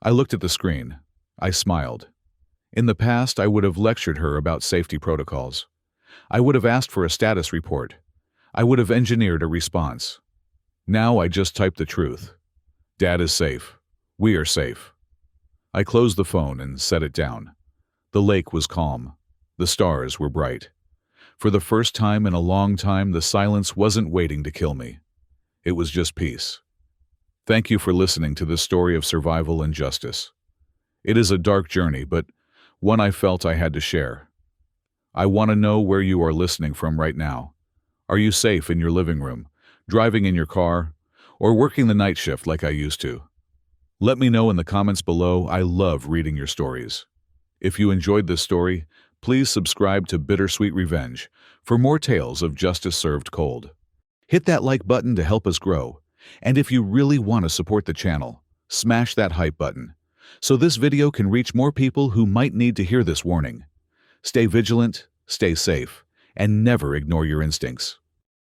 I looked at the screen. I smiled. In the past, I would have lectured her about safety protocols. I would have asked for a status report. I would have engineered a response. Now I just type the truth. Dad is safe. We are safe. I closed the phone and set it down. The lake was calm. The stars were bright. For the first time in a long time, the silence wasn't waiting to kill me. It was just peace. Thank you for listening to this story of survival and justice. It is a dark journey, but one I felt I had to share. I want to know where you are listening from right now. Are you safe in your living room, driving in your car, or working the night shift like I used to? Let me know in the comments below. I love reading your stories. If you enjoyed this story, please subscribe to Bittersweet Revenge for more tales of justice served cold. Hit that like button to help us grow. And if you really want to support the channel, smash that hype button so this video can reach more people who might need to hear this warning. Stay vigilant, stay safe, and never ignore your instincts.